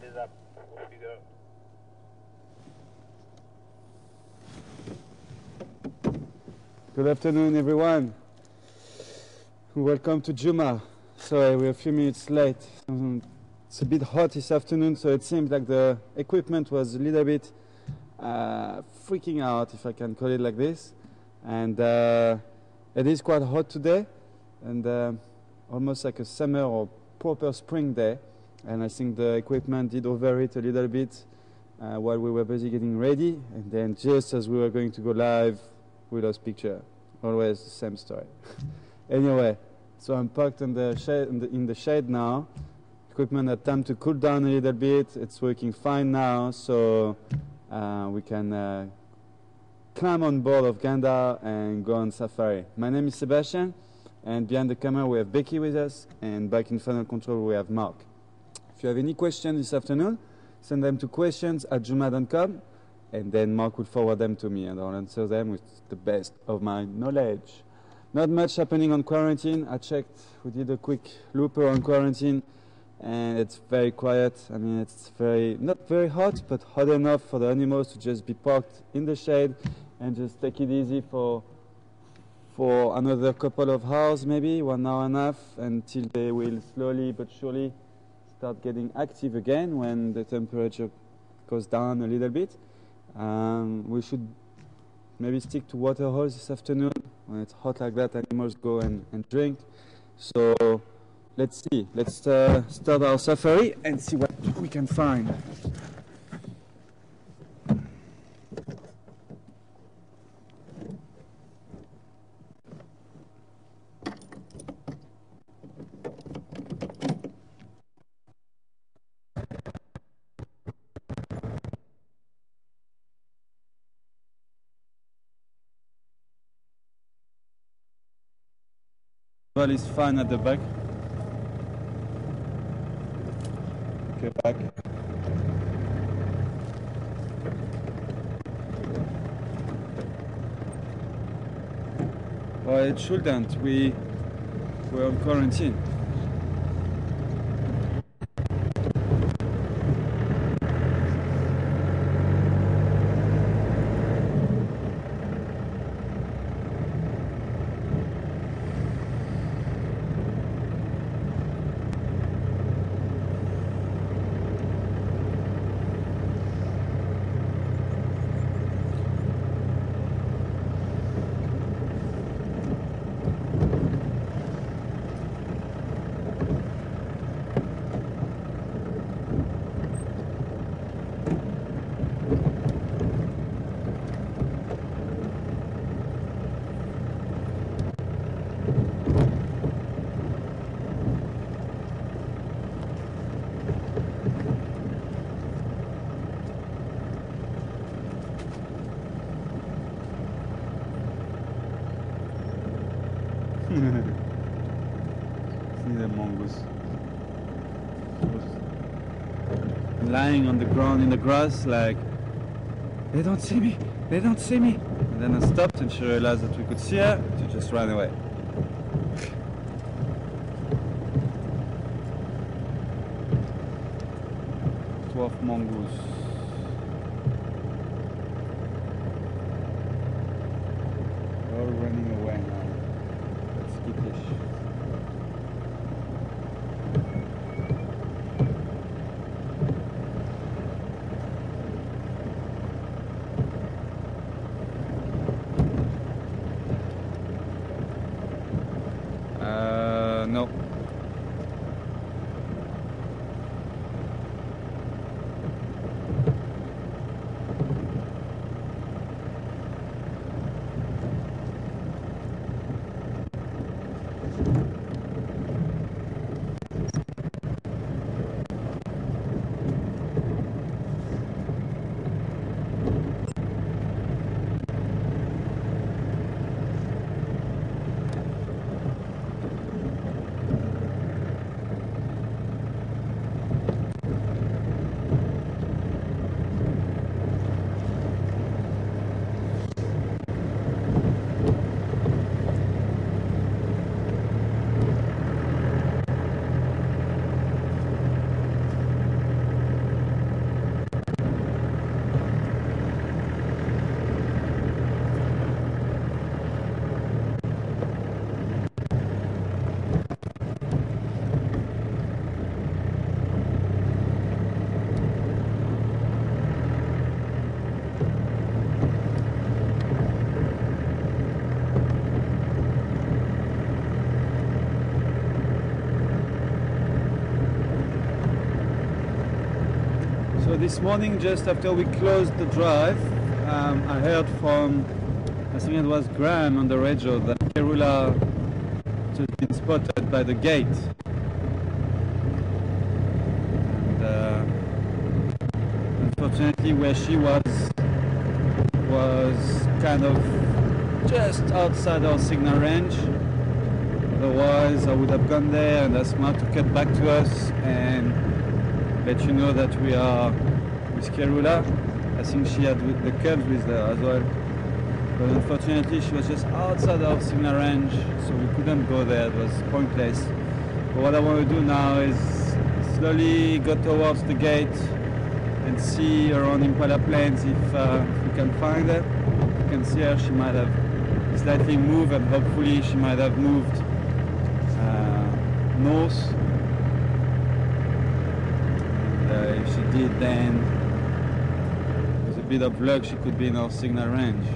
is up. Off you go. Good afternoon, everyone. Welcome to Juma. Sorry, we're a few minutes late. It's a bit hot this afternoon, so it seems like the equipment was a little bit freaking out, if I can call it like this. And it is quite hot today, and almost like a summer or proper spring day. And I think the equipment did overheat a little bit while we were busy getting ready. And then just as we were going to go live, we lost picture. Always the same story. Anyway, so I'm parked in the shade now. Equipment had time to cool down a little bit. It's working fine now, so we can climb on board of Gander and go on safari. My name is Sebastian, and behind the camera we have Becky with us, and back in final control we have Mark. If you have any questions this afternoon, send them to questions@juma.com, and then Mark will forward them to me, and I'll answer them with the best of my knowledge. Not much happening on quarantine. I checked, we did a quick looper on quarantine, and it's very quiet. I mean, it's not very hot, but hot enough for the animals to just be parked in the shade and just take it easy for another couple of hours, maybe 1 hour and a half, until they will slowly but surely start getting active again when the temperature goes down a little bit. We should maybe stick to water holes this afternoon. When it's hot like that, animals go and drink. So let's see. Let's start our safari and see what we can find. Well, it's fine at the back. Okay, back. Well, it shouldn't. We're on quarantine. See the mongoose lying on the ground in the grass, like, they don't see me, they don't see me. And then I stopped and she realized that we could see her, she just ran away. Dwarf mongoose. All running away now. Skittish. No. So this morning, just after we closed the drive, I heard from, I think it was Graham on the radio, that Kerula has been spotted by the gate. And unfortunately, where she was kind of just outside our signal range. Otherwise, I would have gone there and asked Mark to cut back to us and let you know that we are with Kerula. I think she had the cubs with her as well. But unfortunately, she was just outside our signal range, so we couldn't go there. It was pointless. But what I want to do now is slowly go towards the gate and see around Impala Plains if we can find her. You can see her, she might have slightly moved, and hopefully she might have moved north. And if she did, then with a bit of luck she could be in our signal range.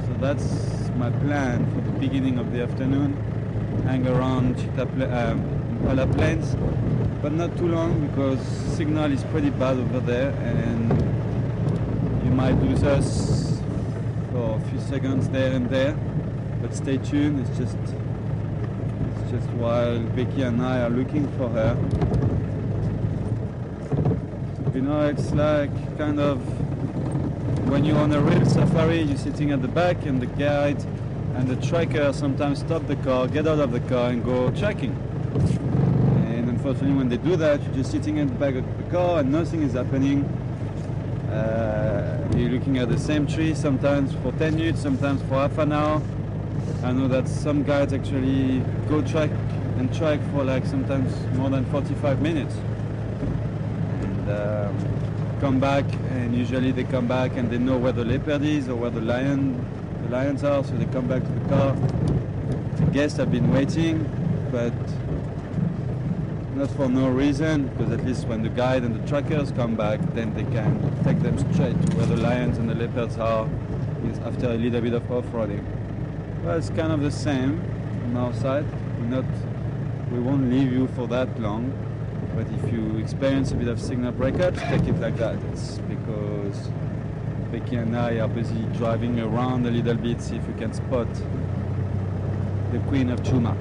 So that's my plan for the beginning of the afternoon. Hang around Impala Plains, but not too long because signal is pretty bad over there and you might lose us for a few seconds there and there. But stay tuned, it's just while Becky and I are looking for her. You know, it's like kind of when you're on a real safari, you're sitting at the back and the guide and the tracker sometimes stop the car, get out of the car and go tracking. And unfortunately when they do that, you're just sitting at the back of the car and nothing is happening. You're looking at the same tree sometimes for 10 minutes, sometimes for half an hour. I know that some guides actually go track for like sometimes more than 45 minutes. And come back, and usually they come back and they know where the leopard is or where the lions are, so they come back to the car. The guests have been waiting, but not for no reason, because at least when the guide and the trackers come back, then they can take them straight to where the lions and the leopards are after a little bit of off-roading. Well, it's kind of the same on our side. We won't leave you for that long, but if you experience a bit of signal breakups, take it like that. It's because Becky and I are busy driving around a little bit, see if we can spot the Queen of Chuma.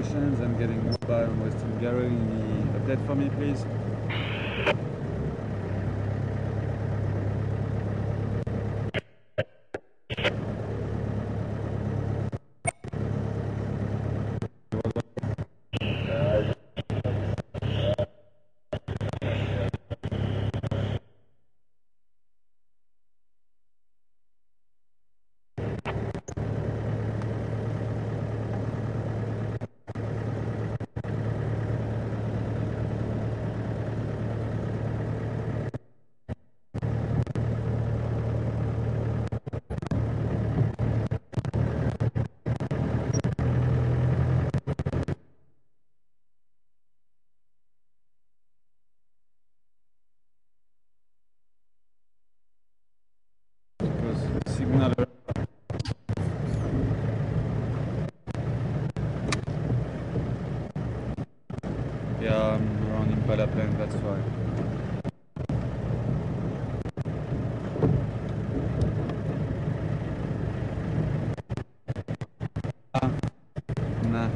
conditions and getting mobile on Western Karula. Any update for me, please? Because signal. Yeah, I'm around Impala plane, that's why. Nah.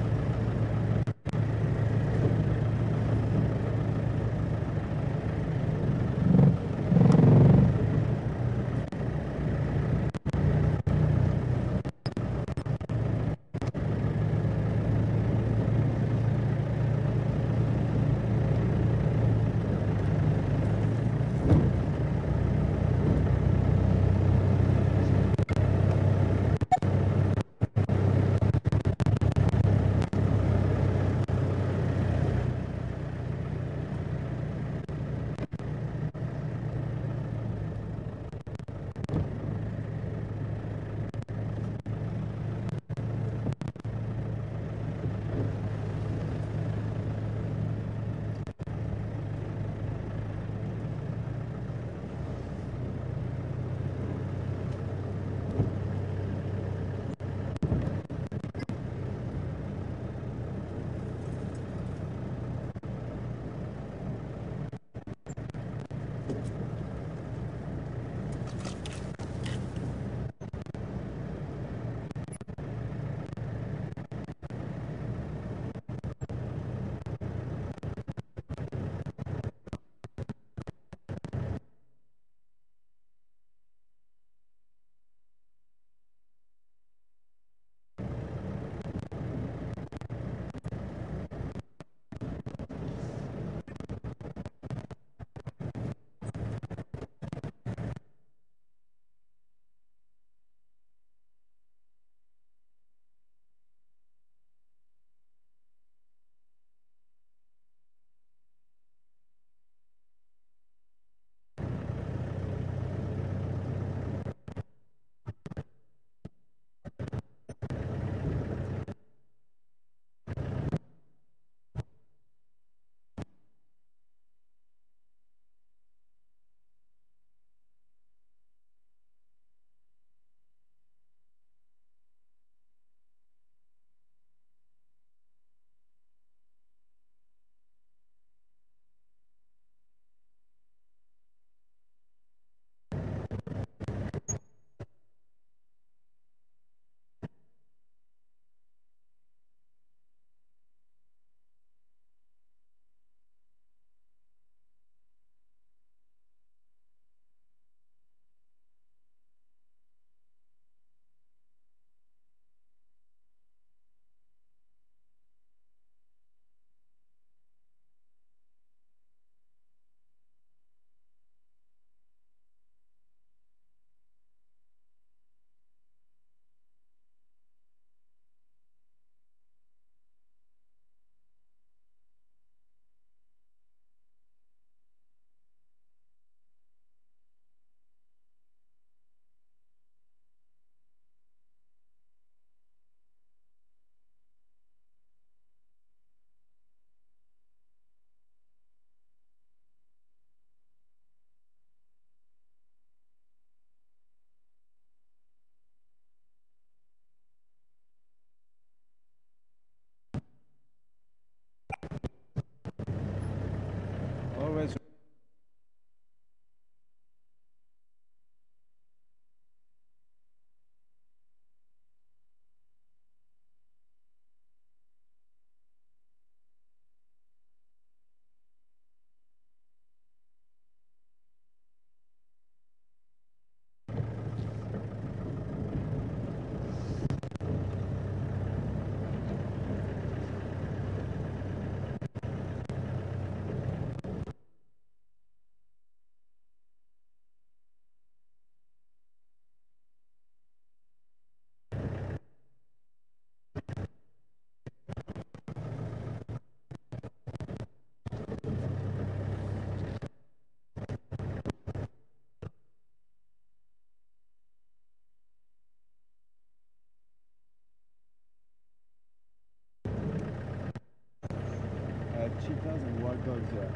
cheetahs and wild dogs here.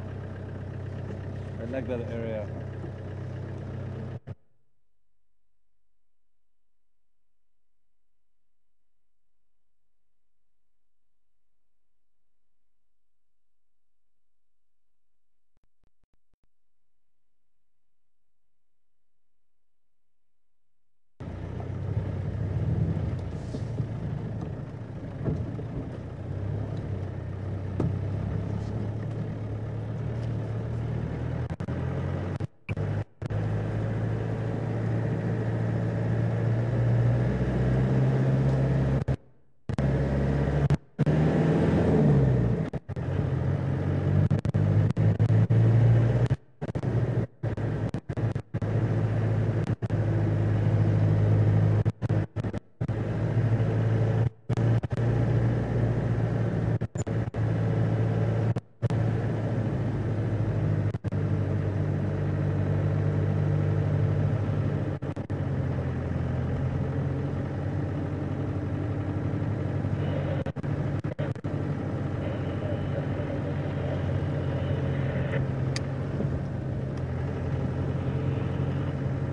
I like that area.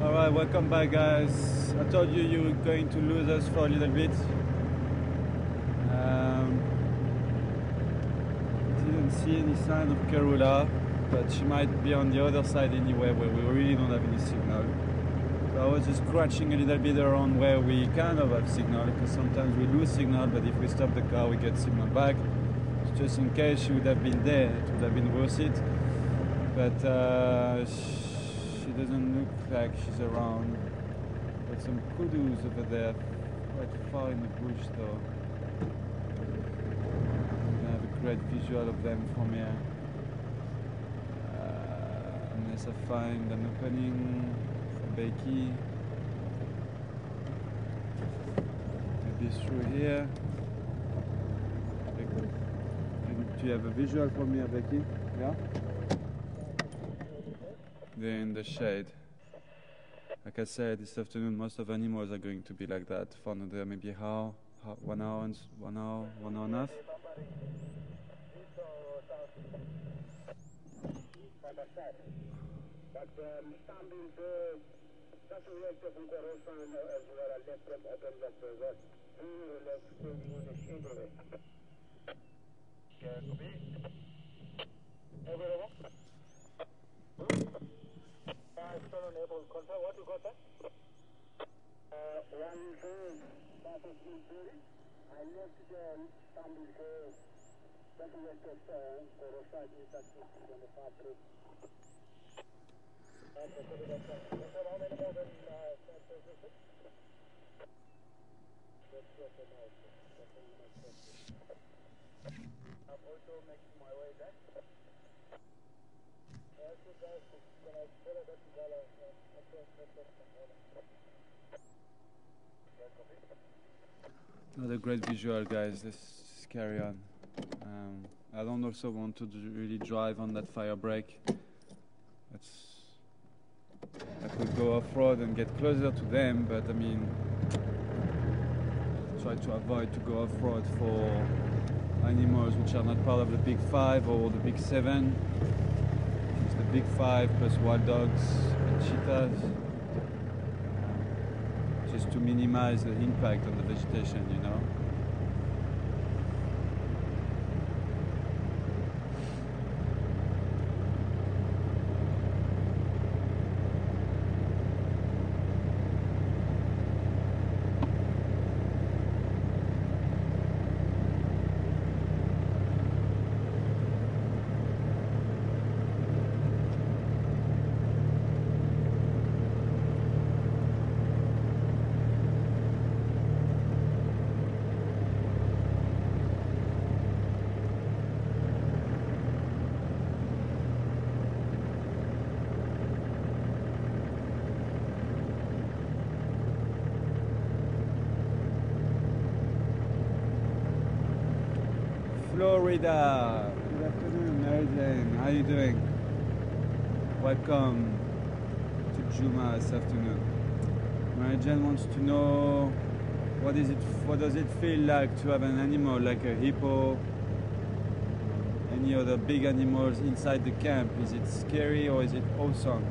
Alright, welcome back guys. I told you you were going to lose us for a little bit. Didn't see any sign of Kerula, but she might be on the other side anyway where we really don't have any signal. So I was just scratching a little bit around where we kind of have signal, because sometimes we lose signal, but if we stop the car we get signal back. Just in case she would have been there, it would have been worth it. But she doesn't look like she's around. Got some kudus over there, quite far in the bush though. I have a great visual of them from here. Unless I find an opening for Becky. Maybe through here. Do you have a visual for me, Becky? Yeah? They're in the shade. Like I said, this afternoon most of animals are going to be like that for another maybe how 1 hour and 1 hour and a half. What you got there? I left them Istanbul Cove, that was the Karula is that on the far trip. How many more than I'm also making my way back. Not a great visual, guys. Let's just carry on. I don't also want to really drive on that fire break. I could go off-road and get closer to them, but I mean, try to avoid to go off-road for animals which are not part of the big 5 or the big 7. It's the big 5 plus wild dogs and cheetahs, just to minimize the impact on the vegetation, you know. Florida. Good afternoon, Mary Jane. How are you doing? Welcome to Juma this afternoon. Mary Jane wants to know what does it feel like to have an animal like a hippo any other big animals inside the camp? Is it scary or is it awesome?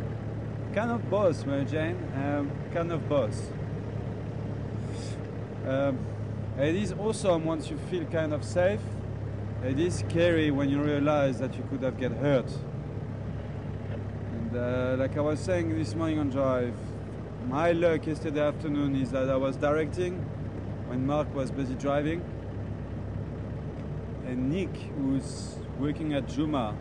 Kind of both, Mary Jane. Kind of both. It is awesome once you feel kind of safe. It is scary when you realize that you could have get hurt. And like I was saying this morning on drive, my luck yesterday afternoon is that I was directing when Mark was busy driving, and Nick, who's working at Juma,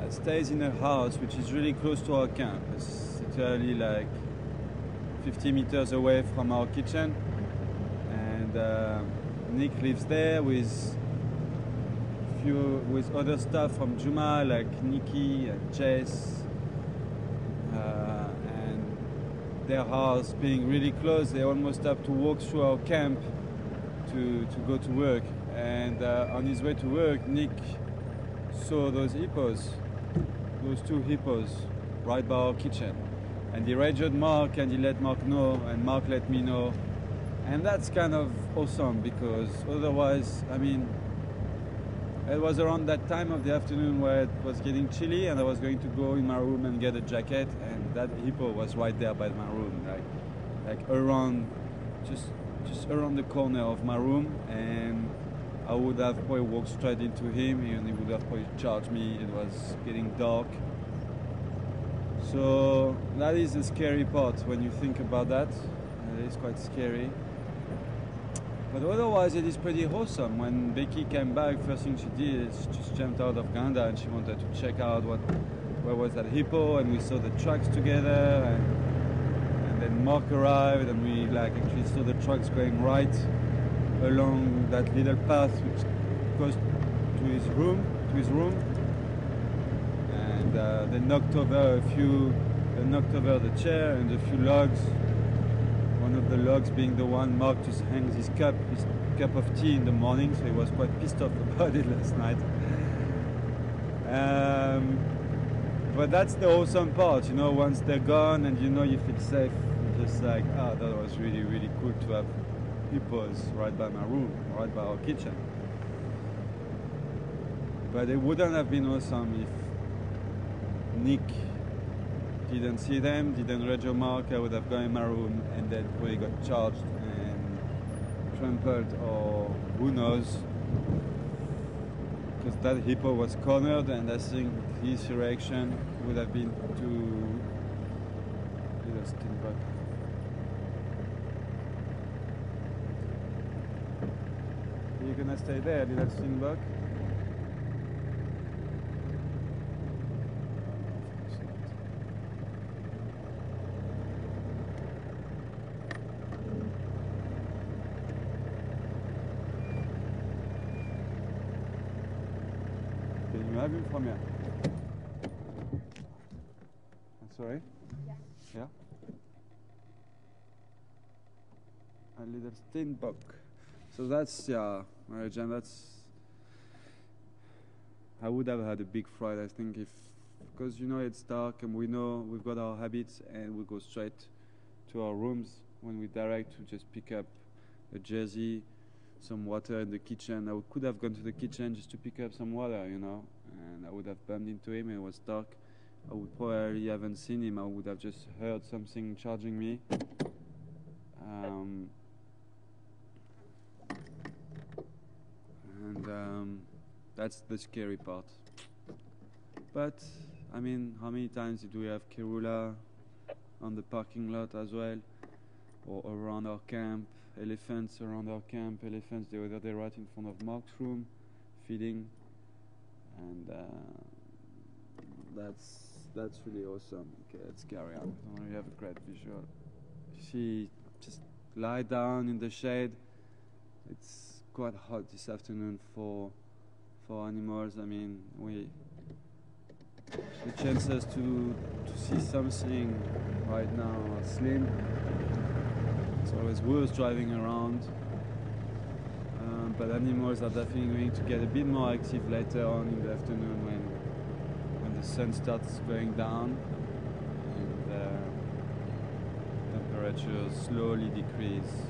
stays in a house which is really close to our camp. It's literally like 50 meters away from our kitchen, and Nick lives there with other staff from Juma like Nikki and Chase, and their house being really close, they almost have to walk through our camp to go to work. And on his way to work, Nick saw those hippos, those two hippos, right by our kitchen. And he radioed Mark, and he let Mark know, and Mark let me know. And that's kind of awesome, because otherwise, I mean, it was around that time of the afternoon where it was getting chilly, and I was going to go in my room and get a jacket, and that hippo was right there by my room, like around, just around the corner of my room, and I would have probably walked straight into him, and he would have probably charged me. It was getting dark. So that is the scary part when you think about that. It is quite scary. But otherwise it is pretty awesome. When Becky came back, first thing she did is she just jumped out of Ganda and she wanted to check out where was that hippo, and we saw the trucks together, and then Mark arrived, and we like actually saw the trucks going right along that little path which goes to his room, and they knocked over the chair and a few logs. One of the logs being the one Mark just hangs his cup of tea in the morning, so he was quite pissed off about it last night. But that's the awesome part, you know, once they're gone and you know you feel safe, you're just like, ah, that was really, really cool to have hippos right by my room, right by our kitchen. But it wouldn't have been awesome if Nick didn't see them, didn't radio Mark. I would have gone in my room and then probably got charged and trampled, or who knows, because that hippo was cornered, and I think his reaction would have been to little stink. You're gonna stay there, little Stinbok? Can you have him from here? I'm sorry? Yeah. Yeah? A little Steinbock. So that's, yeah, Marijan, that's... I would have had a big fright, I think, if... Because, you know, it's dark and we know we've got our habits and we go straight to our rooms. When we direct, we just pick up a jersey, some water in the kitchen. I could have gone to the kitchen just to pick up some water, you know, and I would have bumped into him. It was dark. I would probably haven't seen him. I would have just heard something charging me. That's the scary part. But, I mean, how many times did we have Kerula on the parking lot as well? Or around our camp, elephants around our camp, elephants, they were there right in front of Mark's room, feeding. And that's really awesome. Okay, let's carry on. I don't really have a great visual. She just lie down in the shade. It's quite hot this afternoon for animals. I mean, the chances to see something right now are slim. It's always worth driving around, but animals are definitely going to get a bit more active later on in the afternoon when the sun starts going down and temperatures slowly decrease.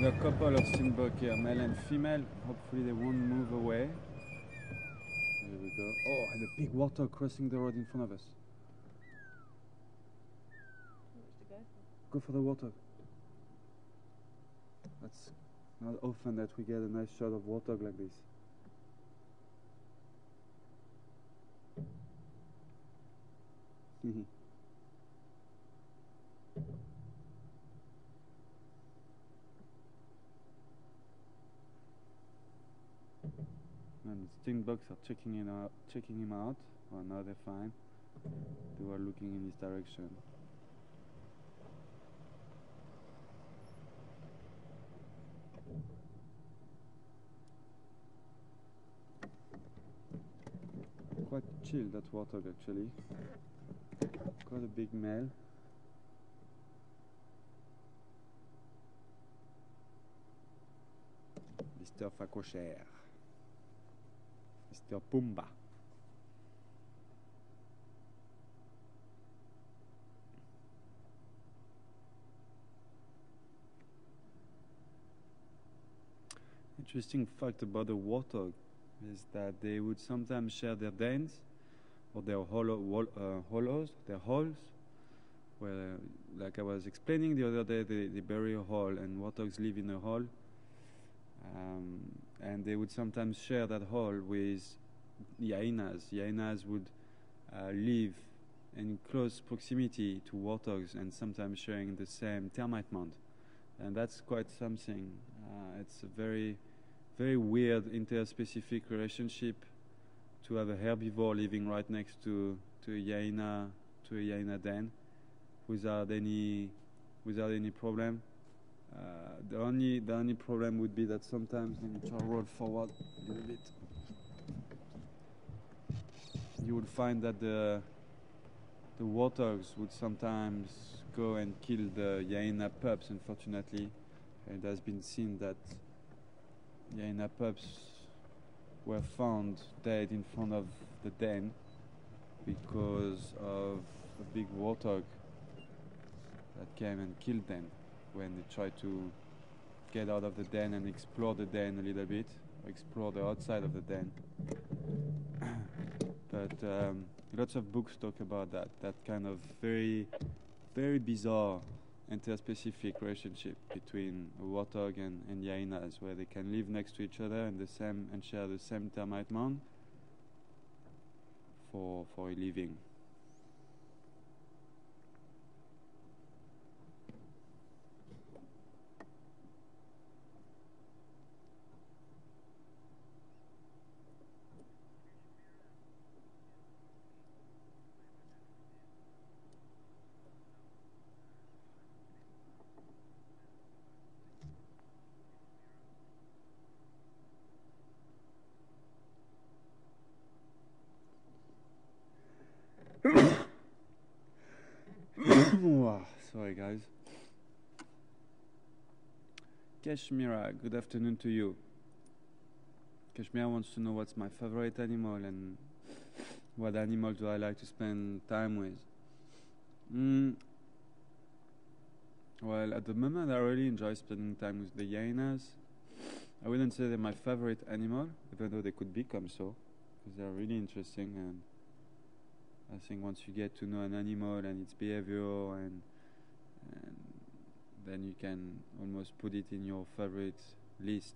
With a couple of steenbok here, male and female. Hopefully they won't move away. Here we go. Oh, and a big warthog crossing the road in front of us. Go for the warthog. That's not often that we get a nice shot of warthog like this. And the steenboks are checking him out. Well, now they're fine. They were looking in this direction. Quite chill, that warthog actually. Quite a big male. Mr. Facocher. Mr. Pumba. Interesting fact about the warthog is that they would sometimes share their dens or their hollows, their holes, where, like I was explaining the other day, they bury a hole and warthogs live in a hole. And they would sometimes share that hole with hyenas. Hyenas would live in close proximity to warthogs and sometimes sharing the same termite mound. And that's quite something. It's a very, very weird interspecific relationship to have a herbivore living right next to a hyena den without any problem. The only problem would be that sometimes, let me try to roll forward a little bit. You would find that the warthogs would sometimes go and kill the hyena pups. Unfortunately, it has been seen that hyena pups were found dead in front of the den because of a big warthog that came and killed them when they tried to get out of the den and explore the den a little bit, or explore the outside of the den. But lots of books talk about that kind of very, very bizarre interspecific relationship between a warthog and hyenas, where they can live next to each other and share the same termite mound for a living. Sorry guys. Kashmira, good afternoon to you. Kashmira wants to know what's my favorite animal and what animal do I like to spend time with. Well, at the moment I really enjoy spending time with the hyenas. I wouldn't say they're my favorite animal, even though they could become so, because they're really interesting. And I think once you get to know an animal and its behavior, and then you can almost put it in your favorite list.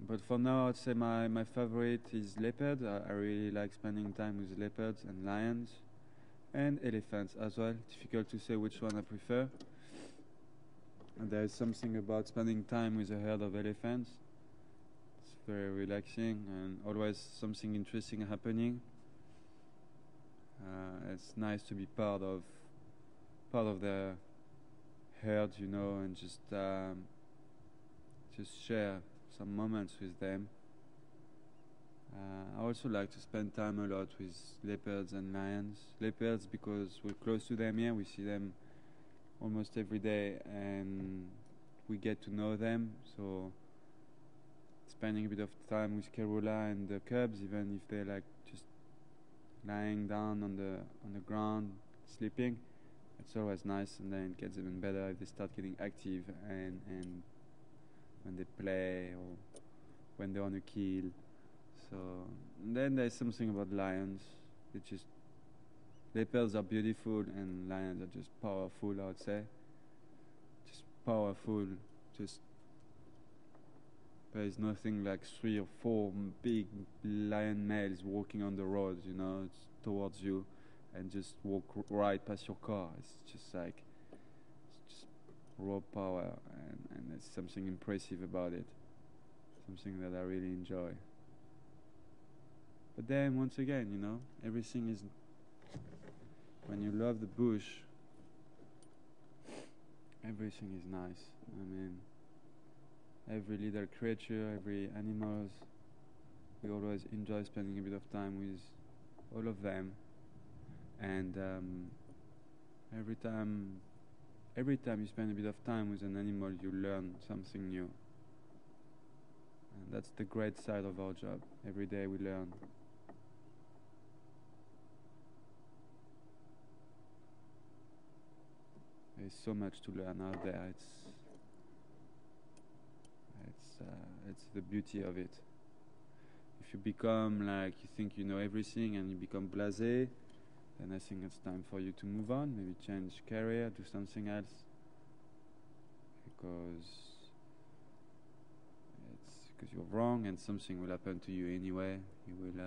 But for now, I'd say my favorite is leopard. I really like spending time with leopards and lions and elephants as well. Difficult to say which one I prefer. And there is something about spending time with a herd of elephants. It's very relaxing and always something interesting happening. It's nice to be part of the herd, you know, and just share some moments with them. I also like to spend time a lot with leopards and lions. Leopards because we're close to them here, we see them almost every day and we get to know them, so spending a bit of time with Kerula and the cubs, even if they're like just lying down on the ground sleeping, it's always nice. And then it gets even better if they start getting active and when they play or when they're on a kill. So and then there's something about lions. It's just leopards are beautiful and lions are just powerful, I would say. Just powerful. Just there is nothing like 3 or 4 big lion males walking on the road, you know, it's towards you, and just walk right past your car. It's just like, it's just raw power, and there's something impressive about it. Something that I really enjoy. But then, once again, you know, everything is, when you love the bush, everything is nice. I mean, every little creature, every animals, we always enjoy spending a bit of time with all of them. And every time you spend a bit of time with an animal, you learn something new. And that's the great side of our job. Every day we learn. There's so much to learn out there. It's the beauty of it. If you become like, you think you know everything and you become blasé, then I think it's time for you to move on, maybe change career, do something else. Because you're wrong and something will happen to you anyway. You will,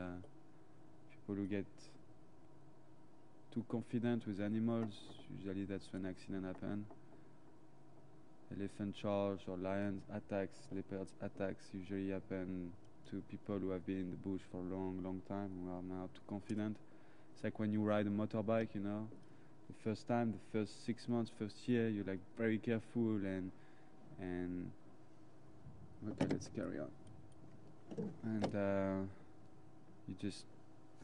people who get too confident with animals, usually that's when accident happen. Elephant charge or lions attacks, leopards attacks usually happen to people who have been in the bush for a long time, who are now too confident. It's like when you ride a motorbike, you know, the first time, the first 6 months, first year, you're like very careful and okay, let's carry on. And you just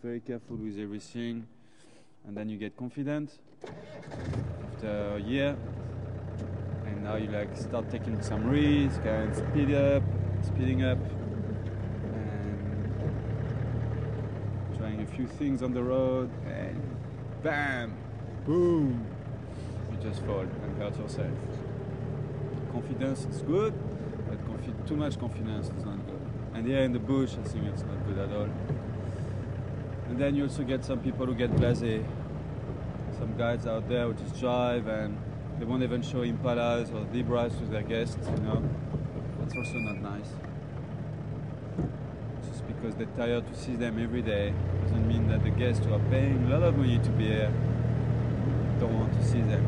very careful with everything, and then you get confident after a year. And now you like start taking some risks and speeding up, and trying a few things on the road, and bam, boom, you just fall and hurt yourself. Confidence is good, but too much confidence is not good. And here in the bush, I think it's not good at all. And then you also get some people who get blasé. Some guys out there who just drive and they won't even show impalas or zebras to their guests, you know. That's also not nice. Just because they're tired to see them every day doesn't mean that the guests who are paying a lot of money to be here don't want to see them.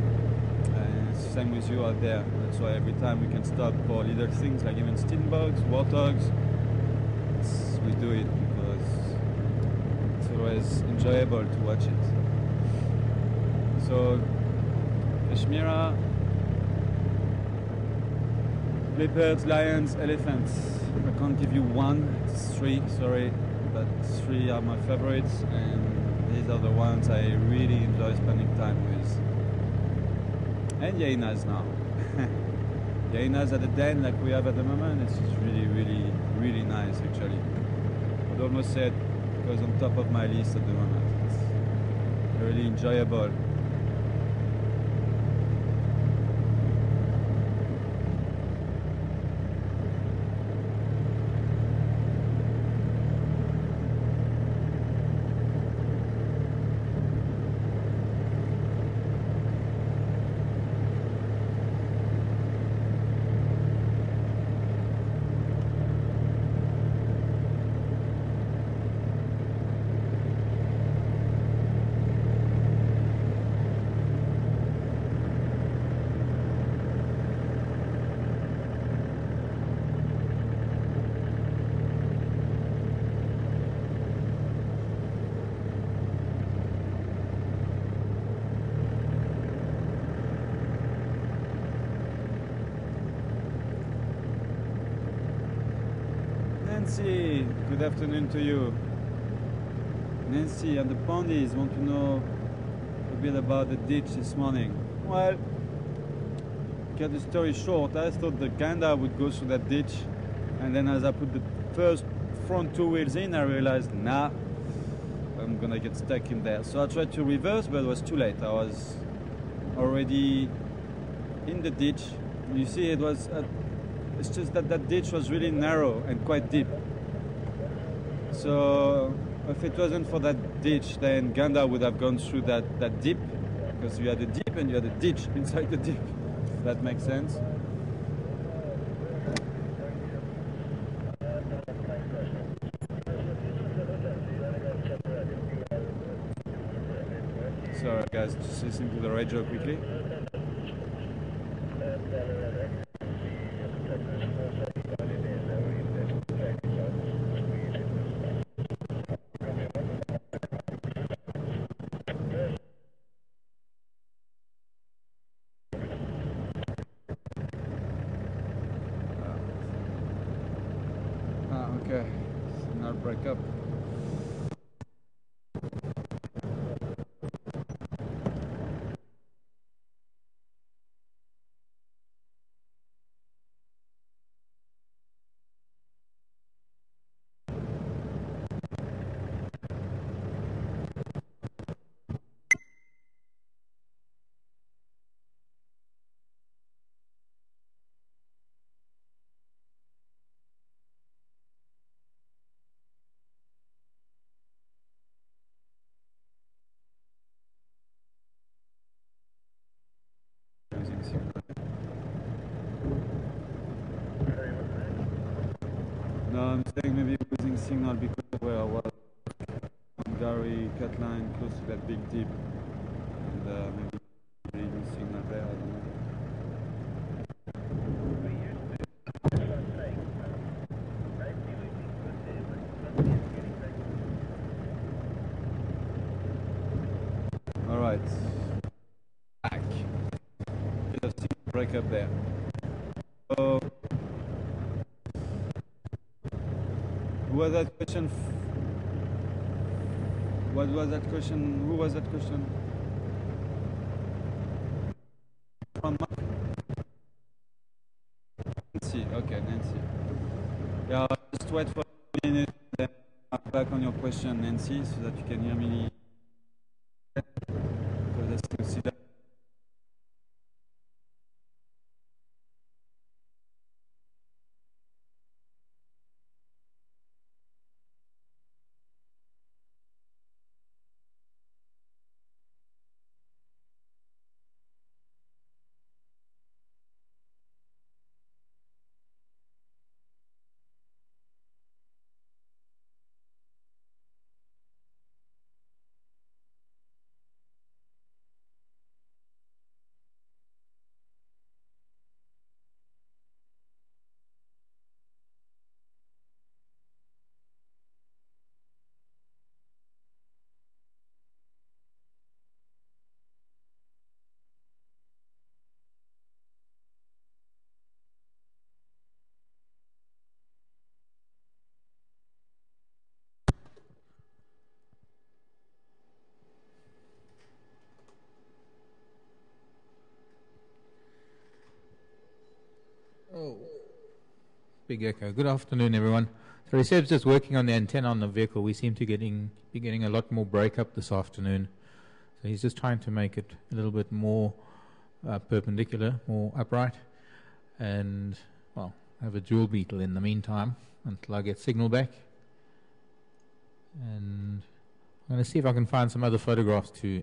And it's the same with you out there. That's why every time we can stop for little things like even steenbugs, warthogs, we do it because it's always enjoyable to watch it. So Kashmira, leopards, lions, elephants. I can't give you one, it's 3, sorry, but 3 are my favorites, and these are the ones I really enjoy spending time with. And hyenas now. Hyenas at the den like we have at the moment, it's just really nice actually. I'd almost say it goes on top of my list at the moment. It's really enjoyable. Nancy, good afternoon to you. Nancy and the Pondies want to know a bit about the ditch this morning. Well, to cut the story short, I thought the Ganda would go through that ditch, and then as I put the first front 2 wheels in, I realized, nah, I'm gonna get stuck in there. So I tried to reverse, but it was too late. I was already in the ditch. You see, it was It's just that that ditch was really narrow and quite deep. So if it wasn't for that ditch, then Ganda would have gone through that dip, because you had a dip and you had a ditch inside the dip. If that makes sense. Sorry guys, just listen to the radio quickly. Okay, signal break up. No, I'm saying maybe losing signal because where I was on Gary cut line close to that big dip, and maybe losing signal there. I don't know. All right, back. Bit of signal break up there. So, who was that question? What was that question? Who was that question? From Nancy. Okay, Nancy. Yeah, just wait for a minute. Then I'm back on your question, Nancy, so that you can hear me. Because I still see that. Oh, big echo. Good afternoon, everyone. So Receb's just working on the antenna on the vehicle. We seem to be getting a lot more breakup this afternoon. So he's just trying to make it a little bit more perpendicular, more upright. And, well, I have a dual beetle in the meantime until I get signal back. And I'm going to see if I can find some other photographs to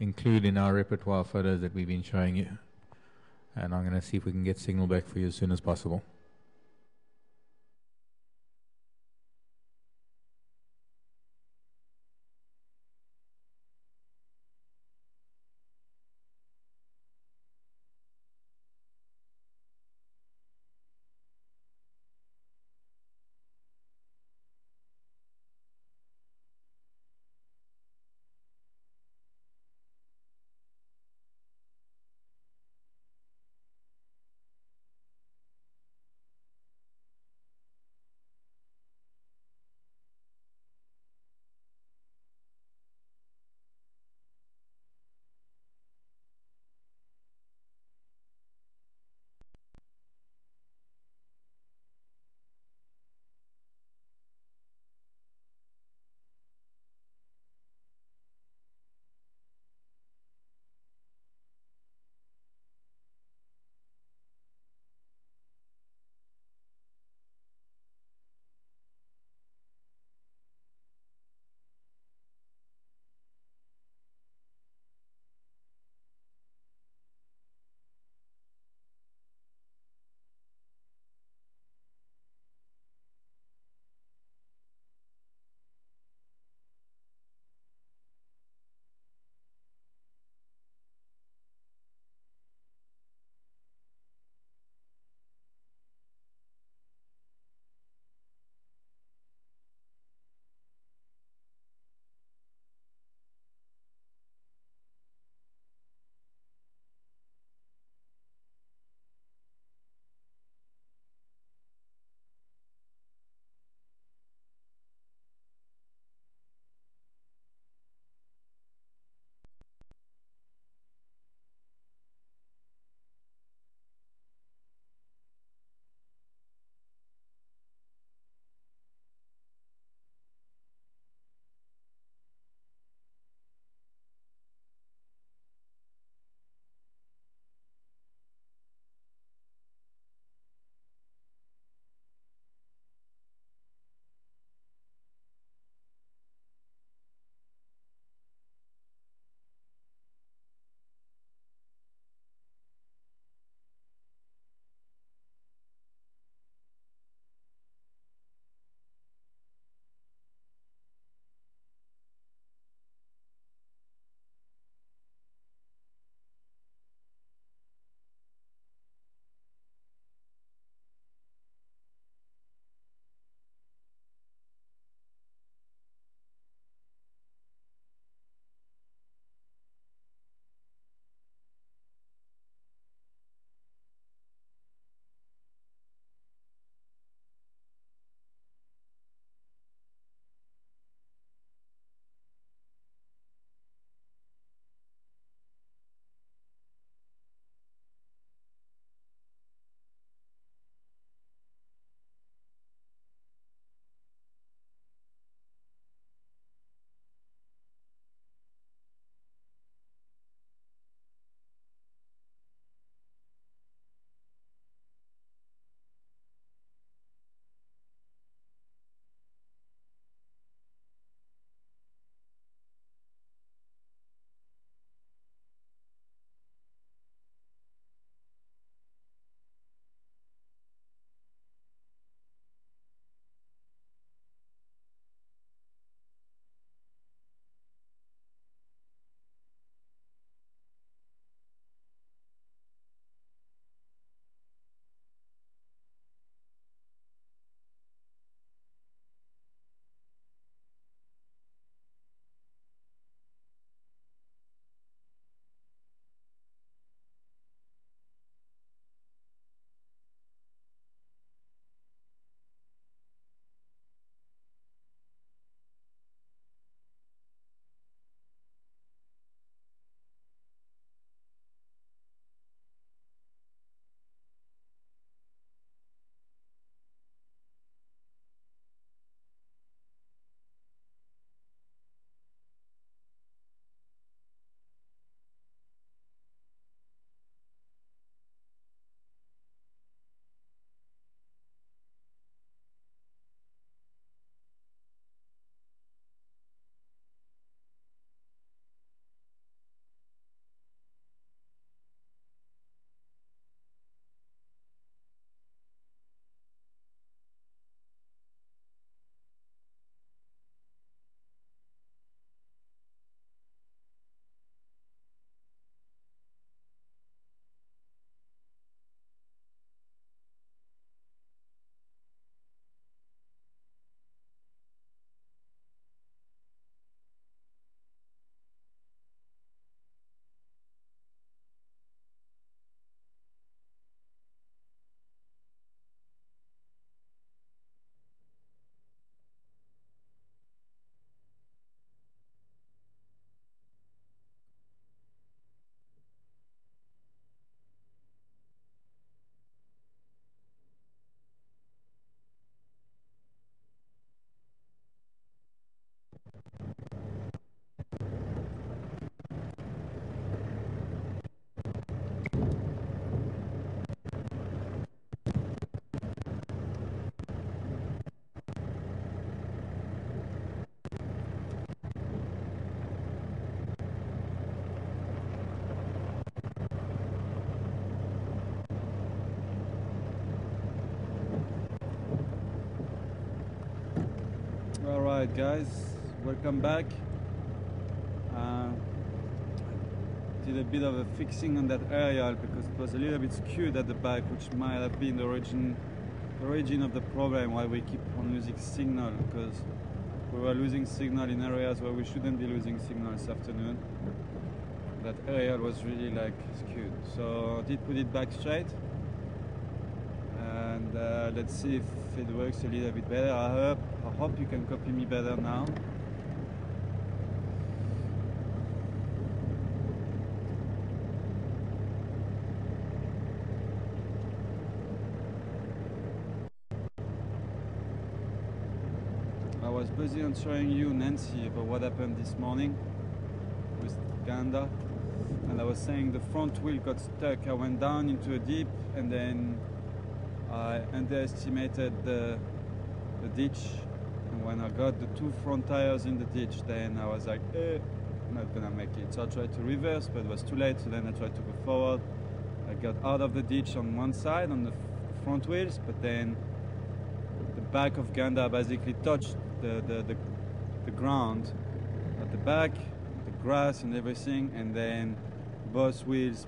include in our repertoire photos that we've been showing you. And I'm going to see if we can get signal back for you as soon as possible. Alright guys, welcome back. Did a bit of a fixing on that aerial because it was a little bit skewed at the back, which might have been the origin of the problem why we keep on losing signal, because we were losing signal in areas where we shouldn't be losing signal this afternoon. That aerial was really like skewed. So I did put it back straight, and let's see if it works a little bit better. I hope you can copy me better now. I was busy answering you, Nancy, about what happened this morning with Ganda, and I was saying the front wheel got stuck. I went down into a deep, and then I underestimated the ditch, and when I got the two front tires in the ditch, then I was like, I'm not gonna make it. So I tried to reverse, but it was too late, so then I tried to go forward. I got out of the ditch on one side, on the front wheels, but then the back of Ganda basically touched the ground at the back, the grass and everything, and then both wheels,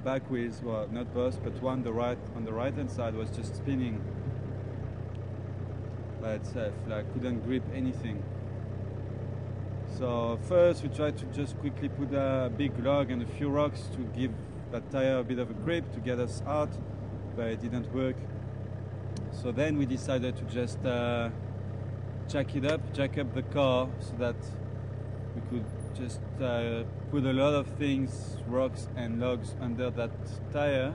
back wheels, well, not both, but one on the right hand side was just spinning by itself, like couldn't grip anything. So first we tried to just quickly put a big log and a few rocks to give that tire a bit of a grip to get us out, but it didn't work. So then we decided to just jack up the car so that we could just put a lot of things, rocks and logs under that tire,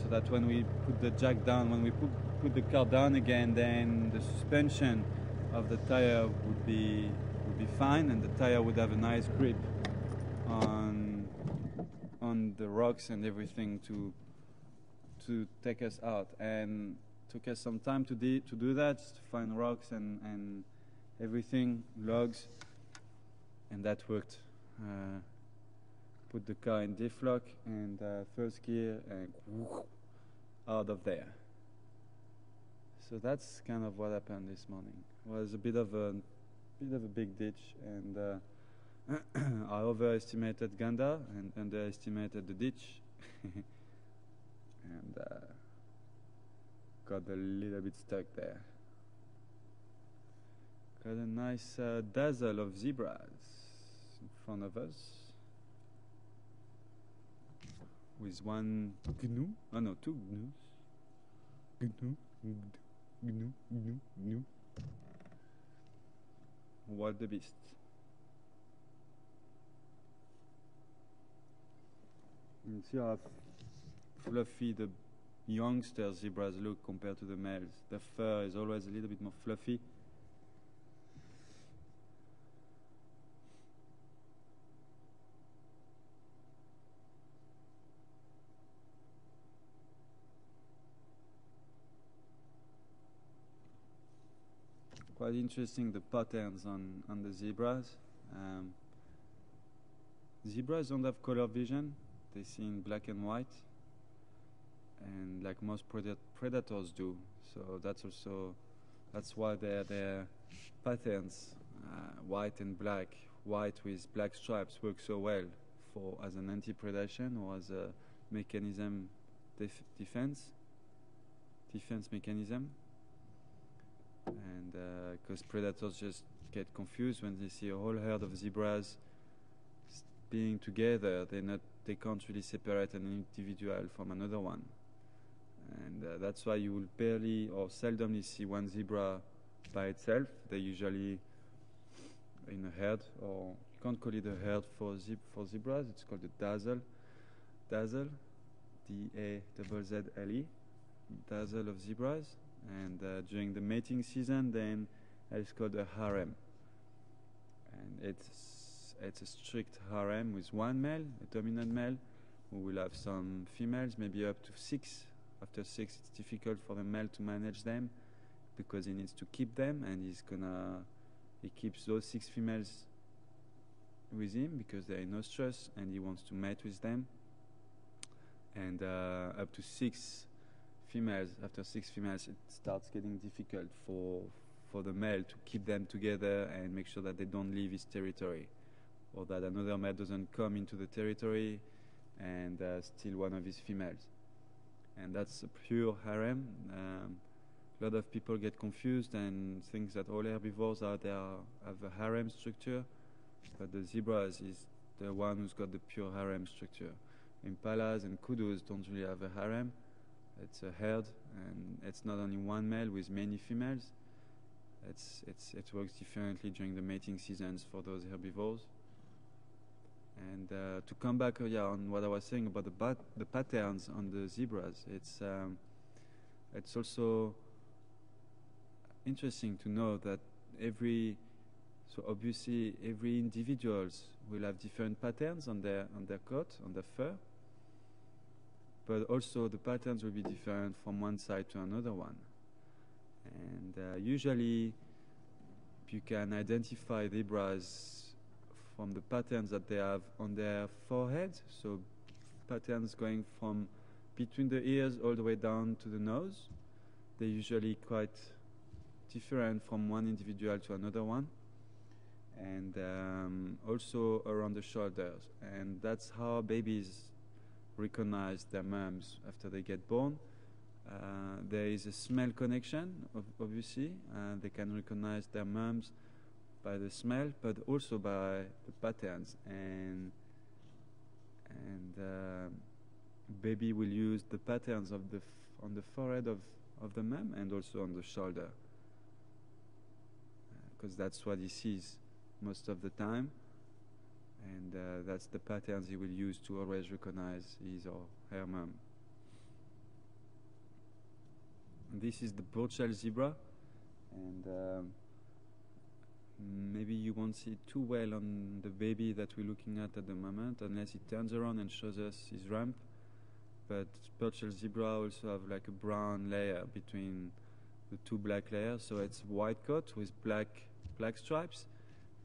so that when we put the jack down, when we put the car down again, then the suspension of the tire would be fine, and the tire would have a nice grip on the rocks and everything to take us out. And took us some time to do that, just to find rocks and everything, logs, and that worked. Put the car in diff lock and first gear, and out of there. So that's kind of what happened this morning. It was a bit of a big ditch, and I overestimated Ganda and underestimated the ditch, and got a little bit stuck there. Got a nice dazzle of zebras in front of us, with one gnu, oh no, two gnus. Gnu. Wildebeest. You see how fluffy the youngster zebras look compared to the males. The fur is always a little bit more fluffy. Quite interesting, the patterns on the zebras. Zebras don't have color vision. They see in black and white, and like most predators do. So that's why their patterns, white and black, white with black stripes, work so well as an anti-predation or as a mechanism, defense mechanism. And because predators just get confused when they see a whole herd of zebras being together, they can't really separate an individual from another one. And that's why you will barely or seldomly see one zebra by itself. They're usually in a herd, or you can't call it a herd for zebras. It's called a dazzle, D-A-Z-Z-L-E, dazzle of zebras. And during the mating season, then it's called a harem. And it's a strict harem with one male, a dominant male, who will have some females, maybe up to 6. After 6, it's difficult for the male to manage them because he needs to keep them, and he keeps those 6 females with him because they're in oestrus, and he wants to mate with them. And up to 6 females, after 6 females, it starts getting difficult for the male to keep them together and make sure that they don't leave his territory, or that another male doesn't come into the territory and steal one of his females. And that's a pure harem. A lot of people get confused and think that all herbivores out there have a harem structure, but the zebras is the one who's got the pure harem structure. Impalas and kudus don't really have a harem. It's a herd, and it's not only one male with many females. It works differently during the mating seasons for those herbivores. And to come back on what I was saying about the patterns on the zebras, it's also interesting to know that obviously every individuals will have different patterns on their coat, on their fur, but also the patterns will be different from one side to another one. And usually you can identify zebras from the patterns that they have on their forehead, so patterns going from between the ears all the way down to the nose. They're usually quite different from one individual to another one, and also around the shoulders. And that's how babies recognize their moms after they get born. There is a smell connection, obviously. They can recognize their moms by the smell, but also by the patterns. And baby will use the patterns of on the forehead of the mom and also on the shoulder, because that's what he sees most of the time, and that's the patterns he will use to always recognize his or her mom. This is the Burchell zebra, and maybe you won't see it too well on the baby that we're looking at the moment, unless he turns around and shows us his rump. But Burchell zebra also have like a brown layer between the two black layers, so it's white coat with black stripes,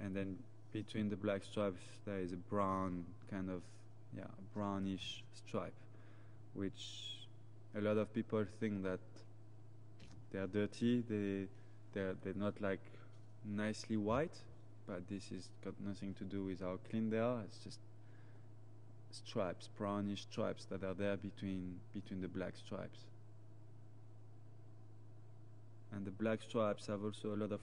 and then between the black stripes there is a brown kind of brownish stripe, which a lot of people think that they are dirty. They're not like nicely white, but this is got nothing to do with how clean they are. It's just stripes, brownish stripes that are there between the black stripes. And the black stripes have also a lot of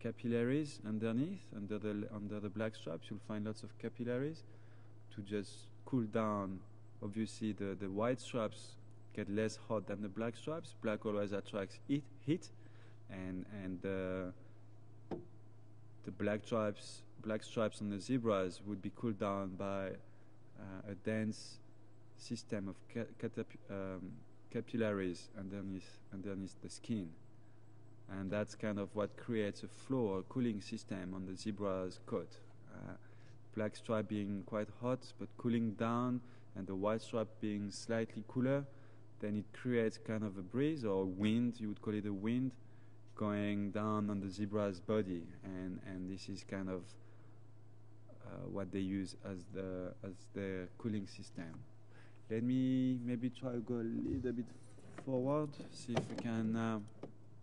capillaries underneath. Under the black stripes, you'll find lots of capillaries to just cool down. Obviously, the white stripes get less hot than the black stripes. Black always attracts heat, and the black stripes on the zebras would be cooled down by a dense system of capillaries underneath the skin. And that's kind of what creates a flow or cooling system on the zebra's coat. Black stripe being quite hot but cooling down, and the white stripe being slightly cooler, then it creates kind of a breeze or wind, you would call it a wind, going down on the zebra's body. And this is kind of what they use as their cooling system. Let me maybe try to go a little bit forward, see if we can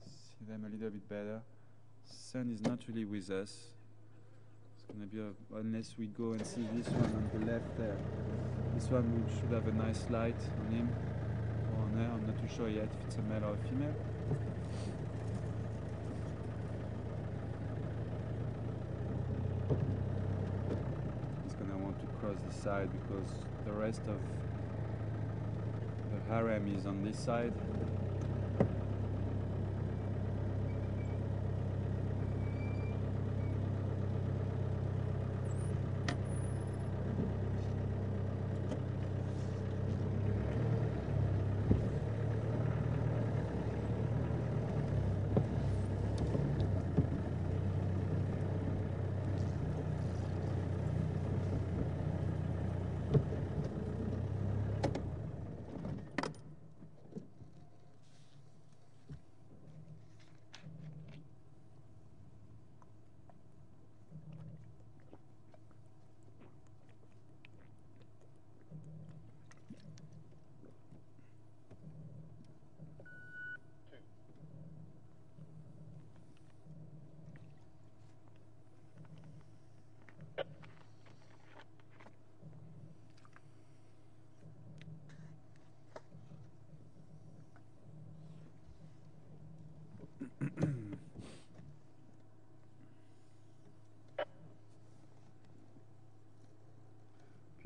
see them a little bit better. Sun is not really with us. It's going to be unless we go and see this one on the left there. This one should have a nice light on him or on her. I'm not too sure yet if it's a male or a female. He's going to want to cross the side because the rest of the harem is on this side.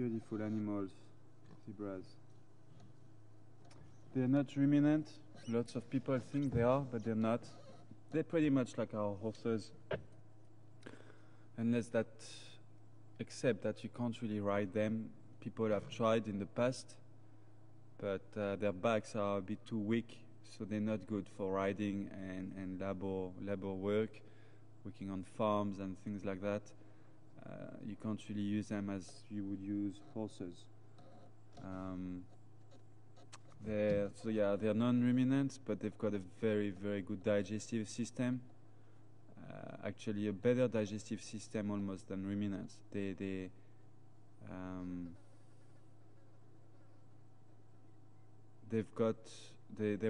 Beautiful animals, zebras. They're not ruminant. Lots of people think they are, but they're not. They're pretty much like our horses, unless that, except that you can't really ride them. People have tried in the past, but their backs are a bit too weak, so they're not good for riding and labor work, working on farms and things like that. You can't really use them as you would use horses. They're non-ruminants, but they've got a very, very good digestive system. Actually, a better digestive system almost than ruminants. They're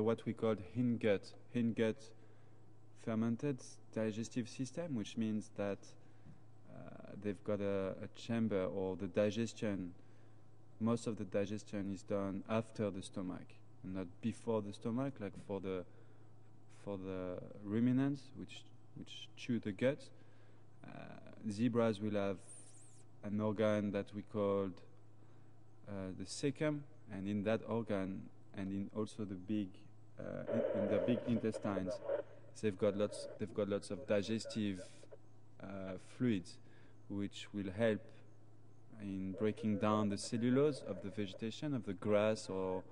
what we call hindgut fermented digestive system, which means that they've got a chamber, or the digestion. Most of the digestion is done after the stomach, not before the stomach, like for the ruminants, which chew the gut. Zebras will have an organ that we called the cecum, and in that organ, and in also the big in the big intestines, they've got lots of digestive fluids, which will help in breaking down the cellulose of the vegetation, of the grass, or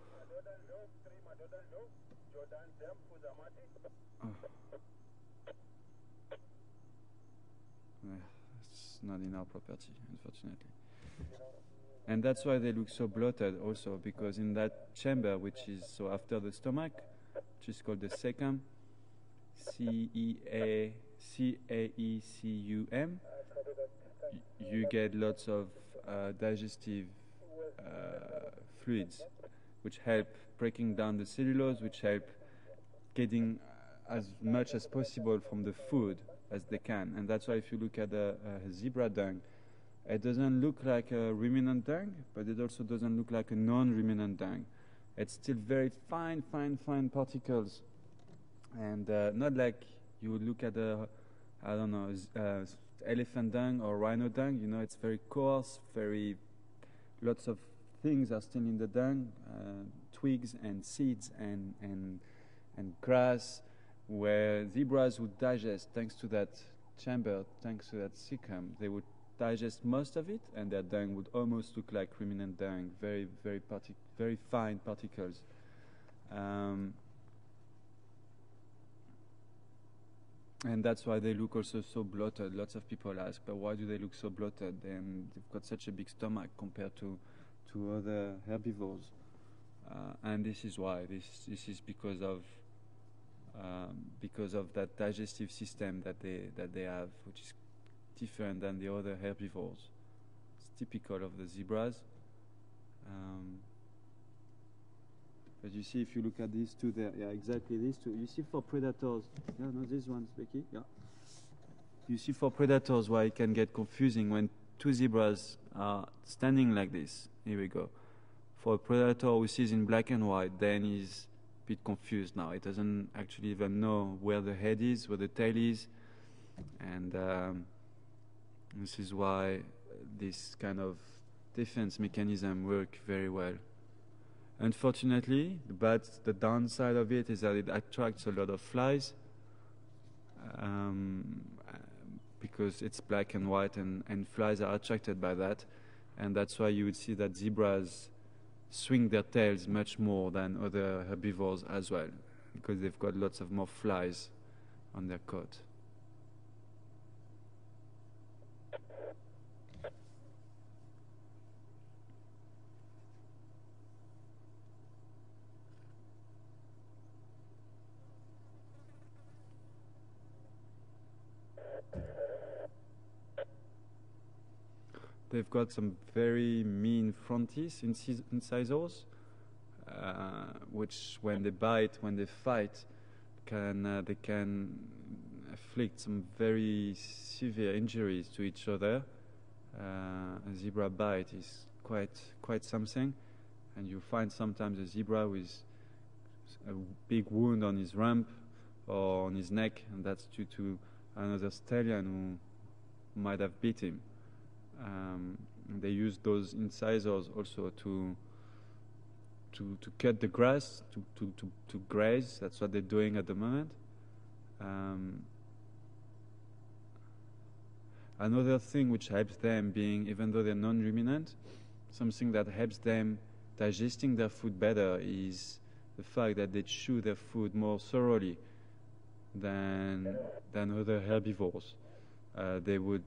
it's not in our property, unfortunately. And that's why they look so bloated also, because in that chamber, which is so after the stomach, which is called the cecum, C-E-A-E-C-U-M, you get lots of digestive fluids, which help breaking down the cellulose, which help getting as much as possible from the food as they can. And that's why if you look at a zebra dung, it doesn't look like a ruminant dung, but it also doesn't look like a non-ruminant dung. It's still very fine particles, and not like you would look at elephant dung or rhino dung. You know, it's very coarse, lots of things are still in the dung, twigs and seeds and grass, where zebras would digest thanks to that chamber, thanks to that cecum. They would digest most of it, and their dung would almost look like ruminant dung, very fine particles. And that's why they look also so bloated. Lots of people ask, but why do they look so bloated? And they've got such a big stomach compared to other herbivores. And this is why. This is because of that digestive system that they have, which is different than the other herbivores. It's typical of the zebras. But you see, if you look at these two there, yeah, exactly these two. You see, for predators, yeah, no, these ones, Becky, yeah. You see, for predators, why it can get confusing when two zebras are standing like this. Here we go. For a predator who sees in black and white, then he's a bit confused now. He doesn't actually even know where the head is, where the tail is, and this is why this kind of defense mechanism work very well. Unfortunately, the downside of it is that it attracts a lot of flies, because it's black and white, and flies are attracted by that, and that's why you would see that zebras swing their tails much more than other herbivores as well, because they've got lots of more flies on their coat. They've got some very mean front teeth, incisors, which when they bite, when they fight, they can inflict some very severe injuries to each other. A zebra bite is quite something, and you find sometimes a zebra with a big wound on his rump or on his neck, and that's due to another stallion who might have beat him. They use those incisors also to cut the grass, to graze. That's what they're doing at the moment. Another thing which helps them, being even though they're non-ruminant, something that helps them digesting their food better is the fact that they chew their food more thoroughly than other herbivores. They would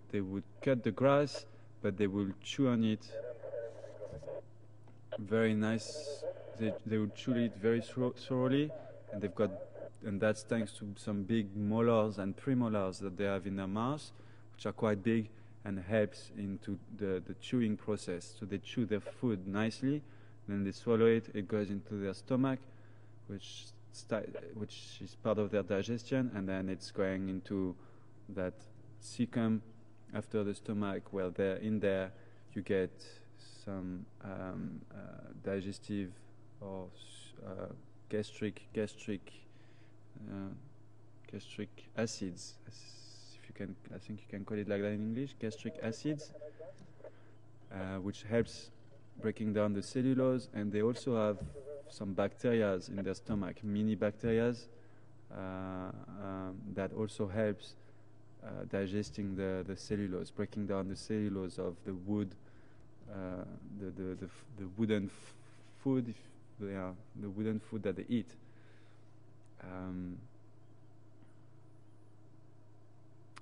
cut the grass, but they will chew on it very nice. They will chew it very thoroughly, and that's thanks to some big molars and premolars that they have in their mouth, which are quite big and helps into the chewing process. So they chew their food nicely, then they swallow it. It goes into their stomach, which is part of their digestion, and then it's going into that cecum after the stomach. Well, there in there you get some digestive or gastric acids. I think you can call it like that in English, gastric acids, which helps breaking down the cellulose, and they also have some bacteria in their stomach, mini bacteria, that also helps digesting the cellulose, breaking down the cellulose of the wood, the wooden food, the wooden food that they eat.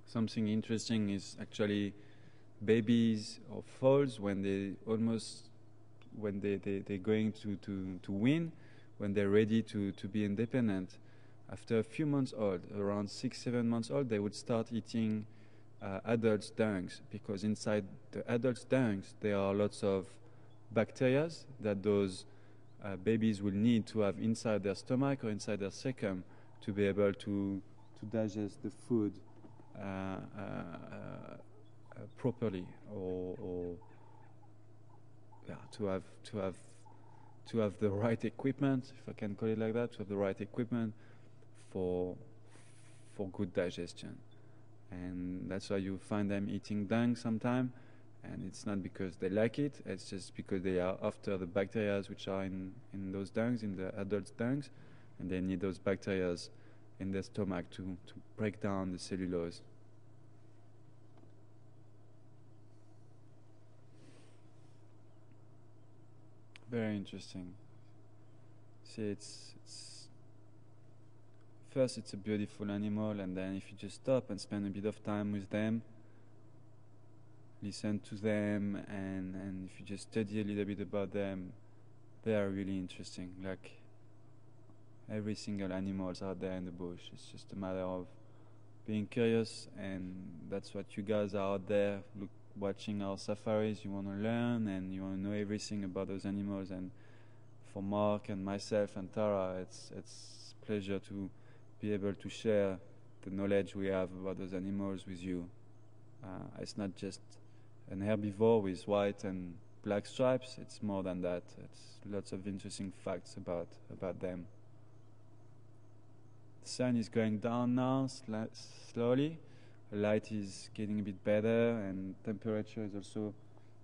Something interesting is actually babies or foals when they're going to wean, when they're ready to be independent. After a few months old, around 6-7 months old, they would start eating adult dungs, because inside the adult dungs there are lots of bacteria that those babies will need to have inside their stomach or inside their cecum to be able to digest the food properly, or to have the right equipment, if I can call it like that, to have the right equipment for good digestion. And that's why you find them eating dung sometime, and it's not because they like it, it's just because they are after the bacteria which are in those dungs, in the adult dungs, and they need those bacteria in their stomach to break down the cellulose. Very interesting. See, it's first it's a beautiful animal, and then if you just stop and spend a bit of time with them, listen to them, and if you just study a little bit about them, they are really interesting. Like every single animals out there in the bush. It's just a matter of being curious, and that's what you guys are out there watching our safaris. You want to learn and you want to know everything about those animals. And for Mark and myself and Tara, it's a pleasure to be able to share the knowledge we have about those animals with you. It's not just an herbivore with white and black stripes. It's more than that. It's lots of interesting facts about them. The sun is going down now, slowly. The light is getting a bit better, and temperature is also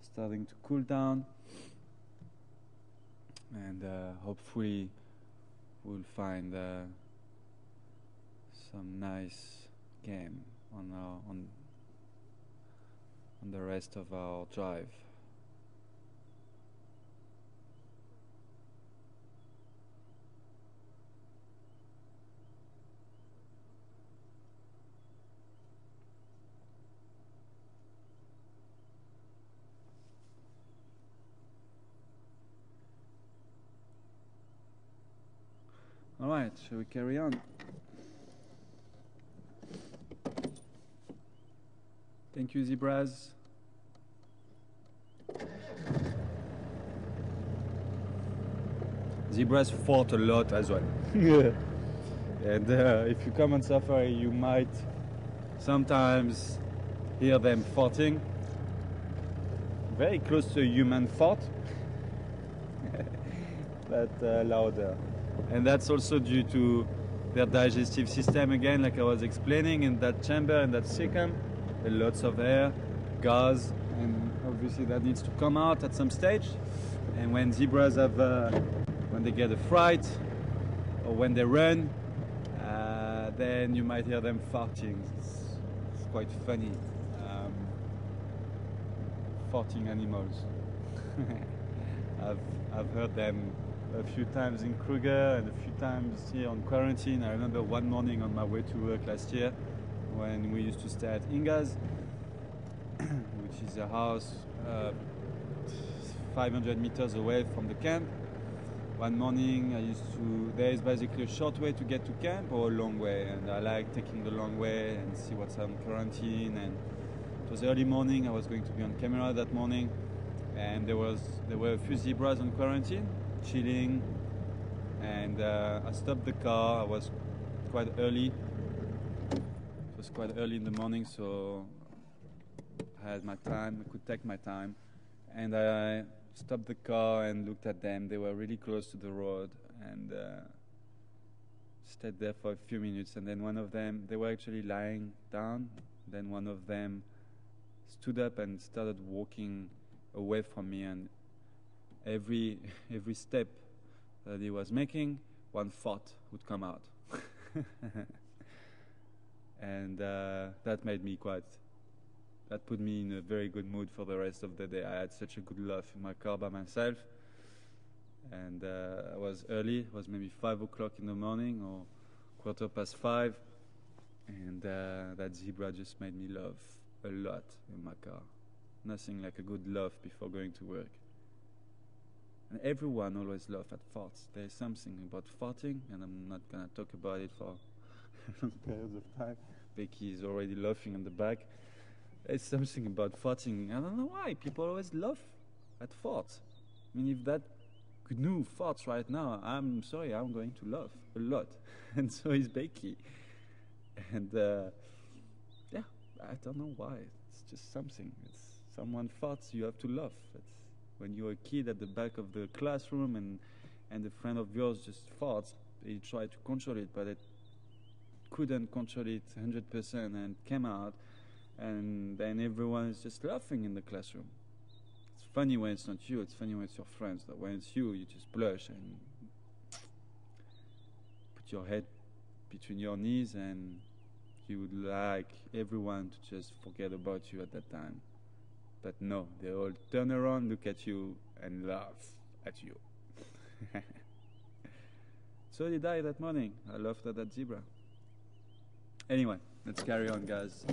starting to cool down. And hopefully we'll find some nice game on the rest of our drive. All right, shall we carry on? Thank you, zebras. Zebras fought a lot as well. And if you come on safari, you might sometimes hear them fighting. Very close to a human fought, but louder. And that's also due to their digestive system again, like I was explaining, in that chamber, in that cecum, lots of air, gas, and obviously that needs to come out at some stage. And when zebras have, when they get a fright or when they run, then you might hear them farting. It's quite funny. Farting animals. I've heard them a few times in Kruger and a few times here on quarantine. I remember one morning on my way to work last year when we used to stay at Inga's, which is a house 500 meters away from the camp. One morning there is basically a short way to get to camp or a long way, and I like taking the long way and see what's on quarantine. And it was early morning, I was going to be on camera that morning, and there were a few zebras on quarantine, chilling, and I stopped the car. I was quite early. It was quite early in the morning, so I had my time, I could take my time, and I stopped the car and looked at them. They were really close to the road, and stayed there for a few minutes, and then one of them, they were actually lying down, then one of them stood up and started walking away from me, and every step that he was making, one thought would come out. And that put me in a very good mood for the rest of the day. I had such a good laugh in my car by myself, and I was early. It was maybe 5 o'clock in the morning or 5:15, and that zebra just made me laugh a lot in my car. Nothing like a good laugh before going to work. And everyone always laughs at farts. There's something about farting, and I'm not going to talk about it for long periods of time. Becky is already laughing in the back. There's something about farting. I don't know why. People always laugh at farts. I mean, if that GNU farts right now, I'm sorry, I'm going to laugh a lot. And so is Becky. And yeah, I don't know why. It's just something. It's someone farts, you have to laugh. It's when you're a kid at the back of the classroom and a friend of yours just farts, you try to control it, but it couldn't control it 100% and came out, and then everyone is just laughing in the classroom. It's funny when it's not you, it's funny when it's your friends. But when it's you, you just blush and put your head between your knees, and you would like everyone to just forget about you at that time. But no, they all turn around, look at you, and laugh at you. So did I that morning. I laughed at that zebra. Anyway, let's carry on, guys.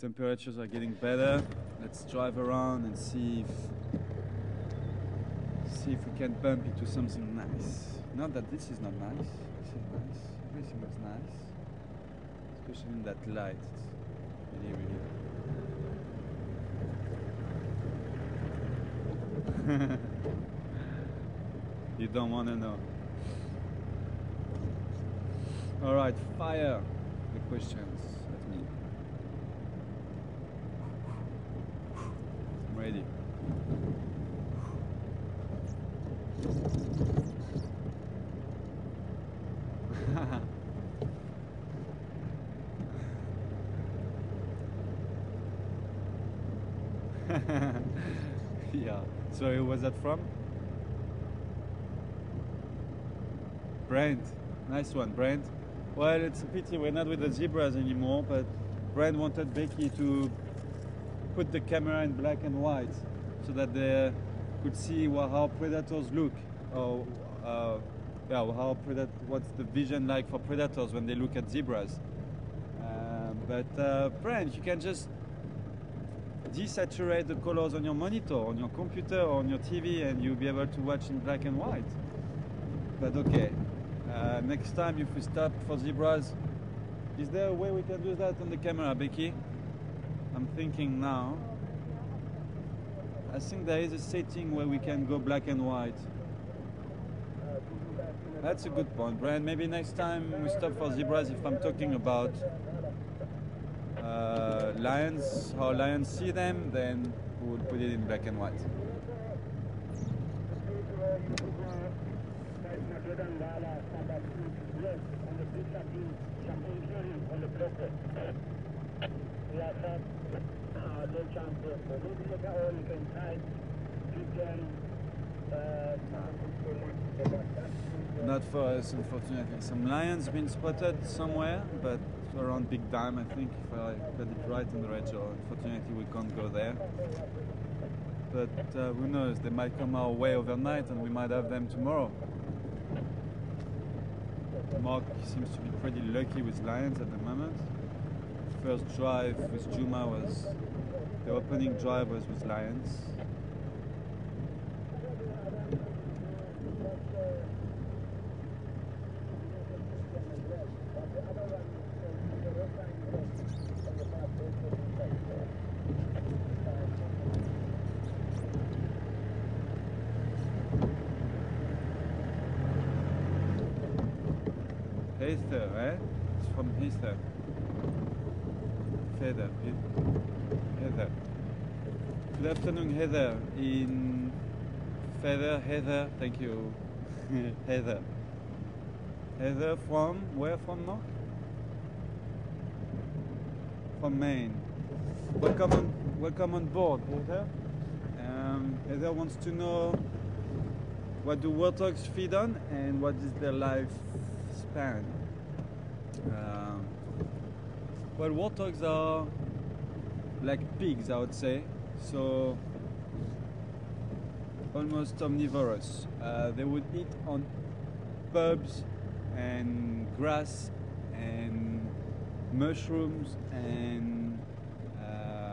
Temperatures are getting better. Let's drive around and see if we can bump into something nice. Not that this is not nice. This is nice. Everything is nice. Especially in that light. It's really, really. You don't want to know. Alright, fire the questions at me. I'm ready. Yeah. So who was that from? Brent. Nice one, Brent. Well, it's a pity we're not with the zebras anymore, but Brent wanted Becky to put the camera in black and white so that they could see how predators look, or what's the vision like for predators when they look at zebras. But Brent, you can just desaturate the colors on your monitor, on your computer, or on your TV, and you'll be able to watch in black and white. But okay, next time if we stop for zebras, is there a way we can do that on the camera, Becky? I'm thinking now. I think there is a setting where we can go black and white. That's a good point, Brian. Maybe next time we stop for zebras, if I'm talking about lions, how lions see them, then we'll put it in black and white. no chance there. So maybe look at all you can type, Christian, Not for us, unfortunately. Some lions been spotted somewhere, but around Big Dam, I think, if I got it right in the red jaw. Unfortunately, we can't go there. But who knows? They might come our way overnight, and we might have them tomorrow. Mark seems to be pretty lucky with lions at the moment. First drive with Juma was the opening drive was with lions. Heather, eh? It's from Heather. Heather. Heather. Good afternoon, Heather. In Feather, Heather, thank you. Heather. Heather from where from Mark? From Maine. Welcome on board, Heather. Heather wants to know what do warthogs feed on and what is their lifespan. Well, warthogs are like pigs, I would say, so almost omnivorous. They would eat on bulbs and grass and mushrooms and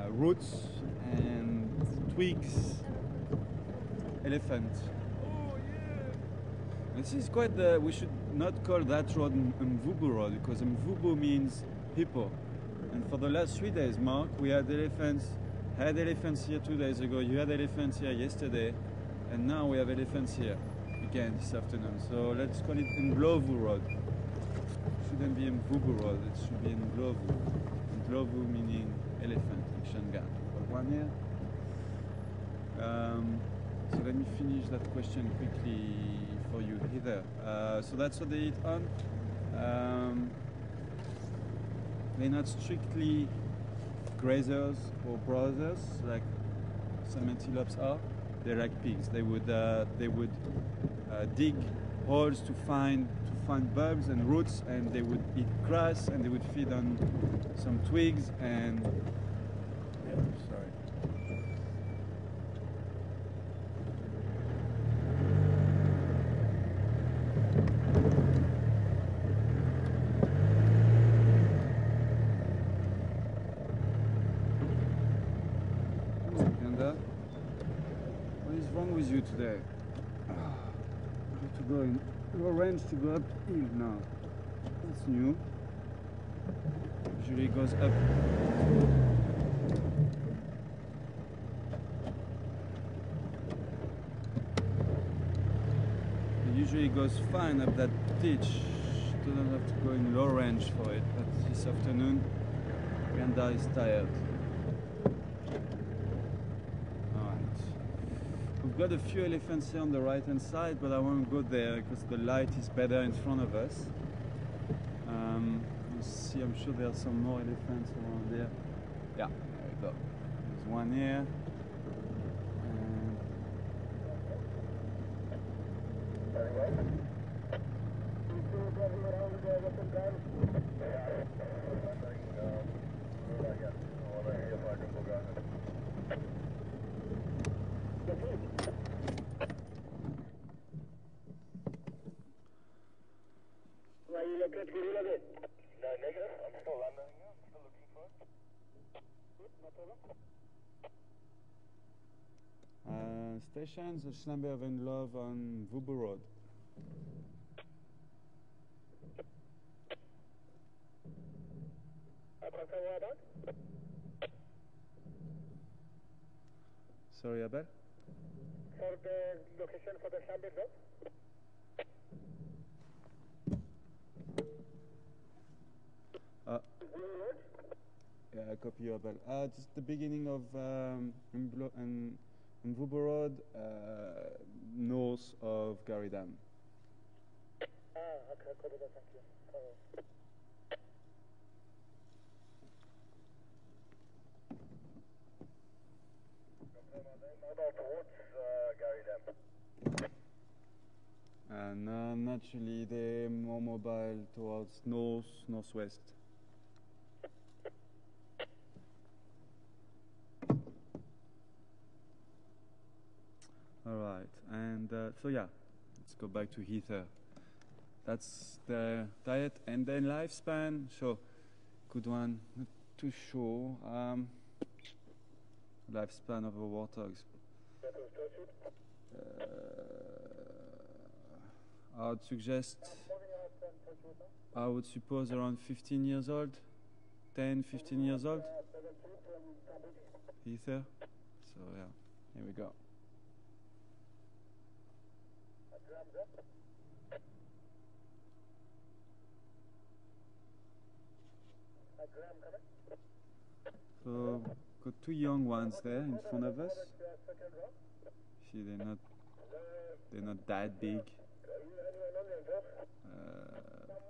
roots and twigs. Elephant. This is quite the. We should not call that road Mvubu road because Mvubu means hippo. And for the last 3 days, Mark, we had elephants. Had elephants here 2 days ago. You had elephants here yesterday, and now we have elephants here again this afternoon. So let's call it Ndlovu road. Shouldn't be Mvubu road. It should be Ndlovu. Ndlovu meaning elephant in Shanghai. One here. So let me finish that question quickly for you, Heather. So that's what they eat on. They're not strictly grazers or browsers like some antelopes are. They're like pigs. They would dig holes to find bulbs and roots, and they would eat grass, and they would feed on some twigs and. Yeah, sorry. What is wrong with you today? I have to go in low range to go uphill now. That's new. Usually it goes up. It usually goes fine up that ditch. Don't have to go in low range for it. But this afternoon, Ganda is tired. We've got a few elephants here on the right hand side, but I won't go there because the light is better in front of us. We'll see, I'm sure there are some more elephants around there. Yeah, there we go. There's one here. Are you looking at Kerula then? No, negative. I'm still landing here. I'm still looking for it. Good, no problem. Stations of Schlamberg and Love on Vubu Road. Sorry, Abel? For the location for the Shambil Road? Yeah, I copy you, Abel. Just the beginning of Mvubu Road, north of Garidam. Okay, copy that, thank you. actually. They're more mobile towards north, northwest. All right, and so yeah, let's go back to ether. That's the diet, and then lifespan. So, good one. Not too sure. Lifespan of a warthogs. I would suggest, I would suppose around 15 years old, 10, 15 years old. Ether. So yeah, here we go. So got two young ones there in front of us. See, they're not that big.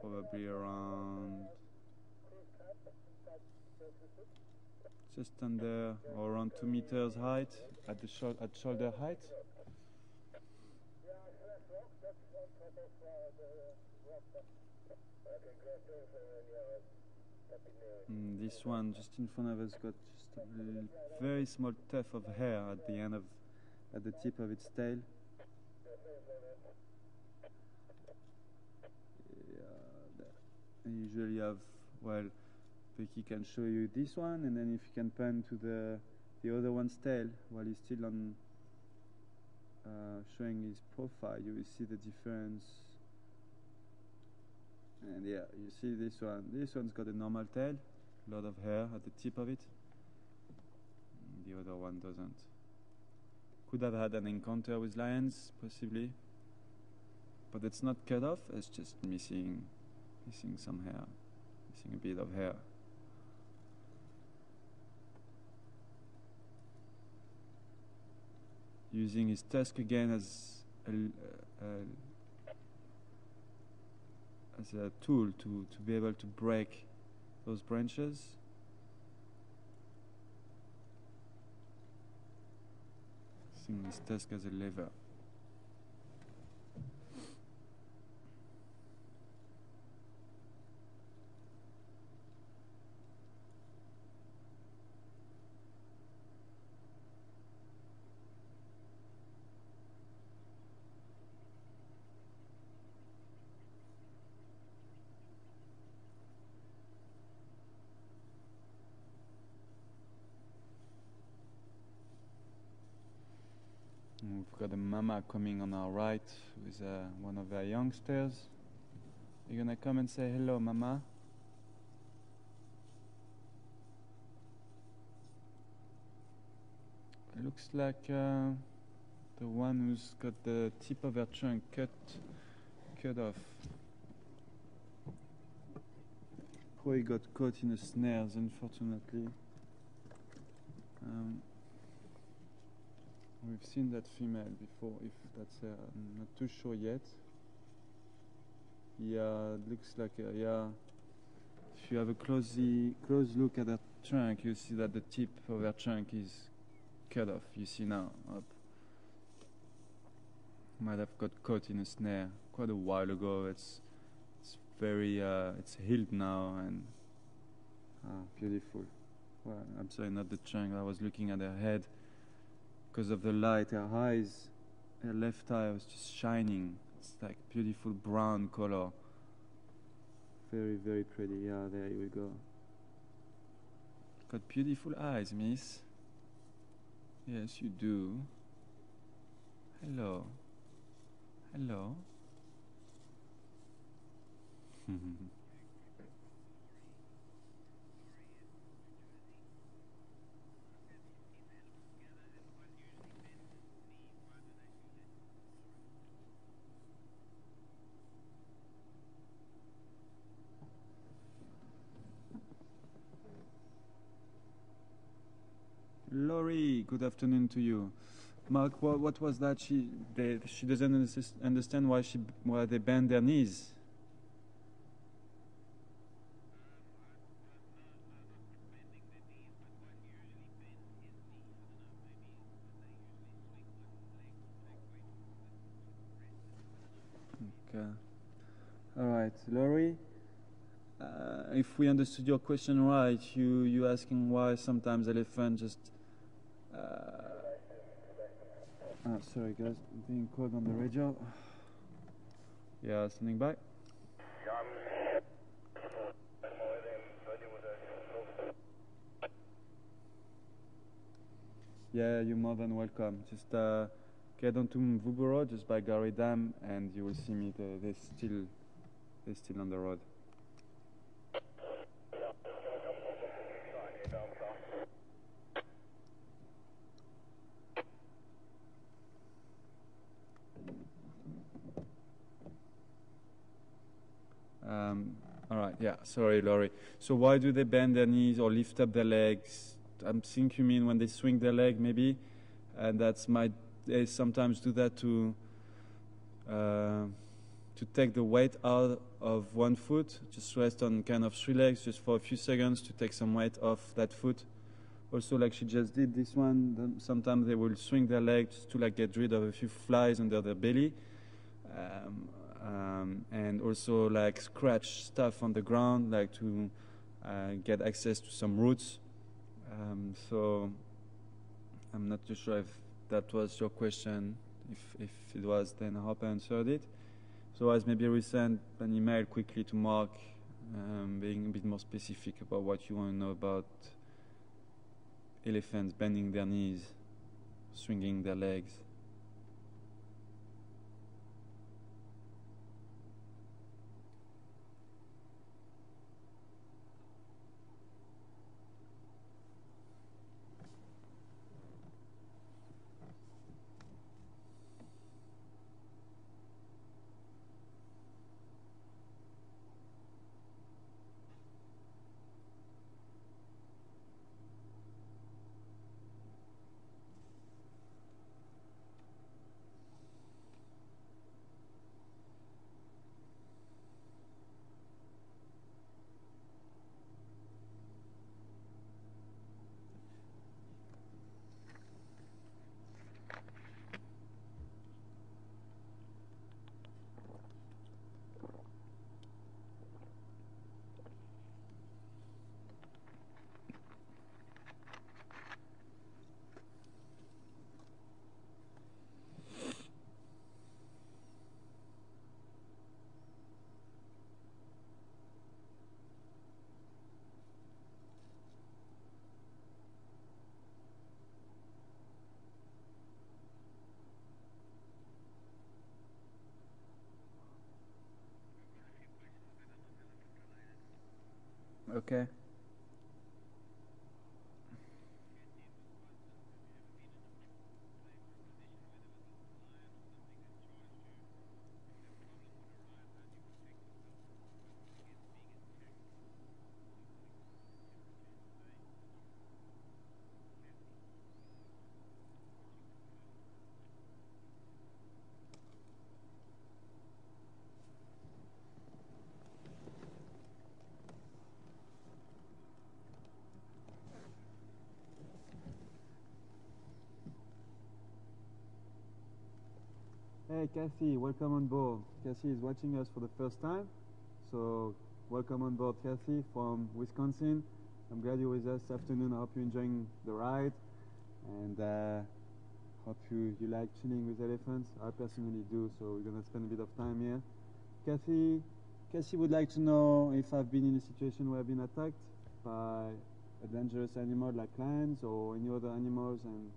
Probably around just under or around 2 meters height at the at shoulder height. This one just in front of us got just a very small tuft of hair at the end at the tip of its tail. I usually have, well, Vicky can show you this one, and then if you can pan to the other one's tail while he's still on showing his profile, you will see the difference. And yeah, you see this one. This one's got a normal tail, a lot of hair at the tip of it. The other one doesn't. Could have had an encounter with lions, possibly, but it's not cut off. It's just missing some hair, missing a bit of hair. Using his tusk again as a tool to be able to break those branches. Using his tusk as a lever. We've got a mama coming on our right with one of our youngsters. You're gonna come and say hello, mama? It looks like the one who's got the tip of her trunk cut off. Probably got caught in the snares, unfortunately. We've seen that female before, if that's her. I'm not too sure yet. Yeah, it looks like, yeah. If you have a close look at her trunk, you see that the tip of her trunk is cut off. You see now, up. Might have got caught in a snare quite a while ago. It's very, it's healed now, and beautiful. Well, I'm sorry, not the trunk. I was looking at her head. Because of the light, her eyes, her left eye was just shining. It's like beautiful brown color. Very, very pretty. Yeah, there you go. Got beautiful eyes, miss. Yes, you do. Hello. Hello. Laurie, good afternoon to you. Mark, what was that? She doesn't understand why they bend their knees. Okay. if we understood your question right, you asking why sometimes elephants just. Sorry guys, I'm being called on the radio. Yeah, standing by. Yeah, you're more than welcome. Just get onto Mvuburo just by Gary Dam, and you will see me. They're still on the road. All right, yeah, sorry, Laurie. So why do they bend their knees or lift up their legs? I think you mean when they swing their leg, maybe, and they sometimes do that to take the weight out of one foot, just rest on kind of three legs just for a few seconds to take some weight off that foot. Also, like she just did this one, sometimes they will swing their legs to like get rid of a few flies under their belly. And also like scratch stuff on the ground, like to get access to some roots. So I'm not too sure if that was your question. If it was, then I hope I answered it. So as maybe resend an email quickly to Mark, being a bit more specific about what you want to know about elephants bending their knees, swinging their legs. Okay. Hey Kathy, welcome on board. Kathy is watching us for the first time, so welcome on board Kathy from Wisconsin. I'm glad you're with us this afternoon. I hope you're enjoying the ride, and hope you like chilling with elephants. I personally do, so we're going to spend a bit of time here. Kathy would like to know if I've been in a situation where I've been attacked by a dangerous animal like lions or any other animals, and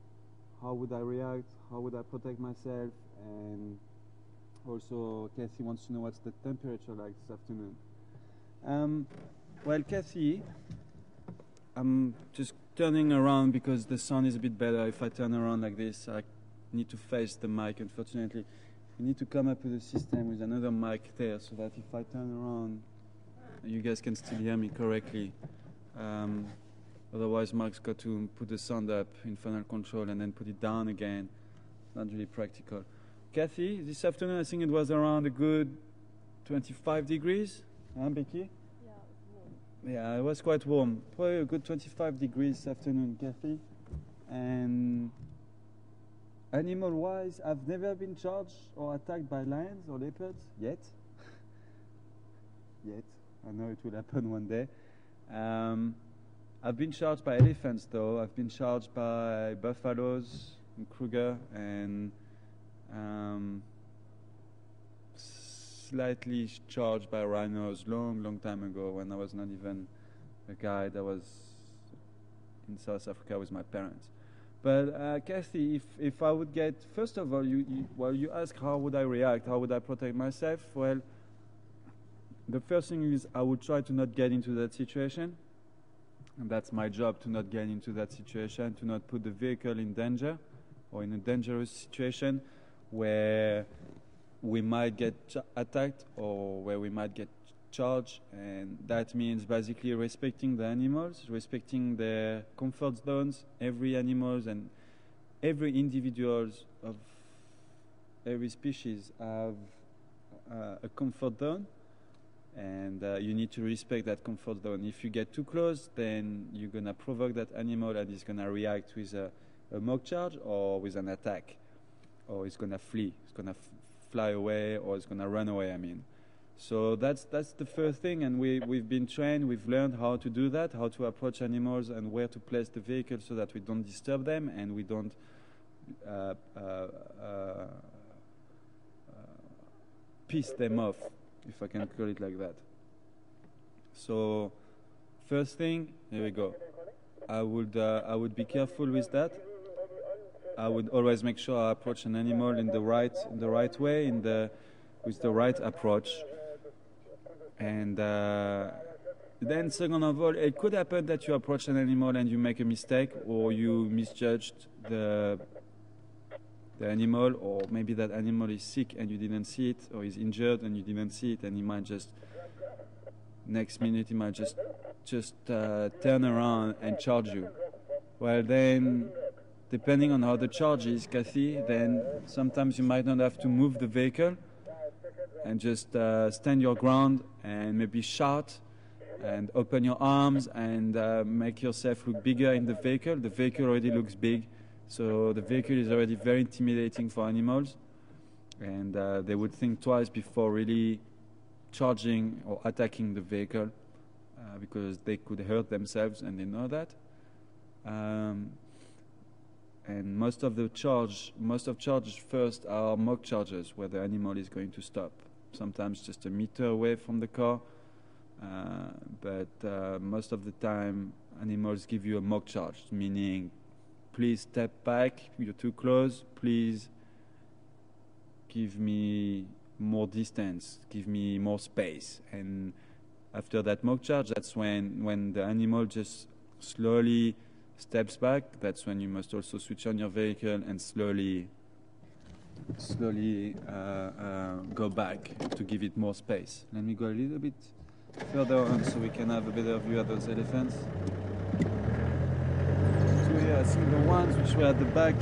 how would I react, how would I protect myself, and also Kathy wants to know what's the temperature like this afternoon. Well, Kathy, I'm just turning around because the sound is a bit better. If I turn around like this, I need to face the mic, unfortunately. We need to come up with a system with another mic there so that if I turn around, you guys can still hear me correctly. Otherwise, Mark's got to put the sound up in final control and then put it down again. It's not really practical. Kathy, this afternoon I think it was around a good 25 degrees. Huh, Becky? Yeah, it was warm. Yeah, it was quite warm. Probably a good 25 degrees this afternoon, Kathy. And animal-wise, I've never been charged or attacked by lions or leopards yet. I know it will happen one day. I've been charged by elephants, though. I've been charged by buffaloes in Kruger, and slightly charged by rhinos long time ago, when I was not even a guide. I was in South Africa with my parents. But Kathy, if I would get, first of all, you ask how would I react, how would I protect myself? Well, the first thing is I would try to not get into that situation. And that's my job, to not get into that situation, to not put the vehicle in danger or in a dangerous situation where we might get attacked or where we might get charged. And that means basically respecting the animals, respecting their comfort zones. Every animals and every individuals of every species have a comfort zone. And you need to respect that comfort zone. If you get too close, then you're going to provoke that animal, and it's going to react with a mock charge or with an attack. Or it's going to flee. It's going to fly away, or it's going to run away, I mean. So that's the first thing, and we've been trained, we've learned how to do that, how to approach animals and where to place the vehicle so that we don't disturb them and we don't piss them off, if I can call it like that. So, first thing, here we go. I would be careful with that. I would always make sure I approach an animal in the right way, with the right approach. And then, second of all, it could happen that you approach an animal and you make a mistake, or you misjudged the animal, or maybe that animal is sick and you didn't see it, or is injured and you didn't see it, and he might just, next minute he might just turn around and charge you. Well, then, depending on how the charge is, Kathy, then sometimes you might not have to move the vehicle and just stand your ground and maybe shout and open your arms and make yourself look bigger in the vehicle. The vehicle already looks big. So the vehicle is already very intimidating for animals, and they would think twice before really charging or attacking the vehicle because they could hurt themselves, and they know that. And most of charges first are mock charges, where the animal is going to stop. Sometimes just a meter away from the car, but most of the time animals give you a mock charge, meaning, please step back, you're too close, please give me more distance, give me more space. And after that mock charge, that's when the animal just slowly steps back, that's when you must also switch on your vehicle and slowly go back to give it more space. Let me go a little bit further on so we can have a better view of those elephants. I think the ones which were at the back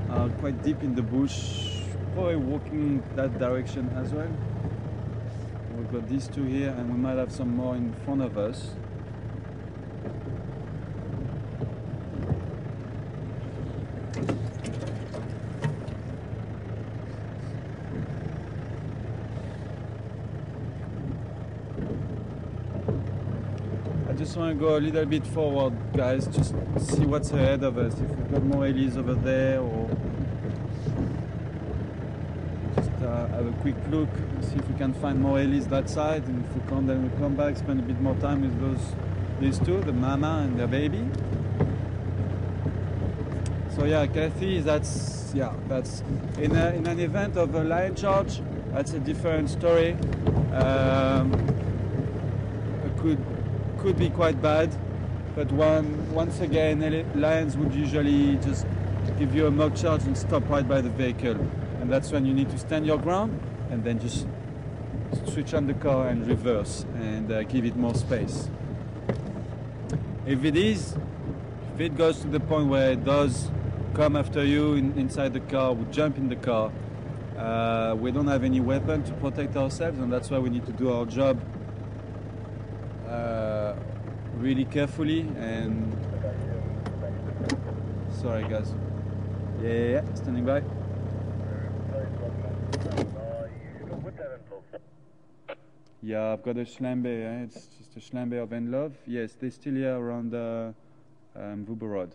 are quite deep in the bush, probably walking that direction as well. We've got these two here, and we might have some more in front of us. I just want to go a little bit forward, guys, just see what's ahead of us. If we've got more Ellies over there, or just have a quick look, see if we can find more Ellies that side. And if we can't, then we'll come back, spend a bit more time with these two, the mama and the baby. So yeah, Kathy, that's in an event of a lion charge. That's a different story. Could be quite bad, but once again, lions would usually just give you a mock charge and stop right by the vehicle, and that's when you need to stand your ground and then just switch on the car and reverse and give it more space. If it goes to the point where it does come after you inside the car, we jump in the car. We don't have any weapon to protect ourselves, and that's why we need to do our job really carefully. And sorry guys, yeah, standing by. Yeah, I've got a Schlembe. It's just a Schlembe of Enlove. Yes, they're still here around Vuborod.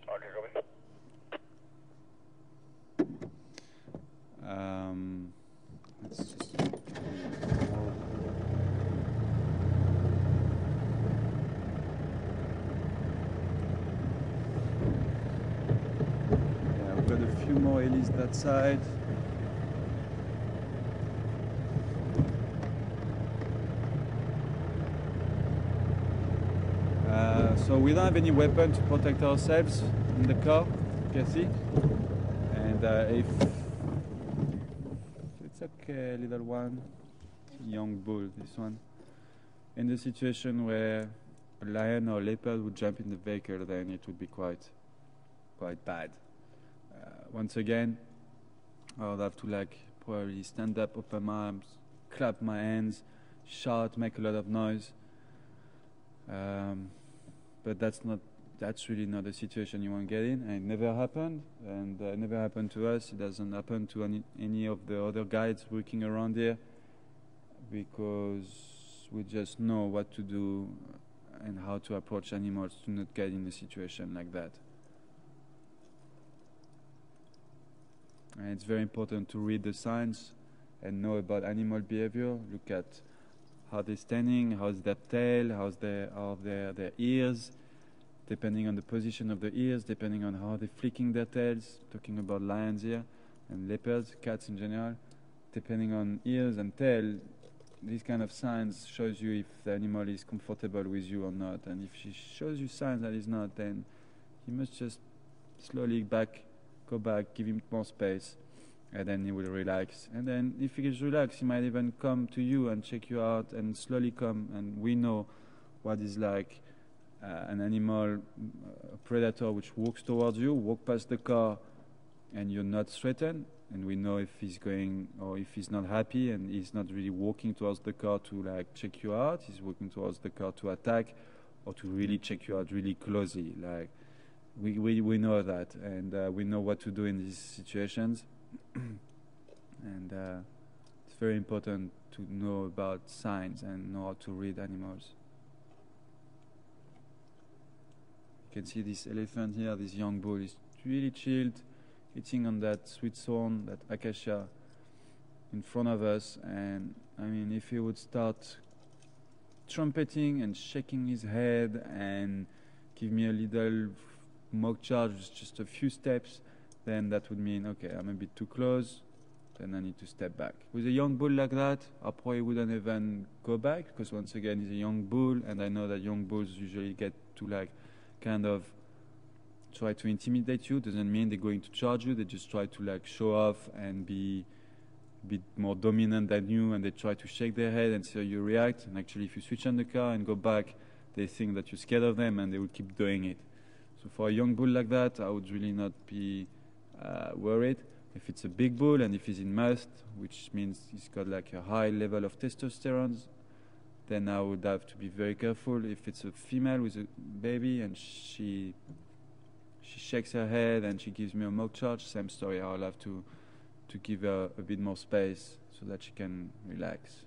Okay, copy. Let's just yeah, we've got a few more helis that side. So we don't have any weapon to protect ourselves in the car, you can see. And if it's okay, little one, young bull, this one. In the situation where a lion or leopard would jump in the vehicle, then it would be quite bad. Once again, I would have to like probably stand up, open my arms, clap my hands, shout, make a lot of noise. But that's really not a situation you want to get in, and it never happened, and it never happened to us. It doesn't happen to any of the other guides working around here, because we just know what to do and how to approach animals to not get in a situation like that. And it's very important to read the signs and know about animal behavior. Look at how they're standing, how's their tail, how's their ears, depending on the position of the ears, depending on how they're flicking their tails, talking about lions here, and leopards, cats in general. Depending on ears and tail, these kind of signs shows you if the animal is comfortable with you or not. And if she shows you signs that it's not, then you must just slowly go back, give him more space, and then he will relax. And then if he gets relaxed, he might even come to you and check you out and slowly come. And we know what is like an animal, a predator which walks towards you, walk past the car, and you're not threatened. And we know if he's going or if he's not happy and he's not really walking towards the car to like check you out. He's walking towards the car to attack or to really check you out really closely. Like we know that, and we know what to do in these situations. And it's very important to know about signs and know how to read animals. You can see this elephant here, this young bull is really chilled, eating on that sweet thorn, that acacia in front of us. And I mean, if he would start trumpeting and shaking his head and give me a little mock charge, just a few steps, then that would mean, okay, I'm a bit too close, then I need to step back. With a young bull like that, I probably wouldn't even go back, because once again, he's a young bull, and I know that young bulls usually get to like kind of try to intimidate you. Doesn't mean they're going to charge you, they just try to like show off and be a bit more dominant than you, and they try to shake their head and see how you react. And actually, if you switch on the car and go back, they think that you're scared of them, and they will keep doing it. So for a young bull like that, I would really not be worried. If it's a big bull and if he's in must, which means he's got like a high level of testosterone, then I would have to be very careful. If it's a female with a baby and she shakes her head and she gives me a mock charge, same story. I'll have to give her a bit more space so that she can relax.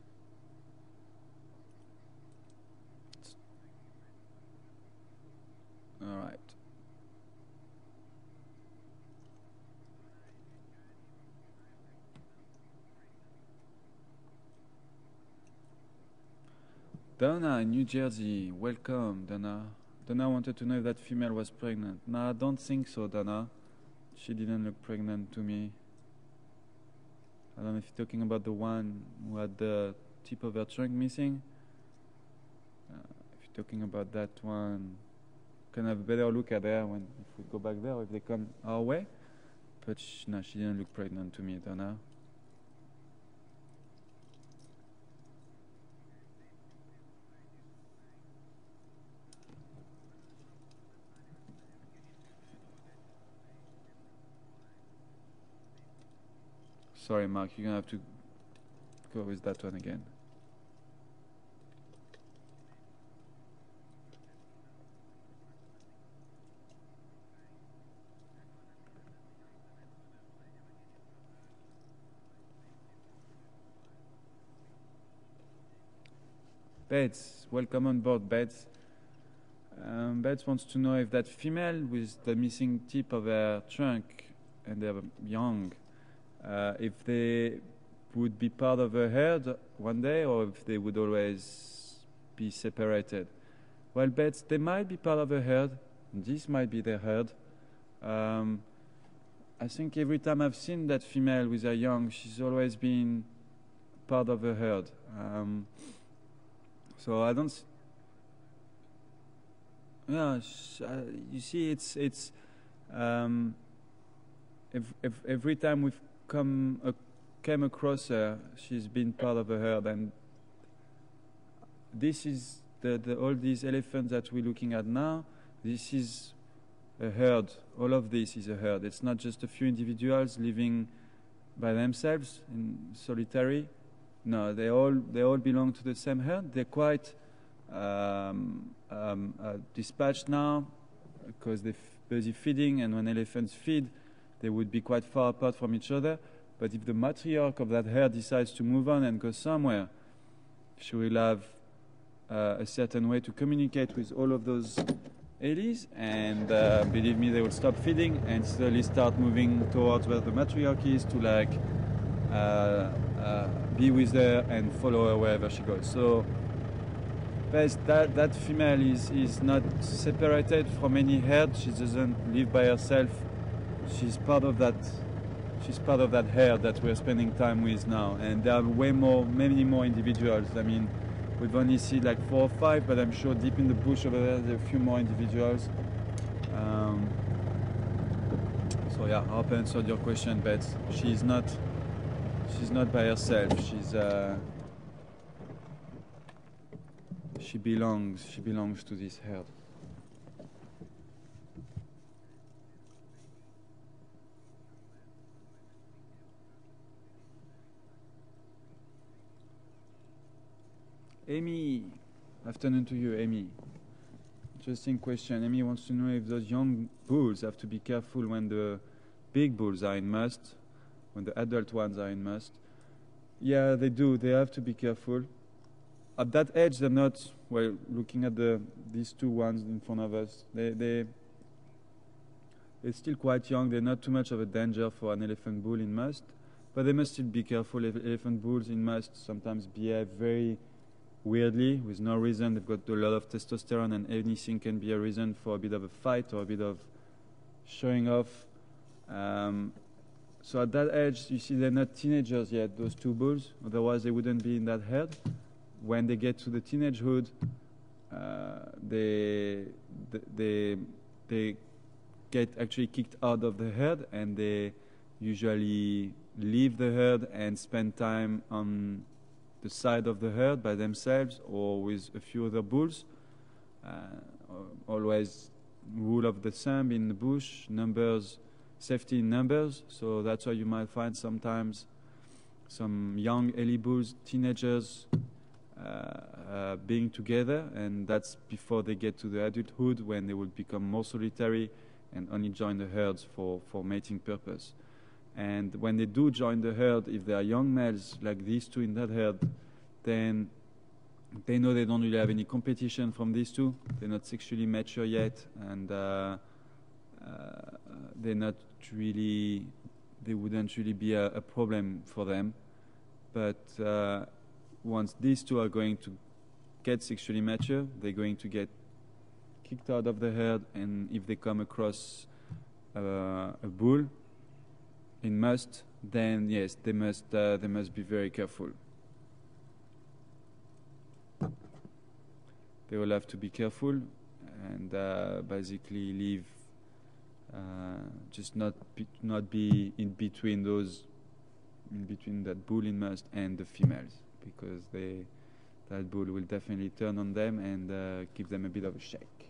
All right. Donna in New Jersey, welcome, Donna. Donna wanted to know if that female was pregnant. No, I don't think so, Donna. She didn't look pregnant to me. I don't know if you're talking about the one who had the tip of her trunk missing. If you're talking about that one, can have a better look at her if we go back there, or if they come our way. But no, she didn't look pregnant to me, Donna. Sorry, Mark, you're going to have to go with that one again. Beds, welcome on board, Beds. Beds wants to know if that female with the missing tip of her trunk and they're young, if they would be part of a herd one day or if they would always be separated. Well, Beds, they might be part of a herd. This might be their herd. I think every time I've seen that female with her young, she's always been part of a herd. So I don't. Yeah, you see, it's every time we've came across her, she's been part of a herd, and this is all these elephants that we're looking at now. This is a herd. All of this is a herd. It's not just a few individuals living by themselves in solitary. No, they all belong to the same herd. They're quite dispatched now because they're busy feeding, and when elephants feed, they would be quite far apart from each other. But if the matriarch of that herd decides to move on and go somewhere, she will have a certain way to communicate with all of those Ellies, and believe me, they will stop feeding and slowly start moving towards where the matriarch is to be with her and follow her wherever she goes. So that female is not separated from any herd. She doesn't live by herself. She's part of that. She's part of that herd that we're spending time with now, and there are many more individuals. I mean, we've only seen like 4 or 5, but I'm sure deep in the bush over there, there are a few more individuals. So yeah, I hope I answered your question, but she's not by herself. She belongs to this herd. Amy, afternoon to you, Amy. Interesting question. Amy wants to know if those young bulls have to be careful when the big bulls are in must, when the adult ones are in must. Yeah, they do. They have to be careful. At that age, they're not, well, looking at these 2 ones in front of us, they're still quite young. They're not too much of a danger for an elephant bull in must, but they must still be careful. Elephant bulls in must sometimes behave very weirdly, with no reason. They've got a lot of testosterone, and anything can be a reason for a bit of a fight or a bit of showing off. So at that age, you see, they're not teenagers yet, those 2 bulls. Otherwise, they wouldn't be in that herd. When they get to the teenagehood, they get actually kicked out of the herd, and they usually leave the herd and spend time on the side of the herd by themselves or with a few other bulls. Always rule of the thumb in the bush, numbers, safety in numbers. So that's why you might find sometimes some young Ellie bulls, teenagers, being together, and that's before they get to the adulthood, when they will become more solitary and only join the herds for mating purpose. And when they do join the herd, if they are young males like these 2 in that herd, then they know they don't really have any competition from these 2. They're not sexually mature yet, and they wouldn't really be a problem for them. But once these 2 are going to get sexually mature, they're going to get kicked out of the herd, and if they come across a bull in must, then yes, they must be very careful. They will have to be careful and basically leave, just not be in between that bull in must and the females, because that bull will definitely turn on them and give them a bit of a shake.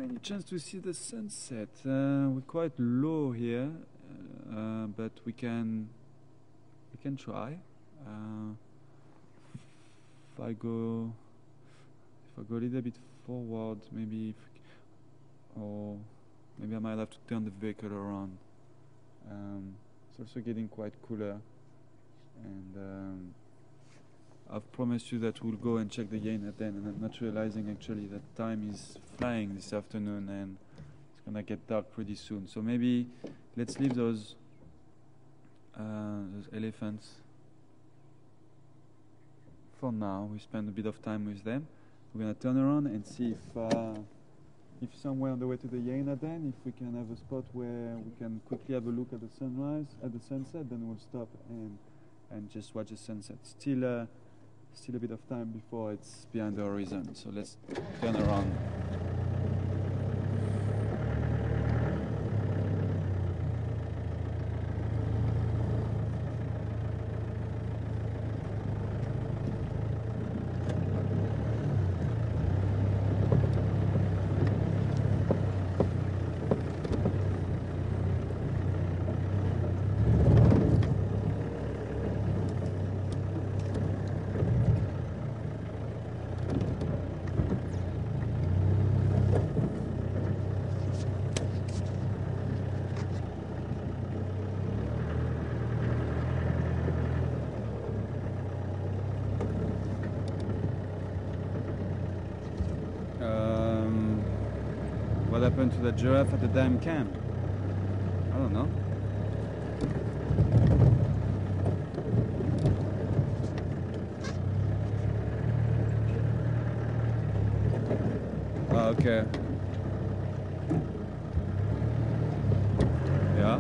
Any chance to see the sunset? We're quite low here, but we can try. If I go a little bit forward, maybe or maybe I might have to turn the vehicle around. It's also getting quite cooler, and I've promised you that we'll go and check the hyena then, and I'm not realizing actually that time is flying this afternoon and it's gonna get dark pretty soon. So maybe let's leave those elephants for now. We spend a bit of time with them. We're gonna turn around and see if somewhere on the way to the hyena den, if we can have a spot where we can quickly have a look at the sunrise, at the sunset, then we'll stop and just watch the sunset. Still a bit of time before it's behind the horizon, so let's turn around. What happened to the giraffe at the damn camp? I don't know. Oh, okay. Yeah.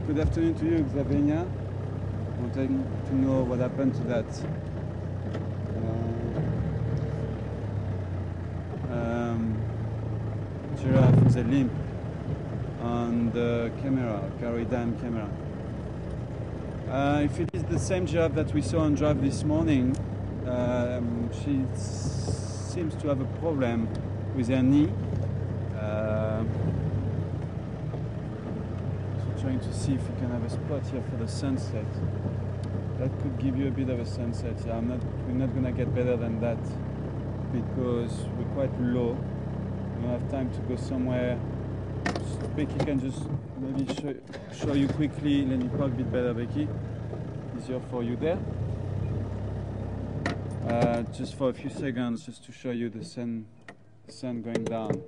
Good afternoon to you, Xavier. Wanting to know what happened to that giraffe with a limp on the camera, Caridam camera. If it is the same giraffe that we saw on drive this morning, she seems to have a problem with her knee. Trying to see if we can have a spot here for the sunset. That could give you a bit of a sunset. Yeah, we're not gonna get better than that because we're quite low. We don't have time to go somewhere. Becky can just maybe show you quickly. Let me park a bit better, Becky. Easier for you there. Just for a few seconds, just to show you the sun going down.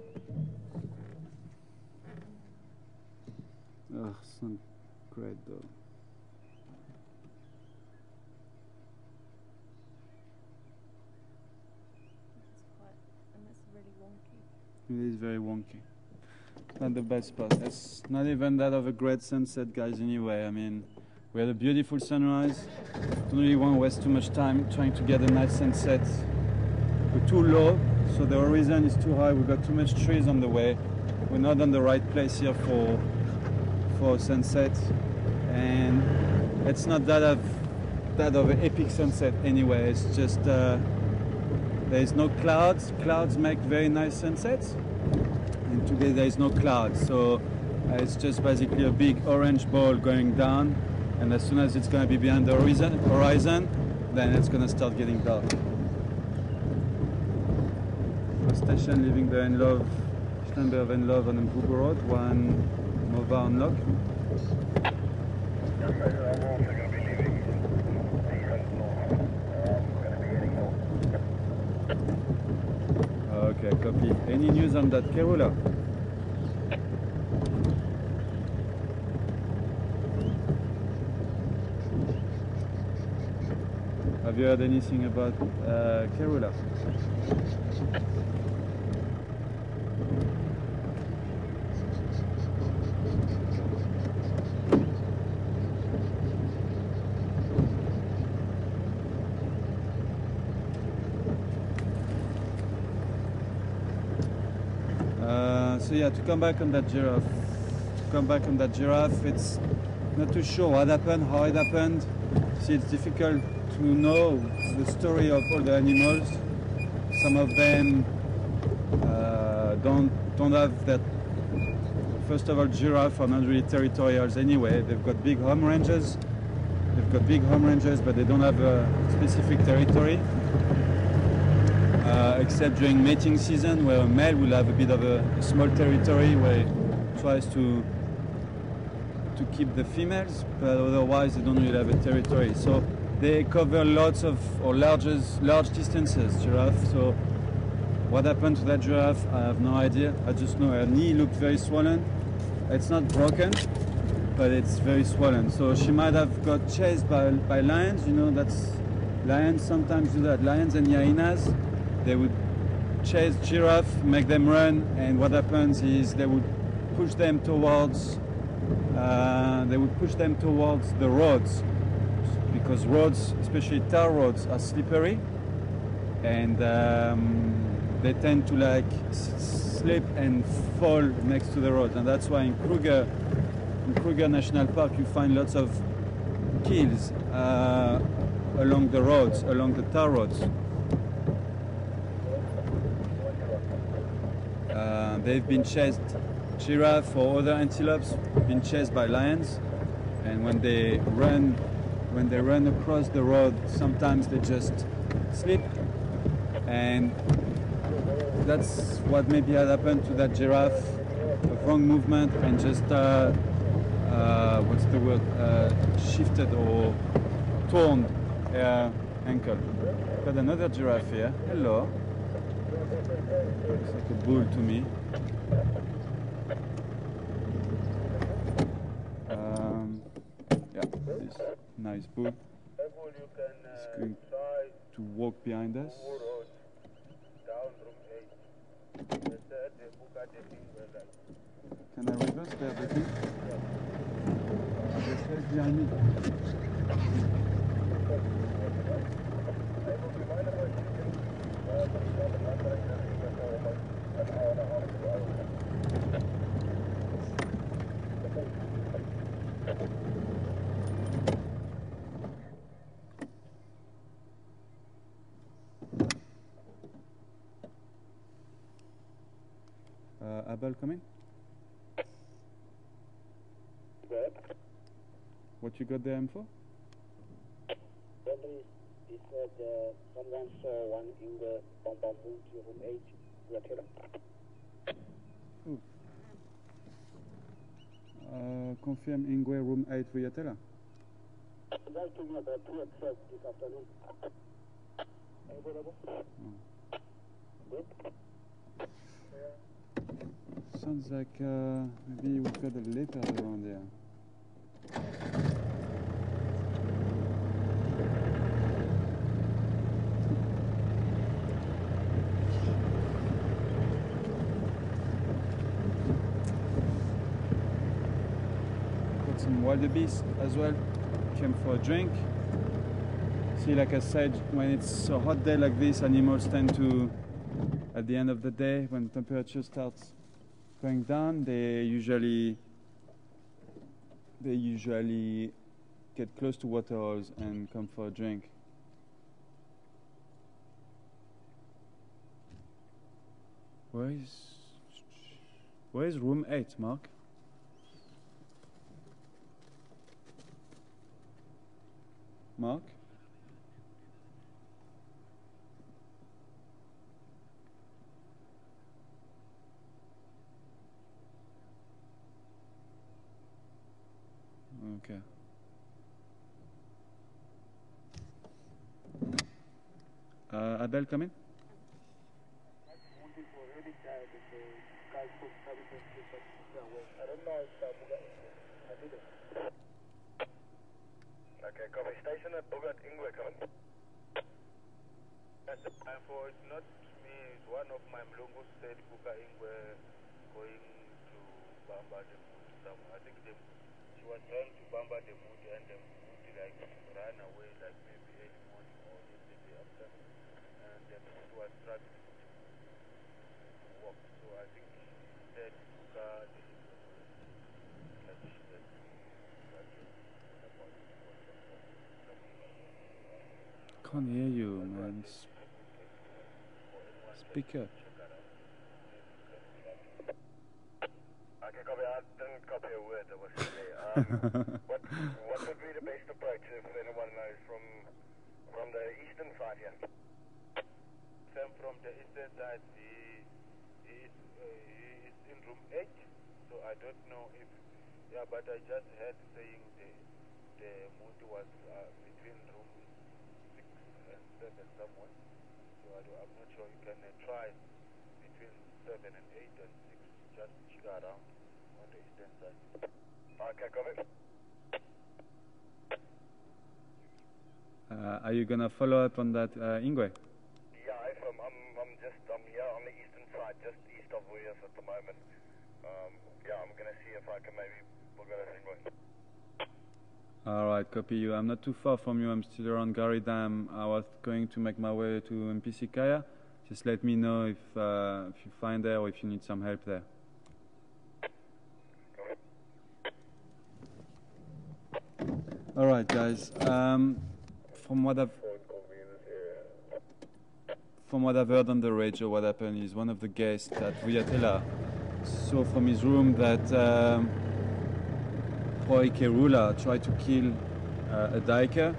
Oh, it's not great though. And it's really wonky. It is very wonky. It's not the best spot. It's not even that of a great sunset, guys, anyway. I mean, we had a beautiful sunrise. Don't really want to waste too much time trying to get a nice sunset. We're too low, so the horizon is too high. We've got too much trees on the way. We're not on the right place here for sunset, and it's not that of an epic sunset anyway. It's just there is no clouds. Clouds make very nice sunsets, and today there is no clouds, so it's just basically a big orange ball going down, and as soon as it's going to be behind the horizon, then it's going to start getting dark. First station leaving the Enlove, Steinberg Enlove on the Bugo Road, one Mova unlock. Okay, copy. Any news on that Kerula? Have you heard anything about Kerula? So yeah, to come back on that giraffe, it's not too sure what happened, how it happened. See, it's difficult to know the story of all the animals. Some of them don't have that. First of all, giraffe are not really territorials anyway. They've got big home ranges. But they don't have a specific territory, except during mating season, where a male will have a bit of a small territory where he tries to keep the females, but otherwise they don't really have a territory. So they cover lots of large distances, giraffe. So what happened to that giraffe, I have no idea. I just know her knee looked very swollen. It's not broken, but it's very swollen. So she might have got chased by lions. You know, lions sometimes do that. Lions and hyenas, they would chase giraffe, make them run, and what happens is they would push them towards the roads, because roads, especially tar roads, are slippery, and they tend to like slip and fall next to the roads, and that's why in Kruger National Park you find lots of kills along the roads, along the tar roads. They've been chased, giraffe or other antelopes have been chased by lions, and when they run across the road, sometimes they just slip, and that's what maybe had happened to that giraffe. A wrong movement and just shifted or torn her ankle. Got another giraffe here. Hello. Looks like a bull to me. Yeah, this nice bull. It's going to walk behind us. Can I reverse there, Becky? There's behind me. Abel coming? What you got the M for? He said someone saw one in the bamboo room 8 Kerula. Confirm Ingwe room 8 Vuyatela. That's talking about 2 o'clock this afternoon. Good. Sounds like maybe we've got a leopard around there. Got some wildebeest as well. Came for a drink. See, like I said, when it's a hot day like this, animals tend to, at the end of the day, when temperature starts going down, they usually get close to waterholes and come for a drink. Where is room 8, Mark? Mark? Okay. Abel, come in. Okay, copy. Station at Bogart, Ingwe, come on. At the time for it's not me, it's one of my Mlungu said Buka Ingwe going to Bamba the mood somewhere. I think she was trying to Bamba the mood and the mood like ran away like maybe early morning or yesterday afternoon. And the mood was struggling to walk. So I think she said Buka the Ingwe like she had Can't hear you, man. Speak up. Okay, copy. I didn't copy a word that was said there. What would be the best approach if anyone knows from the eastern side here? Sam from the eastern side, he is in room 8, so I don't know if, yeah, but I just heard saying the mood was between room 6 and 7 somewhere, so I'm not sure. You can try between 7 and 8 and 6, just check around on the eastern side. Okay, copy. Are you gonna follow up on that, Ingwe? Yeah, I'm here on the eastern side, just east of Williams at the moment. Yeah, I'm gonna see if I can maybe book out a single. Alright, copy you. I'm not too far from you. I'm still around Gary Dam. I was going to make my way to MPC Kaya. Just let me know if you find there or if you need some help there. Alright, guys. From what I've heard on the radio, what happened is one of the guests at Vuyatela saw from his room that Kerula tried to kill a diker,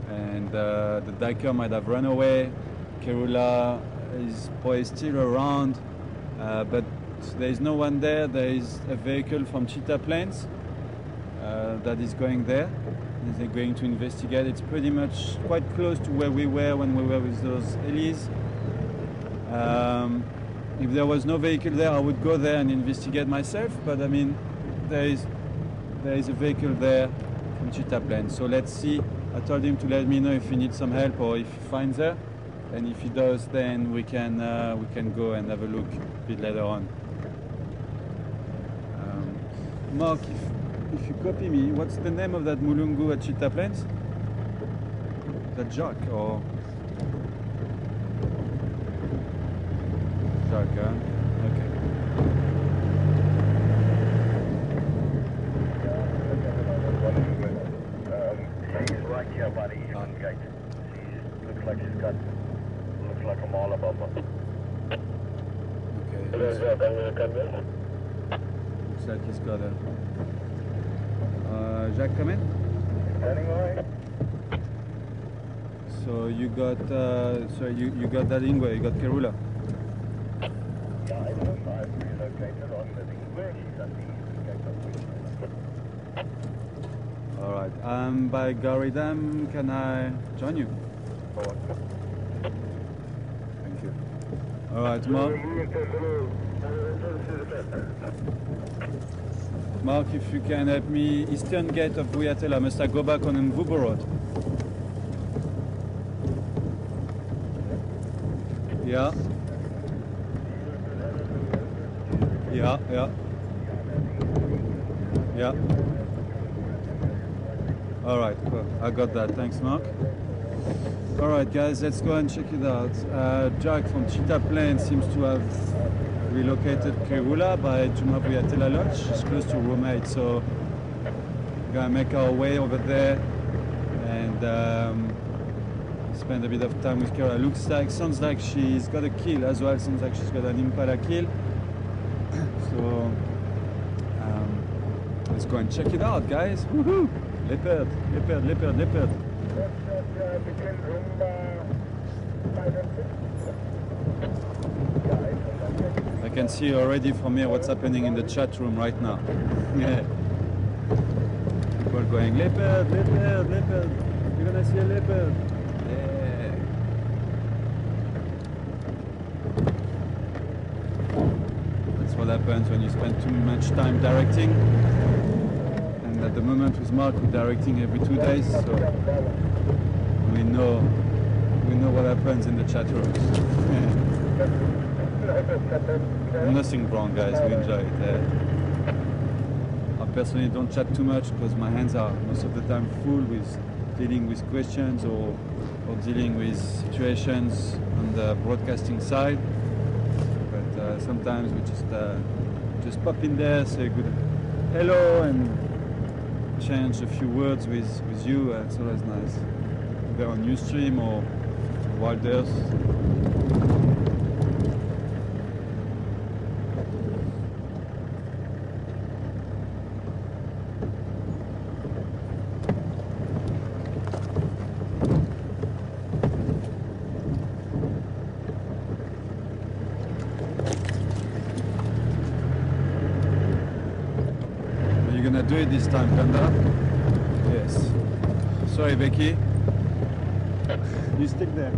and the diker might have run away. Kerula is still around, but there is no one there. There is a vehicle from Cheetah Plains that is going there. They're going to investigate. It's pretty much quite close to where we were when we were with those helis. If there was no vehicle there, I would go there and investigate myself, but I mean, there is a vehicle there from Cheetah Plains. So let's see. I told him to let me know if he needs some help or if he finds her, and if he does, then we can go and have a look a bit later on. Mark, if you copy me, what's the name of that Mulungu at Cheetah Plains? Is that Jacques or Jacques? Huh? Okay. She's right here by the eastern gate. Looks like she's got a mile above her. Okay. Looks like he's got a. Jacques, come in. Standing by. So you got you got that Ingwe, you got Kerula. Yeah, I know. I've relocated on the Ingwe. She's at the eastern gate of Williams. All right. I'm by Gary Dam. Can I join you? Thank you. All right, Mark. Mark, if you can help me, eastern gate of Vuyatela. Must I go back on Mvubu Road? Yeah. Yeah, yeah. Yeah. All right, cool. I got that. Thanks, Mark. All right, guys, let's go and check it out. Jack from Cheetah Plains seems to have relocated Kerula by Juma Vuyatela Lodge. It's close to room 8, so we're gonna make our way over there and spend a bit of time with Kerula. Sounds like she's got a kill as well. Sounds like she's got an Impala kill. So let's go and check it out, guys. Woohoo! Leopard, leopard, leopard, leopard. I can see already from here what's happening in the chat room right now. Yeah. People going, leopard, leopard, leopard. You're gonna see a leopard. Yeah. That's what happens when you spend too much time directing. And at the moment with Mark, we're directing every 2 days, so we know what happens in the chat rooms. Nothing wrong, guys. We enjoy it. I personally don't chat too much because my hands are most of the time full with dealing with questions or dealing with situations on the broadcasting side. But sometimes we just pop in there, say good hello, and change a few words with you. It's always nice. Either on Ustream or Wild Earth. You're gonna do it this time, Panda? Yes. Sorry, Becky. You stick there.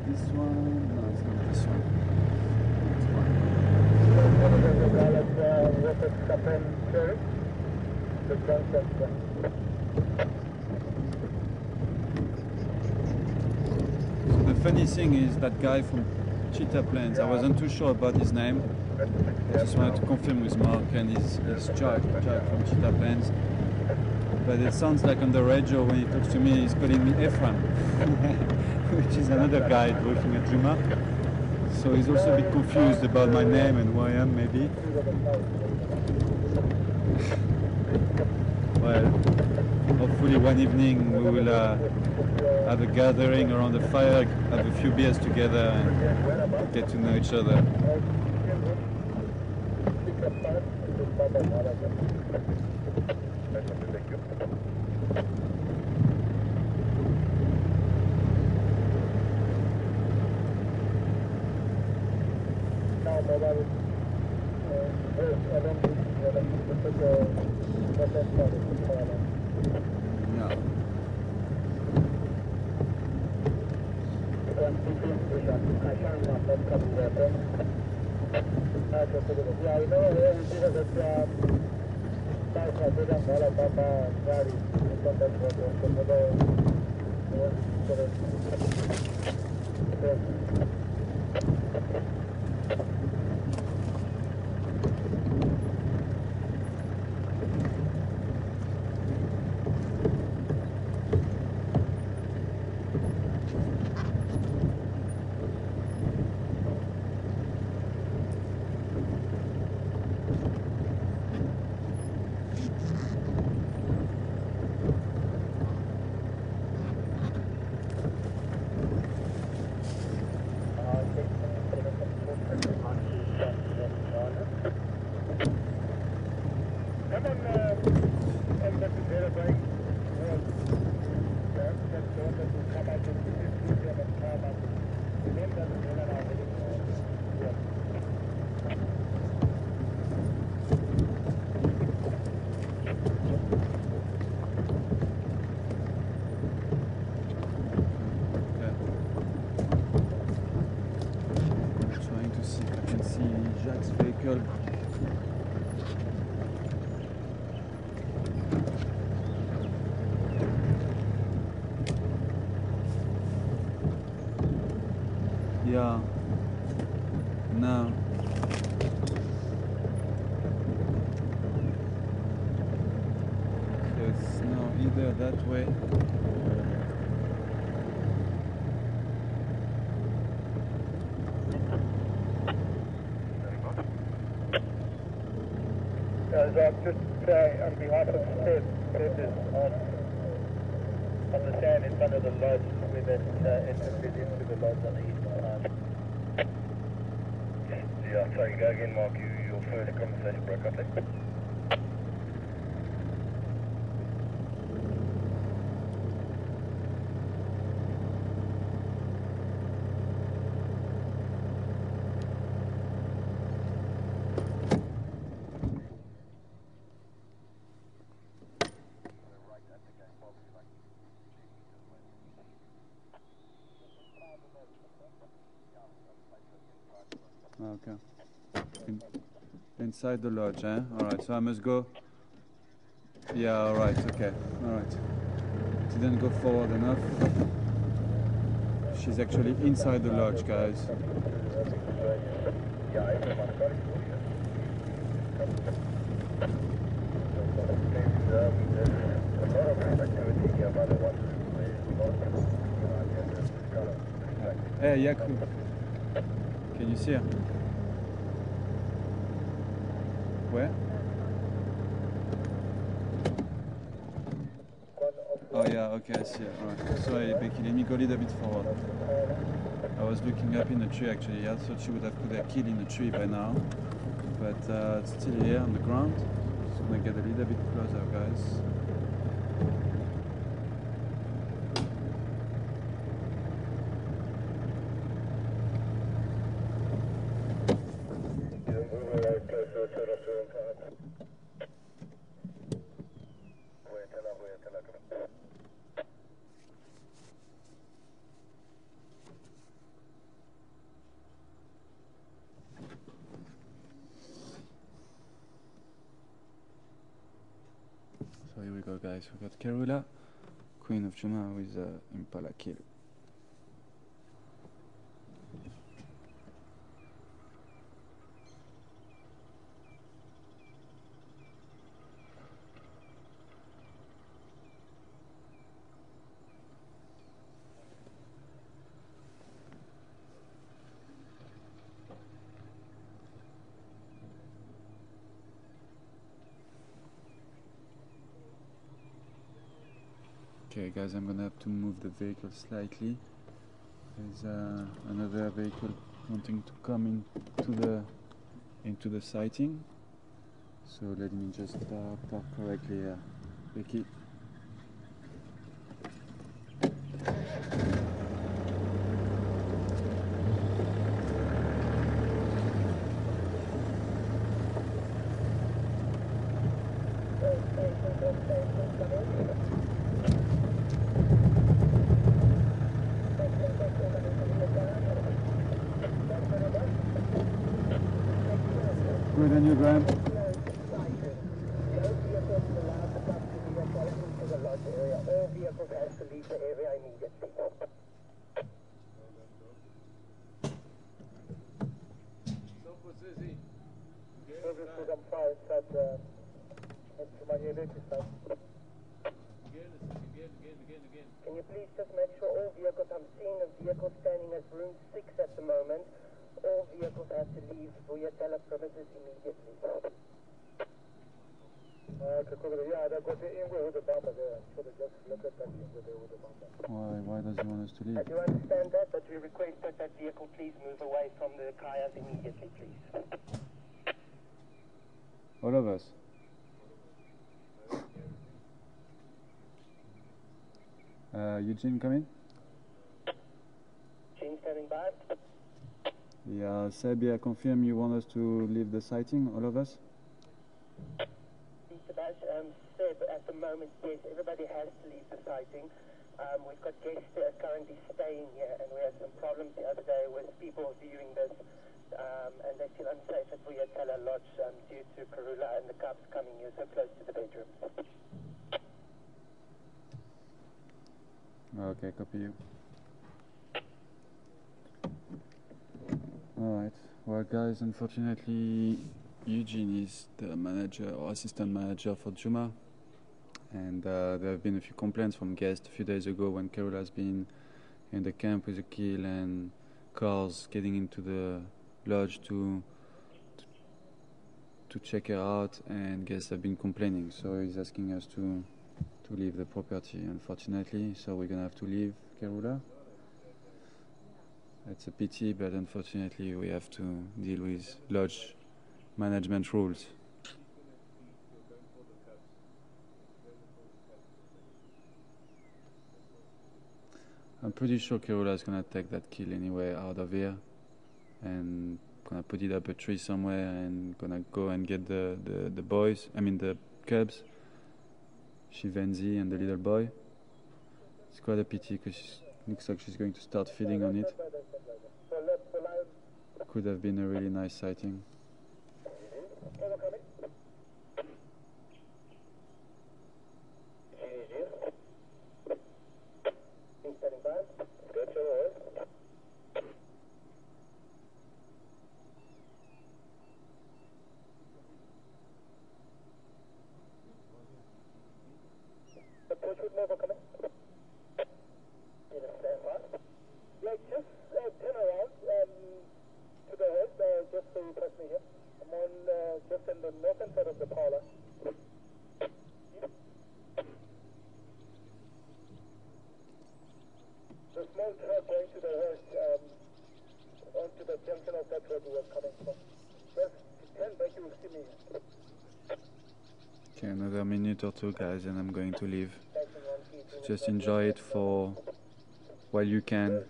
This one? No, it's not this one. So the funny thing is that guy from Cheetah Plains, I wasn't too sure about his name. I just wanted to confirm with Mark, and it's Jack from Cheetah Plains. But it sounds like on the radio when he talks to me, he's calling me Ephraim, which is another guide working at Juma. So he's also a bit confused about my name and who I am, maybe. Well, hopefully one evening we will have a gathering around the fire, have a few beers together and get to know each other. Yeah. No. Yes, no, either that way. Just on behalf of Seb is on the sand in front of the lodge with that entrance into the lodge on the east side. Yeah, sorry, go again, Mark. Your first conversation broke up there. Okay. Inside the lodge, eh? Alright, so I must go. Yeah, alright, okay. Alright. Didn't go forward enough. She's actually inside the lodge, guys. Hey, Yaku. Can you see her? Where? Oh yeah, okay, I see her. Alright. Sorry, Becky, let me go a little bit forward. I was looking up in the tree actually. I thought she would have put her kid in the tree by now. But it's still here on the ground. So I'm gonna get a little bit closer, guys. So here we go, guys. We got Kerula, Queen of Juma, with Impala kill. Okay, guys, I'm gonna have to move the vehicle slightly. There's another vehicle wanting to come into the sighting. So let me just park correctly here. Vicky. Good on you, Graham. All vehicles have to leave the area immediately. Services on fire at Can you please just make sure all vehicles, I'm seeing a vehicle standing at room 6 at the moment. All vehicles have to leave Vuyatela premises immediately. Yeah, they've got the Ingwe with the bomber there. Should have just looked at that Ingwe there with the bomber. Why does he want us to leave? I do understand that, but we request that that vehicle please move away from the Kayas immediately, please. All of us. Eugene, come in. Gene standing by. Yeah, Seb, I confirm you want us to leave the sighting, all of us? Mr. Bash, Seb, at the moment, yes, everybody has to leave the sighting. We've got guests currently staying here, and we had some problems the other day with people viewing this, and they feel unsafe at Vuyatela Lodge due to Karula and the Cubs coming here so close to the bedrooms. Okay, copy you. Alright, well guys, unfortunately Eugene is the manager or assistant manager for Juma, and there have been a few complaints from guests a few days ago when Kerula has been in the camp with a kill and cars getting into the lodge to check her out, and guests have been complaining, so he's asking us to leave the property, unfortunately. So we're gonna have to leave Kerula. It's a pity, but unfortunately we have to deal with lodge management rules. I'm pretty sure Kerula is gonna take that kill anyway out of here and gonna put it up a tree somewhere and gonna go and get the boys, I mean the cubs, Shivenzi and the little boy. It's quite a pity because looks like she's going to start feeding on it. Could have been a really nice sighting. Okay, another minute or two, guys, and I'm going to leave. So just enjoy it for while you can.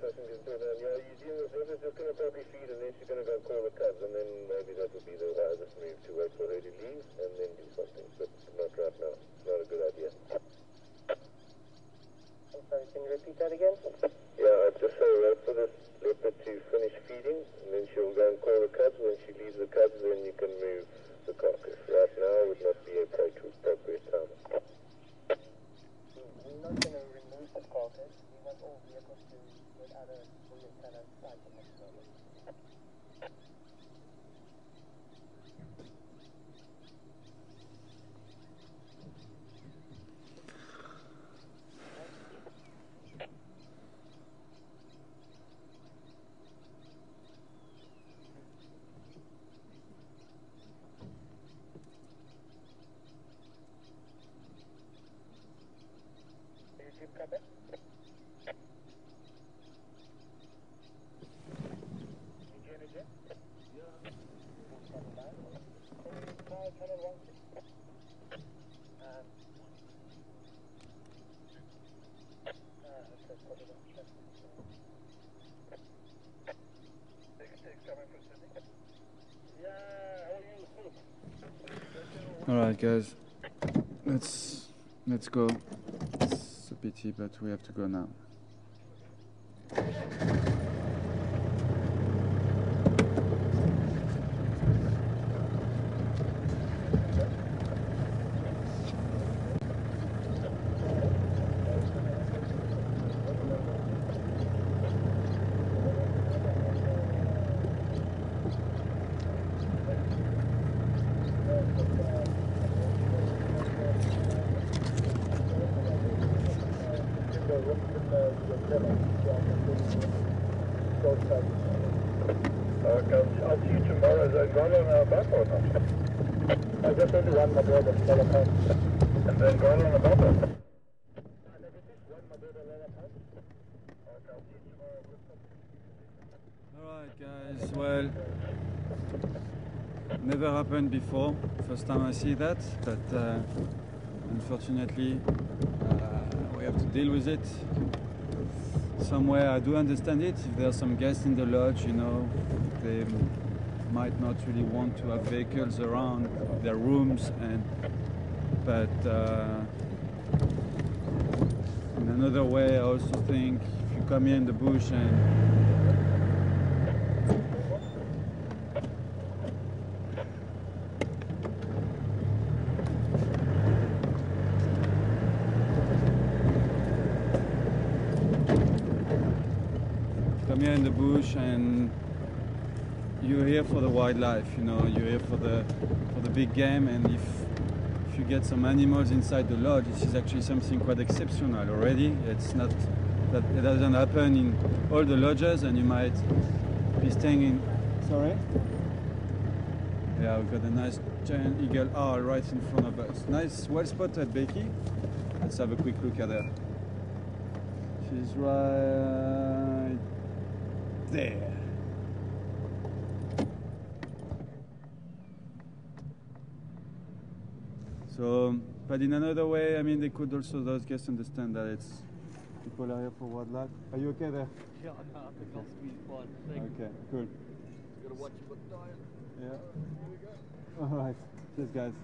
probably feed, and then she's going to go call the cubs, and then maybe that would be the wisest move, to wait for her to leave and then do something. But not right now. It's not a good idea. I'm sorry, can you repeat that again? Yeah, I'd just say wait for this leopard to finish feeding, and then she'll go and call the cubs. When she leaves the cubs, then you can move the carcass. Right now would not be appropriate time. We're not going to remove the carcass. We want all vehicles to get out of the cannon site at this moment. YouTube cover? All right, guys, let's go. It's a pity, but we have to go now. I'll see you tomorrow. Is that gone on our back or not? I just only one my brother, Leopard. And then gone on a bubble. Alright guys, well, never happened before, first time I see that, but unfortunately we have to deal with it. Somewhere I do understand it, if there are some guests in the lodge, you know, they might not really want to have vehicles around their rooms, but in another way I also think if you come here in the bush and here in the bush and you're here for the wildlife, you know, you're here for the big game, and if you get some animals inside the lodge, this is actually something quite exceptional already. It's not that it doesn't happen in all the lodges, and you might be staying in. Sorry? Yeah, we've got a nice giant eagle owl right in front of us. Nice, well spotted, Becky. Let's have a quick look at her. She's right there. So, but in another way, I mean, they could also, those guests understand that it's people are here for wildlife. Are you okay there? Yeah, no, I think I'll squeeze fine. Okay, cool. Gotta watch you look dying. Yeah. Here we go. All right. Cheers, guys.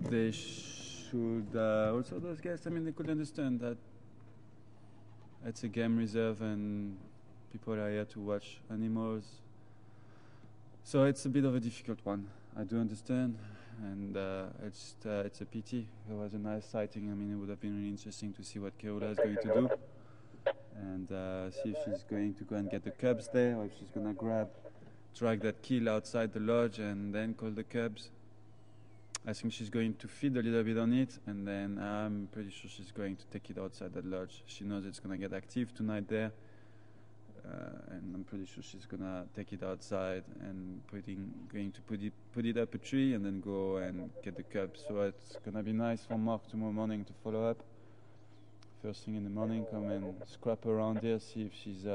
They should also, those guests, I mean, they could understand that it's a game reserve and people are here to watch animals. So it's a bit of a difficult one. I do understand, and it's a pity. It was a nice sighting. I mean, it would have been really interesting to see what Kerula is going to do, and see if she's going to go and get the cubs there, or if she's going to drag that kill outside the lodge and then call the cubs. I think she's going to feed a little bit on it, and then I'm pretty sure she's going to take it outside the lodge. She knows it's going to get active tonight there. And I'm pretty sure she's gonna take it outside and going to put it up a tree and then go and get the cubs. So it's gonna be nice for Mark tomorrow morning to follow up. First thing in the morning, come and scrap around here, see if she's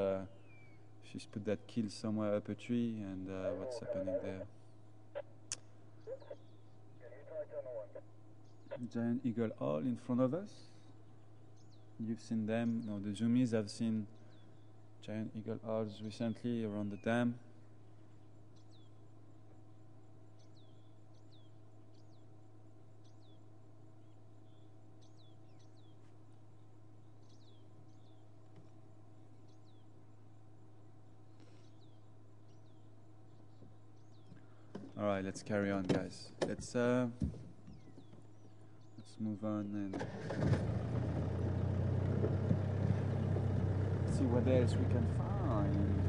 put that kill somewhere up a tree and what's happening there. Giant eagle owl in front of us. You've seen them. No, the zoomies. I've seen giant eagle owls recently around the dam. All right, let's carry on, guys. Let's move on and see what else we can find.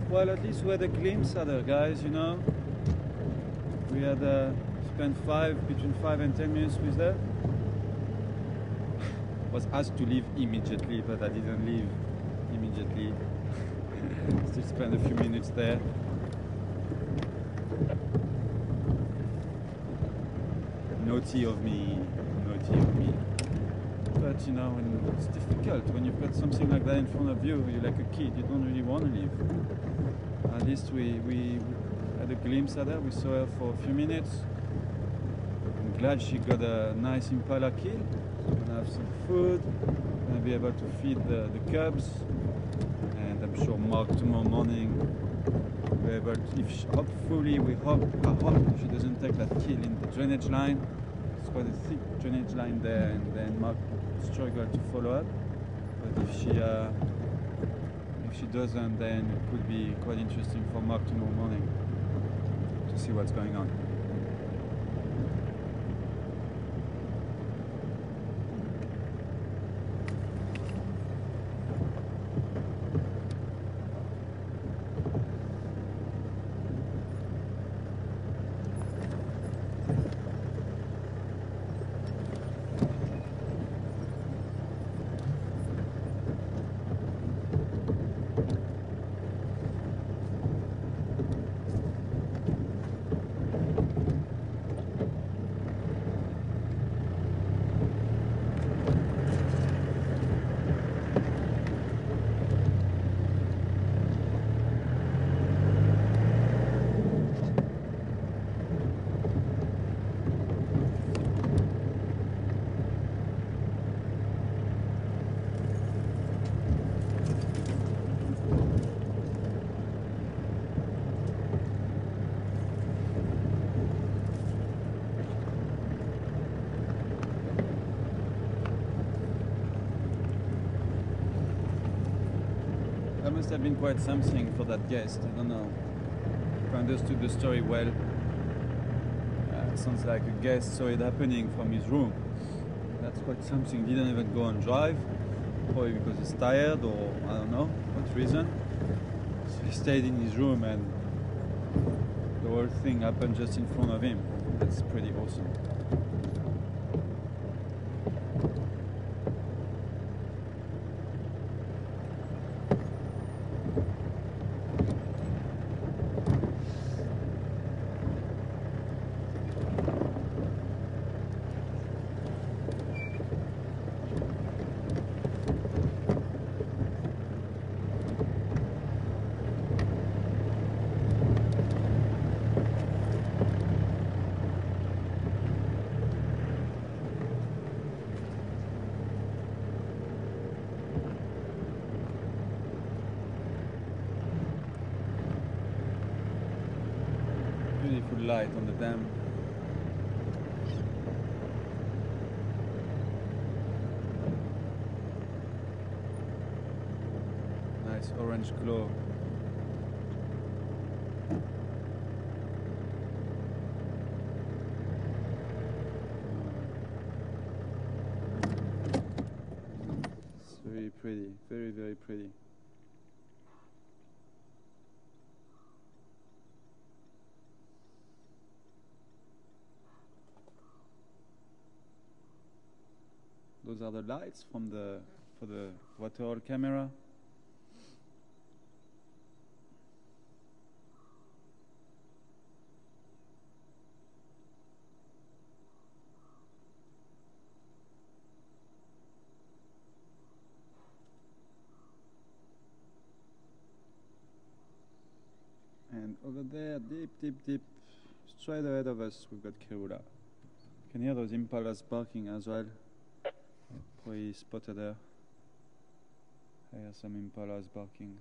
Well, at least we had a glimpse at her, guys, you know. We had spent between 5 and 10 minutes with her. Was asked to leave immediately, but I didn't leave immediately. Still spent a few minutes there. Naughty of me, naughty of me. But you know, it's difficult when you've got something like that in front of you. You're like a kid, you don't really want to leave. At least we had a glimpse at her. We saw her for a few minutes. I'm glad she got a nice impala kill. Gonna have some food. Gonna be able to feed the cubs. And I'm sure tomorrow morning we'll be able to, hopefully I hope she doesn't take that kill in the drainage line. It's quite a thick drainage line there, and then Mark will struggle to follow up. But if she doesn't, then it could be quite interesting for Mark tomorrow morning to see what's going on. That must have been quite something for that guest. I don't know if I understood the story well. It sounds like a guest saw it happening from his room. That's quite something. Didn't even go and drive, probably because he's tired or I don't know what reason. So he stayed in his room and the whole thing happened just in front of him. That's pretty awesome. Beautiful light on the dam. Nice orange glow. It's very pretty, very, very pretty. Those are the lights from for the Warthog camera. And over there, deep, straight ahead of us, we've got Kerula. You can hear those impalas barking as well. Probably spotted there. I hear some impalas barking.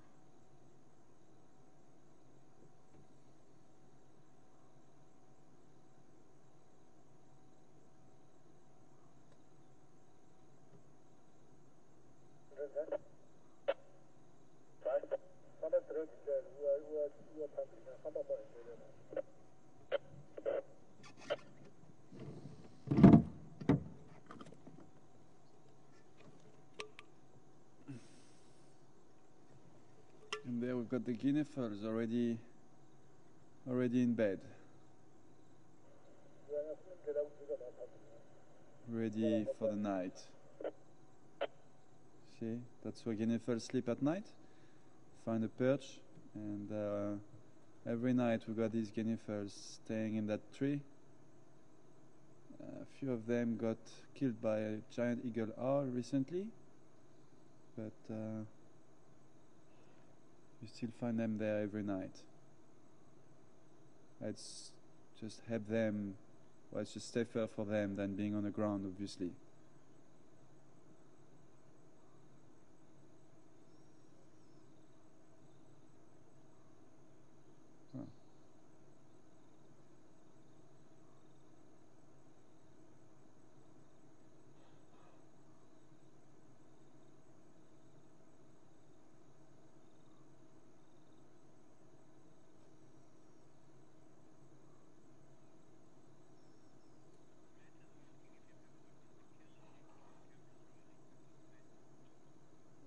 And there we've got the guineas already in bed. Ready for the night. See, that's where guinea sleep at night. Find a perch, and every night we got these guinea staying in that tree. A few of them got killed by a giant eagle owl recently, but you still find them there every night. It's just help them. Well, it's just safer for them than being on the ground, obviously.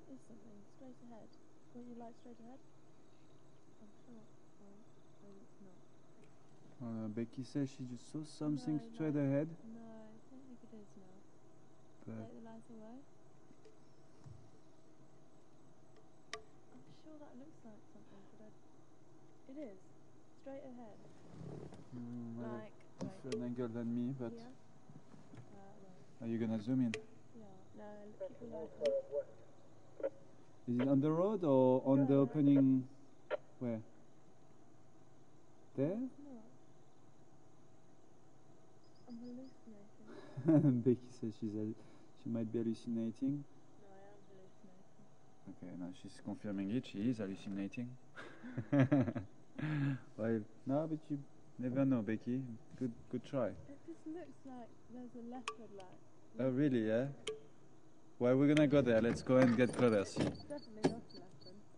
Something straight ahead. Would you like straight ahead? I'm sure. Oh, maybe it's not. Becky says she just saw something No, straight no. ahead. No, I don't think it is now. But Take the lights away. I'm sure that looks like something, but it is. Straight ahead. well, Like, different angle than me, but yeah. are you gonna zoom in? Yeah. No, keep the light on. Is it on the road or on the opening? Where? There? It's not. I'm hallucinating. Becky says she might be hallucinating. No, I am hallucinating. Okay, now she's confirming it. She is hallucinating. Well, no, but you never know, Becky. Good try. It just looks like there's a leopard like. Oh, really? Yeah. Well, we're gonna go there. Let's go and get closer. See. It's definitely not a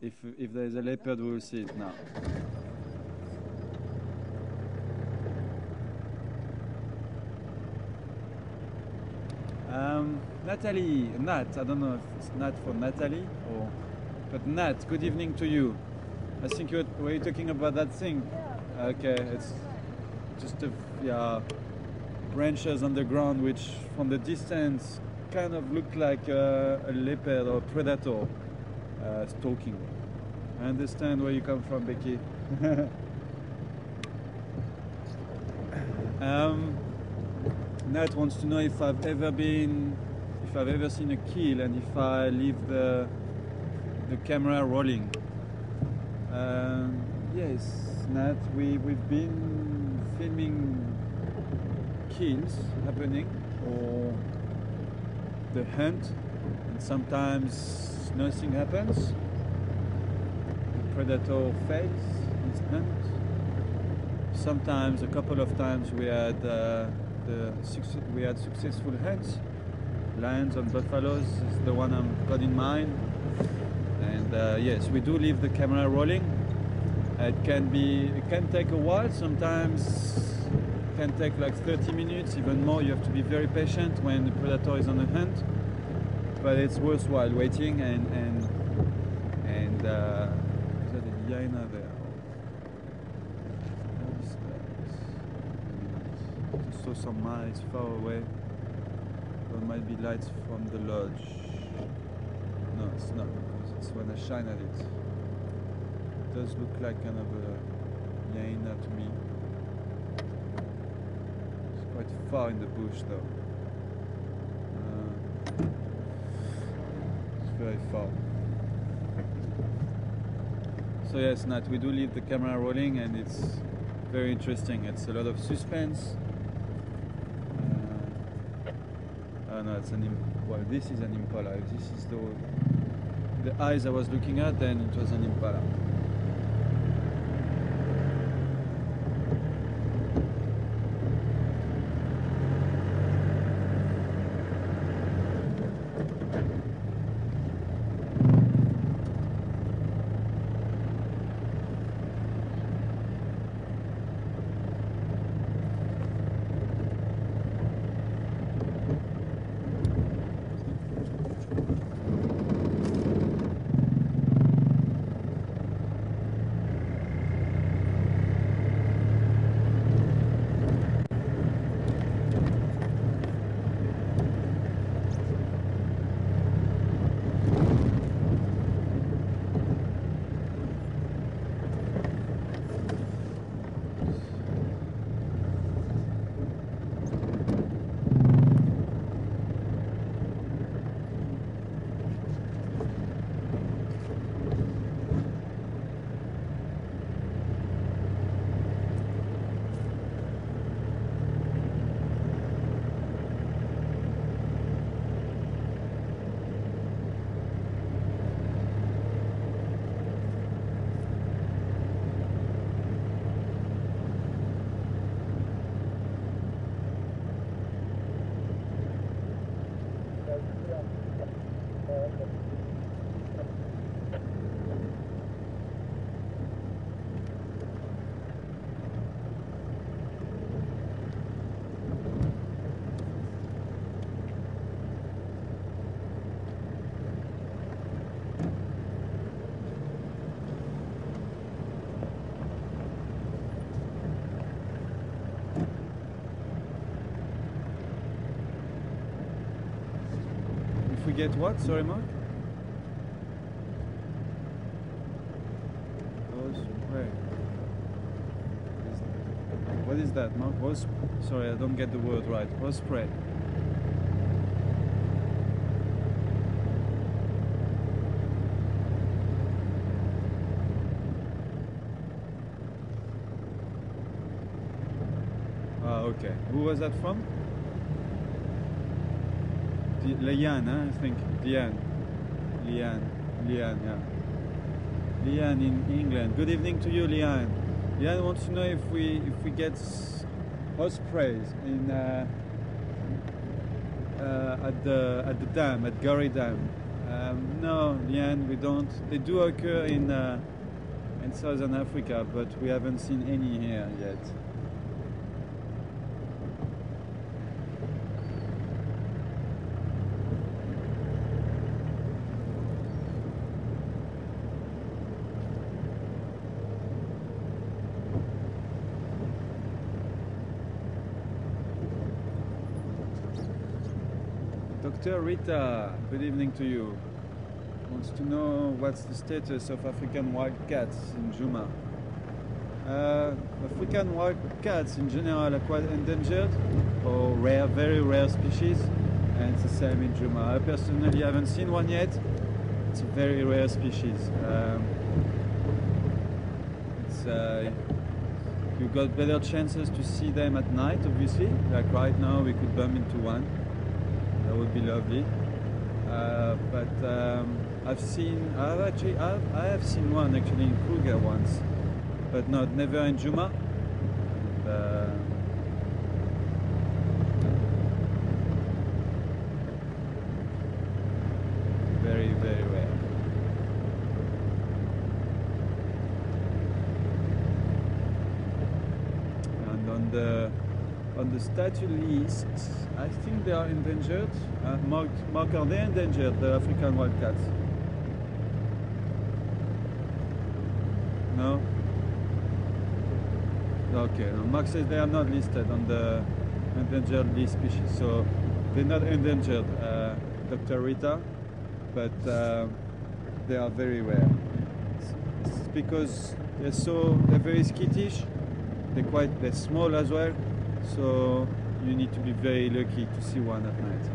leopard. If there's a leopard, we'll see it now. Nat, I don't know if it's Nat for Natalie or, but Nat, good evening to you. I think were you talking about that thing? Yeah. Okay, it's just branches on the ground, which from the distance kind of look like a leopard or predator stalking. I understand where you come from, Becky. Nat wants to know if I've ever seen a kill and if I leave the camera rolling. Yes, Nat, we've been filming kills happening or the hunt, and sometimes nothing happens. The predator fails his hunt. Sometimes, a couple of times, we had successful hunts. Lions and buffaloes is the one I've got in mind. And yes, we do leave the camera rolling. It can take a while. Sometimes it can take like 30 minutes, even more. You have to be very patient when the predator is on the hunt. But it's worthwhile waiting and is that a hyena there? Just saw some miles far away. There might be lights from the lodge. No, it's not, because it's when I shine at it. It does look like kind of a hyena to me. It's quite far in the bush though. It's very far. So yes, Nat, we do leave the camera rolling and it's very interesting. It's a lot of suspense. Oh no, it's well, this is an impala. If this is the eyes I was looking at, then it was an impala. We get what? Sorry, Mark? Osprey. What is that, Mark? Sorry, I don't get the word right. Osprey. Ah, okay. Who was that from? Liane, I think. Liane, yeah. Liane in England. Good evening to you, Liane. Liane wants to know if we get ospreys in at the dam, at Gary Dam. No, Liane, we don't. They do occur in Southern Africa, but we haven't seen any here yet. Dr. Rita, good evening to you. Wants to know what's the status of African wildcats in Juma. African wildcats in general are quite endangered or rare, very rare species, and it's the same in Juma. I personally haven't seen one yet. It's a very rare species. You've got better chances to see them at night, obviously. Like right now, we could bump into one. That would be lovely. But I have seen one actually in Kruger once, but never in Juma. Very, very rare. And on the statue list, I think they are endangered. Mark, are they endangered, the African wildcats? No? Okay, no, Mark says they are not listed on the endangered list species, so They're not endangered, Dr. Rita, but they are very rare. It's because they're very skittish. They're small as well, so you need to be very lucky to see one at night.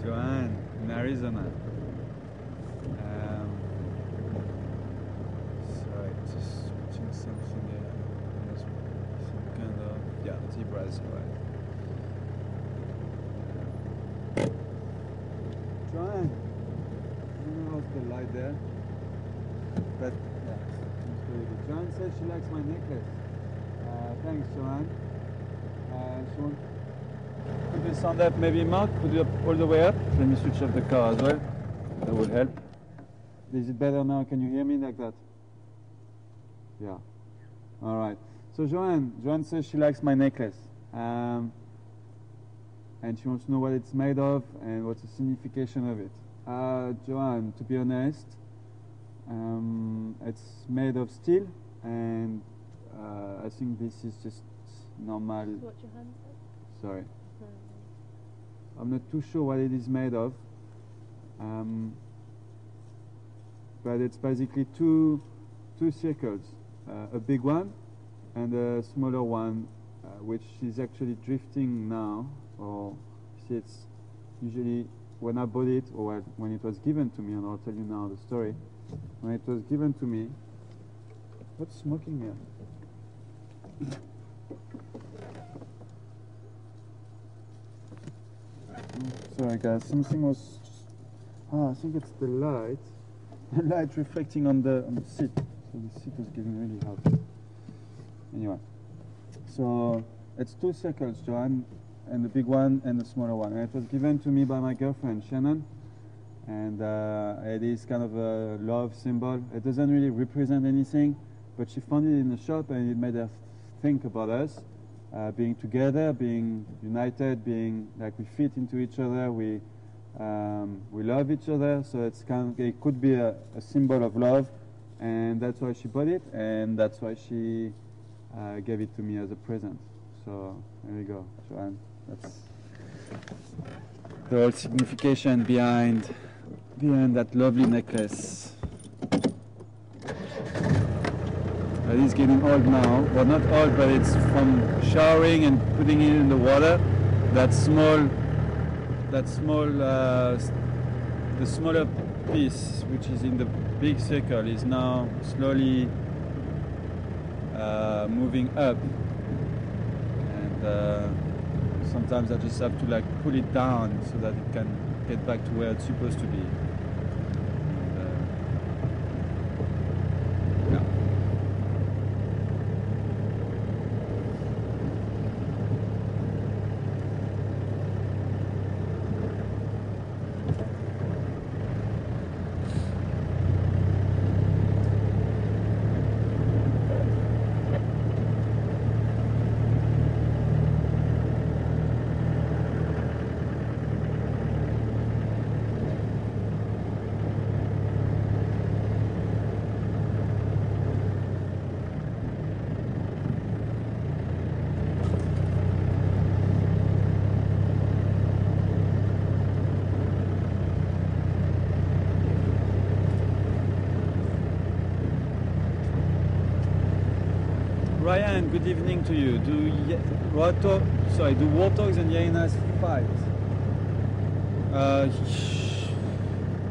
Joanne in Arizona. Sorry, just watching something there. There's some kind of zebras, right? Joanne, I don't know how's the light there, but yeah, seems very good. Joanne says she likes my necklace. Thanks, Joanne. She wants. Put the sound up, maybe Mark, put it up all the way up. Let me switch off the car as well. That will help. Is it better now? Can you hear me like that? Yeah. All right. So Joanne says she likes my necklace. And she wants to know what it's made of and what's the signification of it. Joanne, to be honest, it's made of steel, and I think this is just normal. What your hand said? Sorry. I'm not too sure what it is made of, but it's basically two circles, a big one and a smaller one, which is actually drifting now. Or see, it's usually when I bought it, or when it was given to me, and I'll tell you now the story. When it was given to me, what's smoking here? Sorry guys, something was just, I think it's the light reflecting on the seat. So the seat is getting really hot. Anyway, so it's two circles, Joanne, and the big one and the smaller one. And it was given to me by my girlfriend, Shannon. And it is kind of a love symbol. It doesn't really represent anything, but she found it in the shop and it made her think about us. Being together, being united, being like we fit into each other, we love each other. So it's it could be a symbol of love, and that's why she bought it, and that's why she gave it to me as a present. So there we go, Joanne. That's the whole signification behind that lovely necklace. It is getting old now. Well, not old, but it's from showering and putting it in the water. The smaller piece, which is in the big circle, is now slowly moving up. And sometimes I just have to like pull it down so that it can get back to where it's supposed to be. John, good evening to you. Do warthogs and hyenas fight?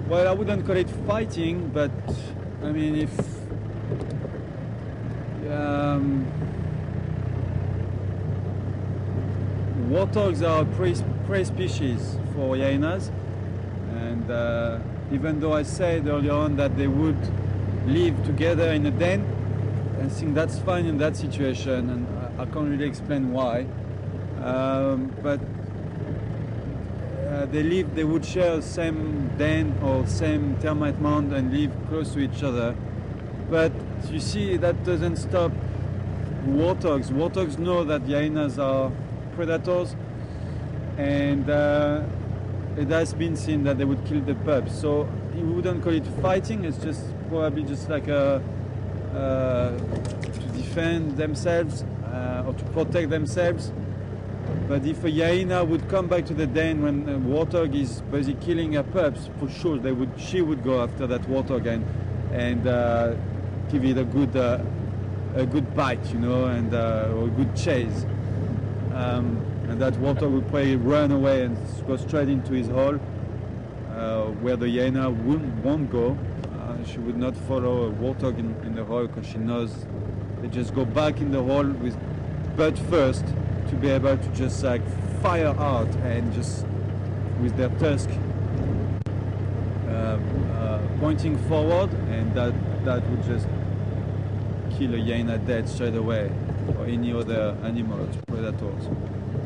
Well, I wouldn't call it fighting, but I mean, if warthogs are a prey species for hyenas, and even though I said earlier on that they would live together in a den, I think that's fine in that situation, and I can't really explain why. But they would share the same den or same termite mound and live close to each other. But you see, that doesn't stop warthogs. Warthogs know that hyenas are predators, and it has been seen that they would kill the pups. So you wouldn't call it fighting. It's just probably just like to defend themselves or to protect themselves. But if a hyena would come back to the den when a warthog is busy killing her pups, for sure she would go after that warthog and give it a good bite, you know, and or a good chase. And that warthog would probably run away and go straight into his hole, where the hyena won't go. She would not follow a warthog in the hole, because she knows they just go back in the hole with butt first to be able to just like fire out and just with their tusk pointing forward, and that would just kill a hyena dead straight away, or any other animals, predators.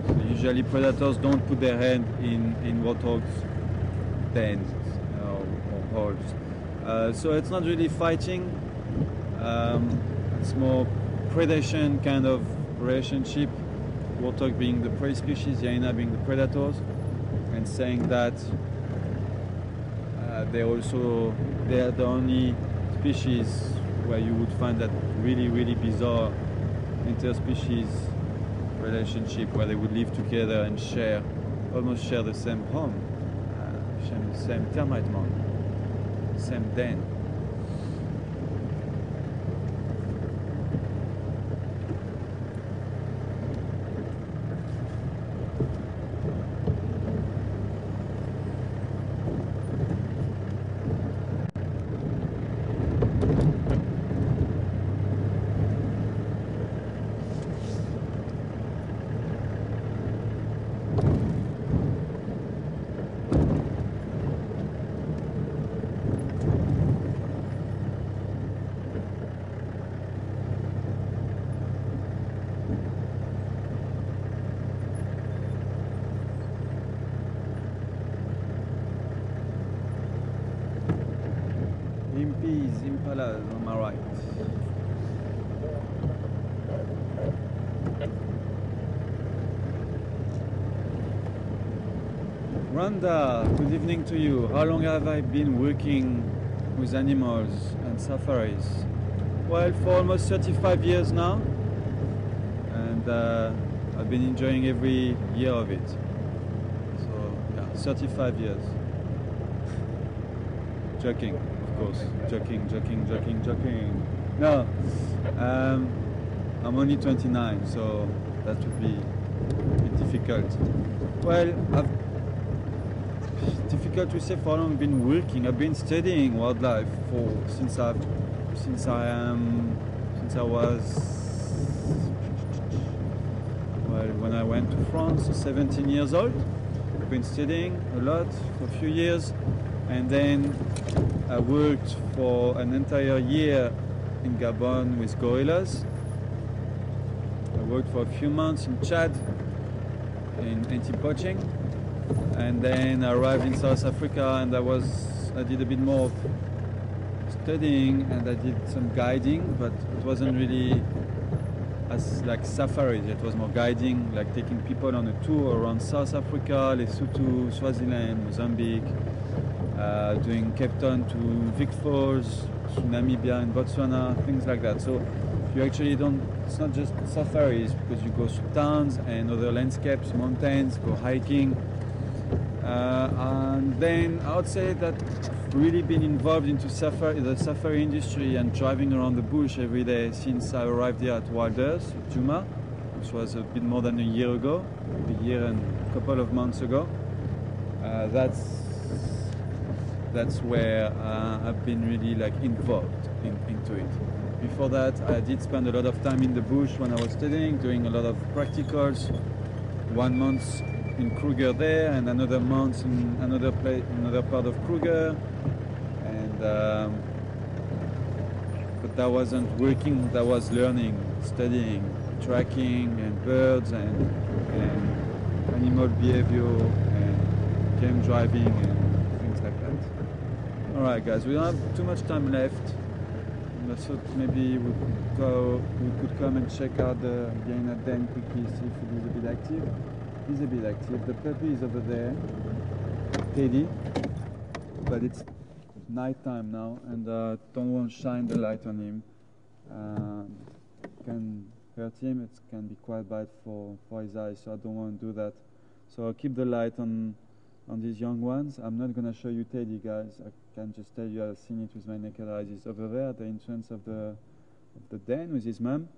So usually predators don't put their hand in warthogs' dens or holes. So it's not really fighting, it's more predation kind of relationship, warthog being the prey species, hyena being the predators, and saying that they are the only species where you would find that really bizarre interspecies relationship, where they would live together and almost share the same home, share the same termite mound, same den. Impalas on my right. Randa, good evening to you. How long have I been working with animals and safaris? Well, for almost 35 years now, and I've been enjoying every year of it. So yeah, 35 years. Joking. Joking. No, I'm only 29, so that would be a bit difficult. Well, difficult to say for how long I've been working. I've been studying wildlife since I was, well, when I went to France, 17 years old. I've been studying a lot for a few years, and then I worked for an entire year in Gabon with gorillas. I worked for a few months in Chad in anti-poaching, and then I arrived in South Africa, and I did a bit more of studying, and I did some guiding, but it wasn't really as like safaris. It was more guiding, like taking people on a tour around South Africa, Lesotho, Swaziland, Mozambique, doing Cape Town to Vic Falls, to Namibia and Botswana, things like that. So you actually it's not just safaris, because you go to towns and other landscapes, mountains, go hiking, And then I would say that I've really been involved into the safari industry and driving around the bush every day since I arrived here at Wild Earth, Juma, which was a bit more than a year ago, a year and a couple of months ago. That's where I've been really like involved into it. Before that, I did spend a lot of time in the bush when I was studying, doing a lot of practicals. 1 month in Kruger there, and another month in another part of Kruger, and but that wasn't working. That was learning, studying, tracking, and birds, and animal behavior, and game driving, and things like that. All right, guys, we don't have too much time left. I thought maybe we could come and check out the hyena den quickly, see if it is a bit active. He's a bit active. The puppy is over there, Teddy, but it's night time now, and don't want to shine the light on him. It can hurt him. It can be quite bad for his eyes, so I don't want to do that. So I'll keep the light on these young ones. I'm not going to show you Teddy, guys. I can just tell you I've seen it with my naked eyes. He's over there at the entrance of the den with his mum,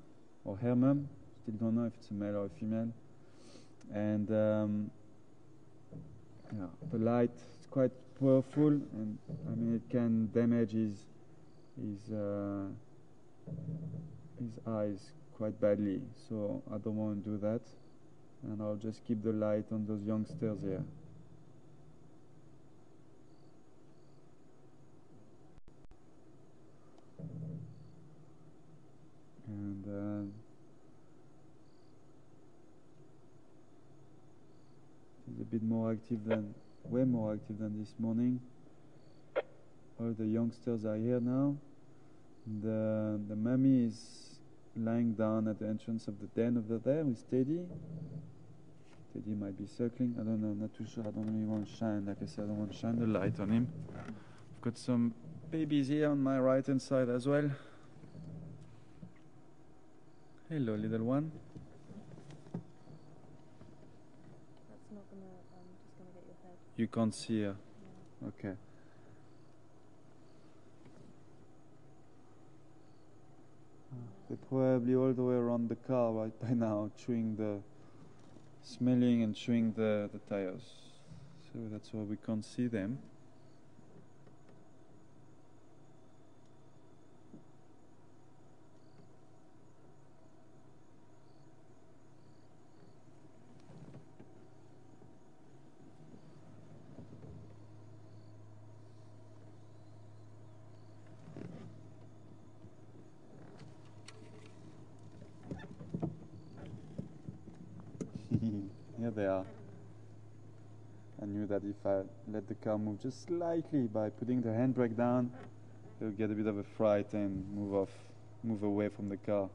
or her mum. Still don't know if it's a male or a female. And yeah, the light is quite powerful, and I mean it can damage his eyes quite badly. So I don't want to do that, and I'll just keep the light on those youngsters here. And he's a bit more active way more active than this morning. All the youngsters are here now. The mummy is lying down at the entrance of the den over there with Teddy. Teddy might be circling. I don't know, I'm not too sure. I don't really want to shine. Like I said, I don't want to shine the light on him. I've got some babies here on my right hand side as well. Hello, little one. That's not gonna, just gonna get your head. You can't see her. Yeah. Okay. They're probably all the way around the car right by now, smelling and chewing the tires. So that's why we can't see them. Here they are. I knew that if I let the car move just slightly by putting the handbrake down, they'll get a bit of a fright and move away from the car.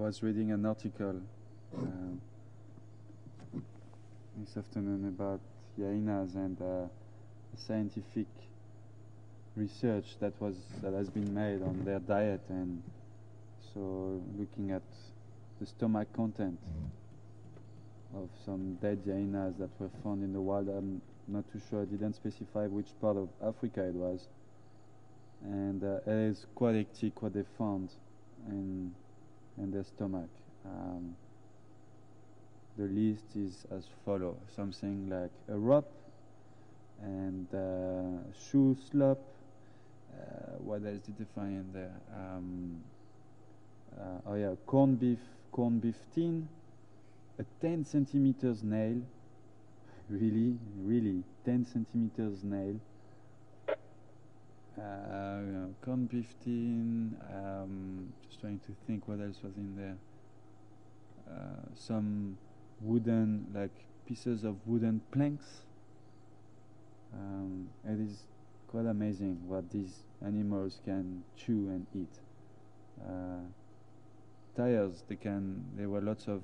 was reading an article this afternoon about hyenas and scientific research that has been made on their diet, and so looking at the stomach content of some dead hyenas that were found in the wild. I'm not too sure, I didn't specify which part of Africa it was, and it is quite hectic what they found in their stomach. The list is as follows: something like a rope and shoe slop. What else did they find in there? Oh yeah, corned beef tin, a 10 centimeters nail. Really 10 centimeters nail. Corned beef tin. Just trying to think what else was in there. Some wooden, like pieces of wooden planks. It is quite amazing what these animals can chew and eat. Tires, there were lots of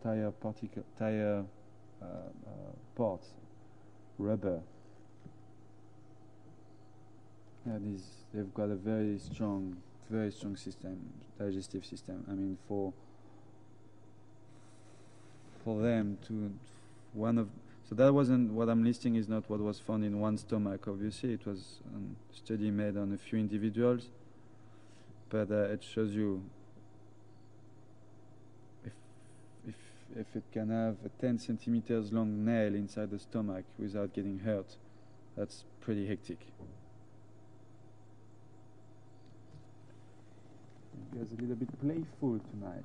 tire parts, rubber. They've got a very strong system, digestive system. I mean, for them to so that wasn't what I'm listing, is not what was found in one stomach. Obviously, it was a study made on a few individuals, but it shows you if it can have a 10 centimeters long nail inside the stomach without getting hurt, that's pretty hectic. You guys a little bit playful tonight.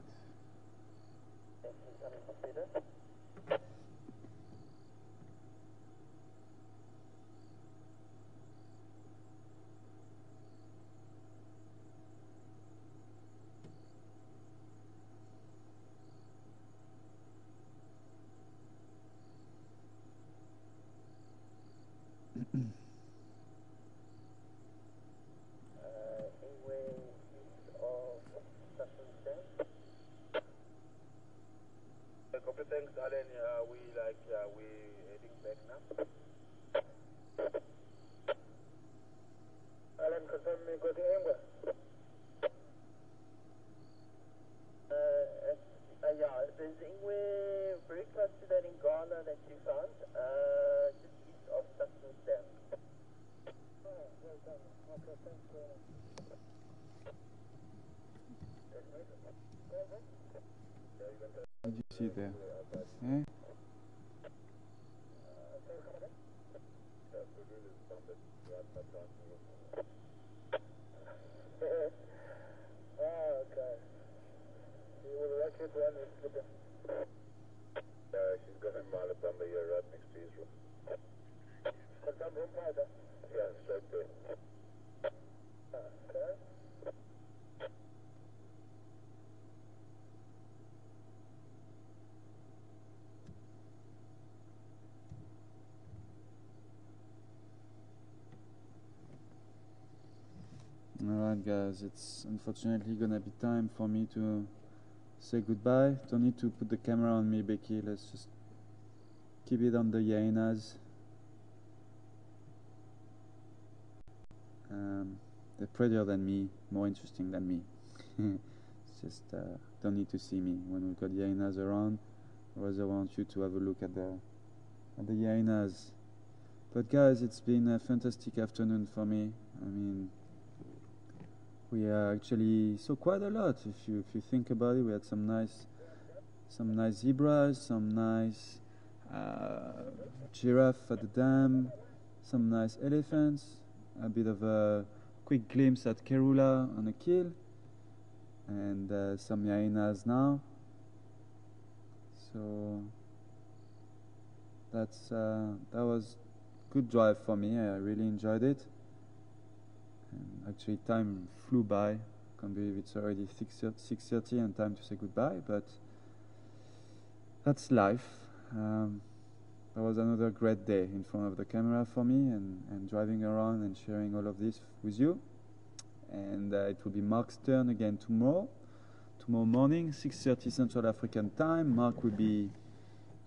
Thanks, Alan. We heading back now. Alan, confirm me go to England. Yeah, there's anywhere very close to that in Ghana that you found, just east of Susten's Dam. Oh, well done. Okay, thanks very much. What did you see there? Eh? Oh, okay. You will rocket one with Skipper. She's got a mile of Bumba here right next to his room. Confirm room powder? Yeah, straight there. Okay. Alright guys, it's unfortunately gonna be time for me to say goodbye. Don't need to put the camera on me, Becky. Let's just keep it on the hyenas. They're prettier than me, more interesting than me. It's just don't need to see me when we've got hyenas around. Otherwise I want you to have a look at the hyenas. But guys, it's been a fantastic afternoon for me. I mean, we actually saw quite a lot. If you think about it, we had some nice zebras, some nice giraffe at the dam, some nice elephants, a bit of a quick glimpse at Kerula on a kill, and some hyenas now. So that was good drive for me. I really enjoyed it. And actually, time flew by. Can't believe it's already 6:30 and time to say goodbye. But that's life. That was another great day in front of the camera for me, and driving around and sharing all of this with you. And it will be Mark's turn again tomorrow tomorrow morning, 6:30 Central African time. Mark will be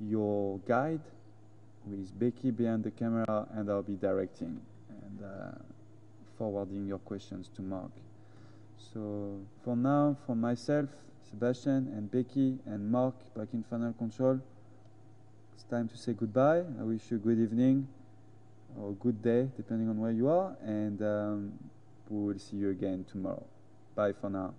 your guide with Becky behind the camera, and I'll be directing and forwarding your questions to Mark. So for now, for myself, Sebastian and Becky and Mark back in final control, it's time to say goodbye. I wish you a good evening or good day, depending on where you are, and we will see you again tomorrow. Bye for now.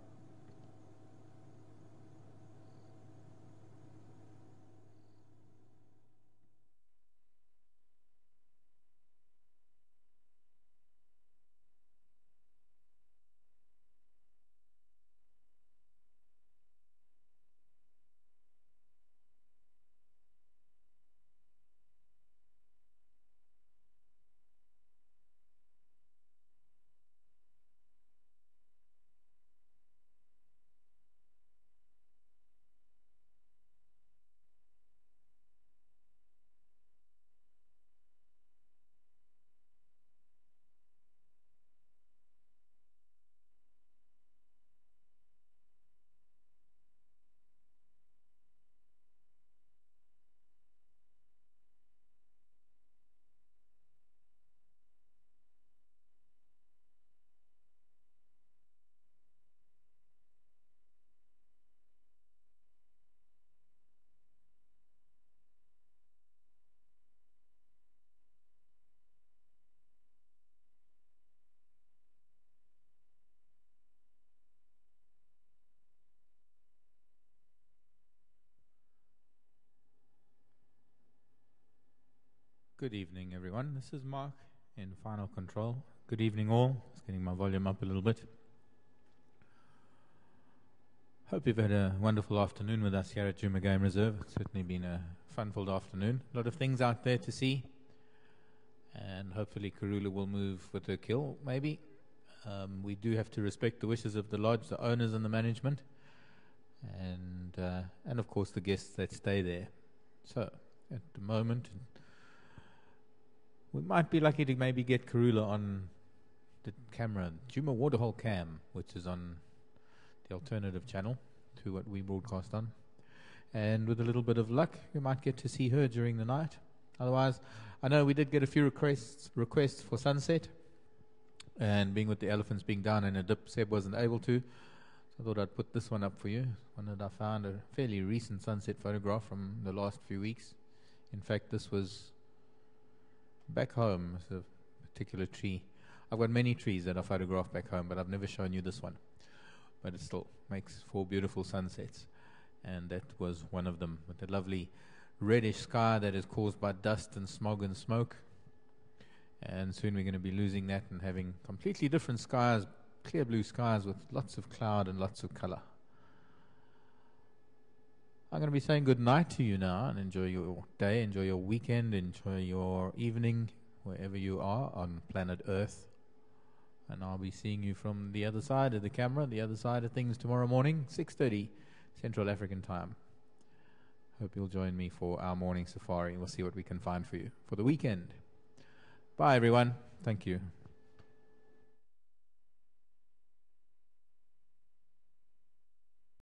Good evening, everyone. This is Mark in Final Control. Good evening, all. Just getting my volume up a little bit. Hope you've had a wonderful afternoon with us here at Juma Game Reserve. It's certainly been a fun-filled afternoon. A lot of things out there to see. And hopefully Karula will move with her kill, maybe. We do have to respect the wishes of the lodge, the owners and the management. And of course, the guests that stay there. So, at the moment, we might be lucky to maybe get Kerula on the camera, Juma Waterhole Cam, which is on the alternative channel to what we broadcast on. And with a little bit of luck, we might get to see her during the night. Otherwise, I know we did get a few requests for sunset. And being with the elephants being down in a dip, Seb wasn't able to. So I thought I'd put this one up for you. One that I found, a fairly recent sunset photograph from the last few weeks. In fact, this was back home. It's a particular tree. I've got many trees that I photographed back home, but I've never shown you this one. But it still makes 4 beautiful sunsets. And that was one of them, with the lovely reddish sky that is caused by dust and smog and smoke. And soon we're going to be losing that and having completely different skies, clear blue skies with lots of cloud and lots of color. I'm going to be saying good night to you now, and enjoy your day, enjoy your weekend, enjoy your evening, wherever you are on planet Earth. And I'll be seeing you from the other side of the camera, the other side of things tomorrow morning, 6:30 Central African time. Hope you'll join me for our morning safari. We'll see what we can find for you for the weekend. Bye, everyone. Thank you.